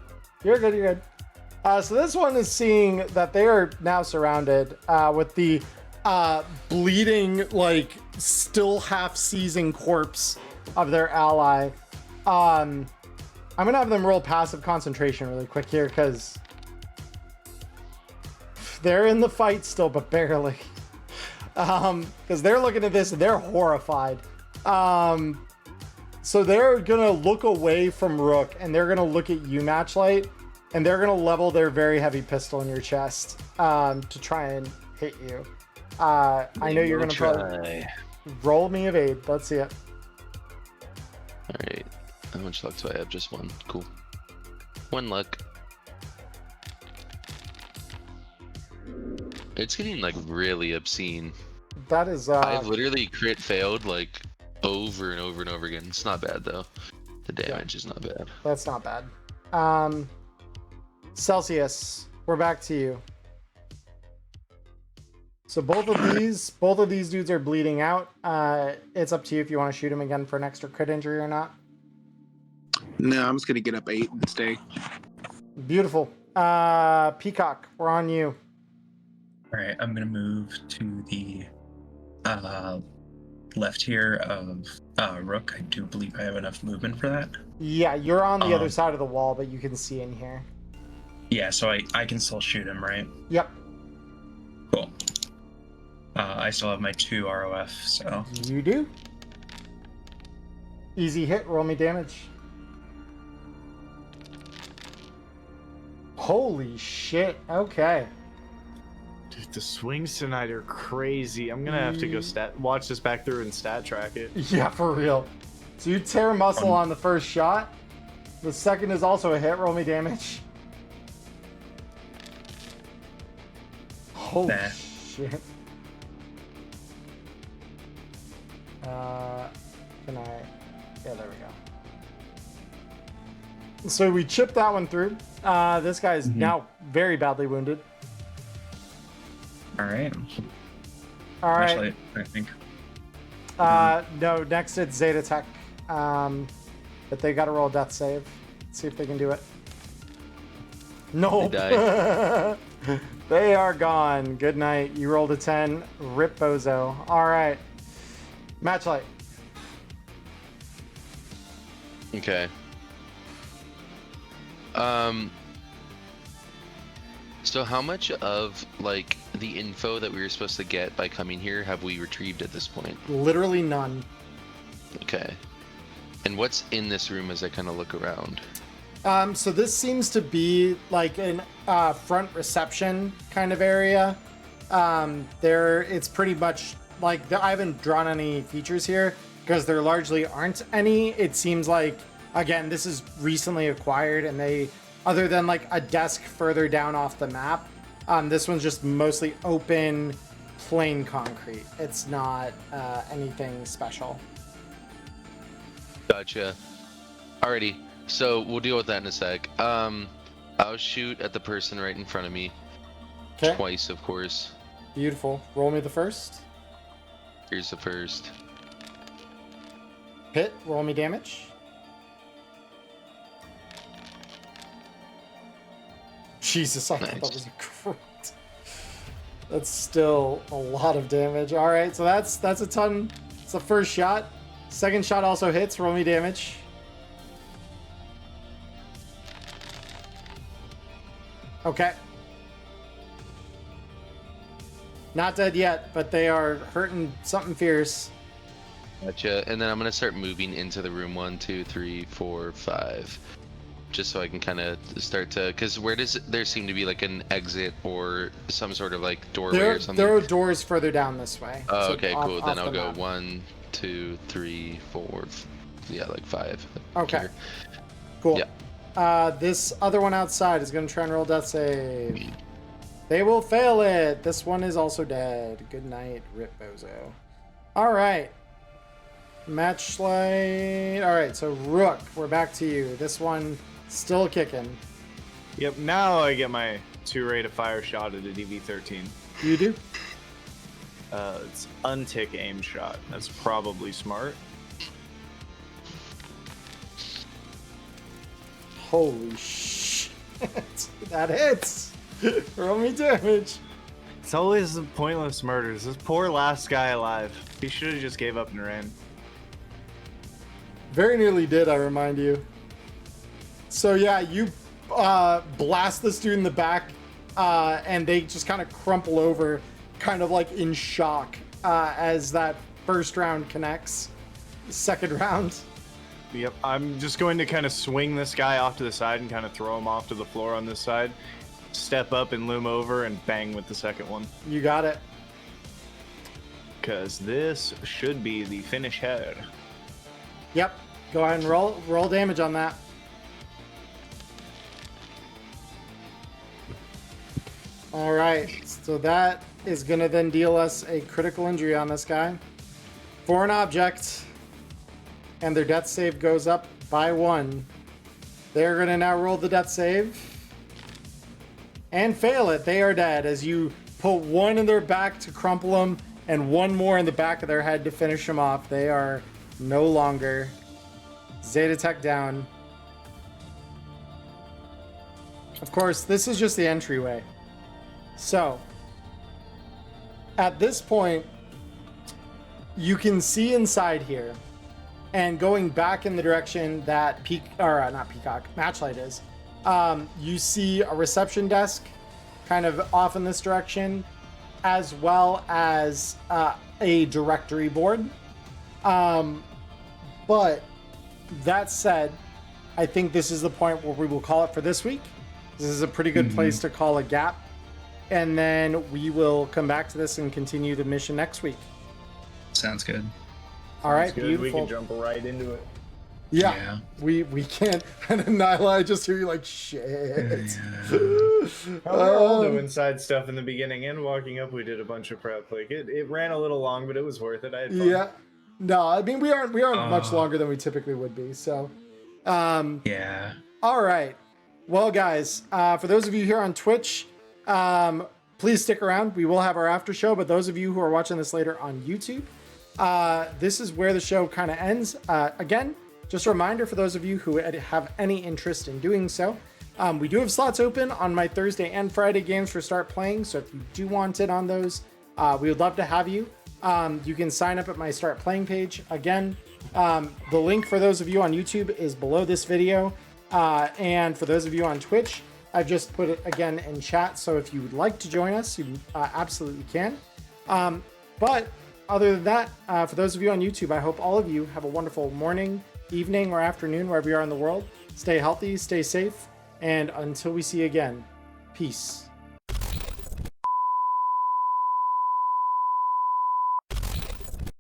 You're good. So this one is seeing that they are now surrounded with the bleeding, still half seizing corpse of their ally. I'm gonna have them roll passive concentration really quick here because they're in the fight still, but barely. Because they're looking at this and they're horrified. So they're gonna look away from Rook and they're gonna look at you, Matchlight, and they're gonna level their very heavy pistol in your chest to try and hit you. I know you're gonna probably roll me evade. Let's see it. All right. How much luck do I have? Just one. Cool. One luck. It's getting like really obscene. That is. I've literally crit failed like over and over and over again. It's not bad though. The damage is not bad. That's not bad. Celsius, we're back to you. So both of these dudes are bleeding out. It's up to you if you want to shoot him again for an extra crit injury or not. No, I'm just gonna get up 8 and stay. Beautiful. Peacock, we're on you. All right, I'm gonna move to the left here of Rook. I do believe I have enough movement for that. Yeah, you're on the other side of the wall, but you can see in here. Yeah, so I can still shoot him, right? Yep. Cool. I still have my 2 ROF, so... You do. Easy hit, roll me damage. Holy shit, okay. Dude, the swings tonight are crazy. I'm gonna have to go watch this back through and stat track it. Yeah, for real. So you tear muscle on the first shot. The second is also a hit, roll me damage. Holy shit. Can I? Yeah, there we go. So we chipped that one through. This guy is now very badly wounded. All right. All right. Actually, I think. No, next it's Zeta Tech. But they got to roll a death save. Let's see if they can do it. No. They They are gone. Good night. You rolled a 10. Rip bozo. All right. Matchlight. Okay. So how much of like the info that we were supposed to get by coming here have we retrieved at this point? Literally none. Okay. And what's in this room as I kind of look around? So this seems to be like an front reception kind of area. It's pretty much like I haven't drawn any features here because there largely aren't any. It seems like, again, this is recently acquired and they, other than like a desk further down off the map, this one's just mostly open, plain concrete. It's not anything special. Gotcha. Alrighty. So we'll deal with that in a sec. I'll shoot at the person right in front of me. Okay. Twice, of course. Beautiful. Roll me the first. Here's the first. Hit. Roll me damage. Jesus, I thought that was a crit. That's still a lot of damage. All right, so that's a ton. It's the first shot. Second shot also hits. Roll me damage. Okay. Not dead yet, but they are hurting something fierce. Gotcha. And then I'm gonna start moving into the room 1, 2, 3, 4, 5. Just so I can kind of start to, because where does there seem to be like an exit or some sort of like doorway or something? There are doors further down this way. Oh, So okay, off- cool. off Then the I'll go map. 1, 2, 3, 4, yeah, like 5. Okay. Here. Cool. Yeah. This other one outside is going to try and roll death save. They will fail it. This one is also dead. Good night, Rip Bozo. All right. Matchlight. All right, so Rook, we're back to you. This one still kicking. Yep, now I get my 2 rate of fire shot at a DV13. You do? It's untick aim shot. That's probably smart. Holy shit. That hits. Roll me damage. It's always the pointless murders. This poor last guy alive. He should have just gave up and ran. Very nearly did, I remind you. So yeah, you blast this dude in the back, and they just kind of crumple over, kind of like in shock, as that first round connects. Second round. Yep, I'm just going to kind of swing this guy off to the side and kind of throw him off to the floor on this side. Step up and loom over and bang with the second one. You got it. Because this should be the finish head. Yep. Go ahead and roll damage on that. All right. So that is going to then deal us a critical injury on this guy. For an object. And their death save goes up by 1. They're going to now roll the death save. And fail it. They are dead as you put 1 in their back to crumple them and 1 more in the back of their head to finish them off. They are no longer. Zeta Tech down. Of course, this is just the entryway. So, at this point, you can see inside here. And going back in the direction that Matchlight is, you see a reception desk kind of off in this direction, as well as a directory board. But that said, I think this is the point where we will call it for this week. This is a pretty good place to call a gap. And then we will come back to this and continue the mission next week. Sounds good. All right, Good. beautiful. We can jump right into it. Yeah. We can't. And then Nyla, I just hear you like, shit. We're all doing side stuff in the beginning and walking up. We did a bunch of prep. Like it ran a little long, but it was worth it. I had fun. Yeah. No, I mean we aren't much longer than we typically would be. So, Yeah. all right. Well, guys, for those of you here on Twitch, please stick around. We will have our after show. But those of you who are watching this later on YouTube, this is where the show kind of ends. Again, just a reminder for those of you who have any interest in doing so. We do have slots open on my Thursday and Friday games for Start Playing. So if you do want it on those, we would love to have you. You can sign up at my Start Playing page. Again, the link for those of you on YouTube is below this video. And for those of you on Twitch, I've just put it again in chat. So if you would like to join us, you absolutely can. But other than that, for those of you on YouTube, I hope all of you have a wonderful morning, evening, or afternoon, wherever you are in the world. Stay healthy, stay safe, and until we see you again, peace.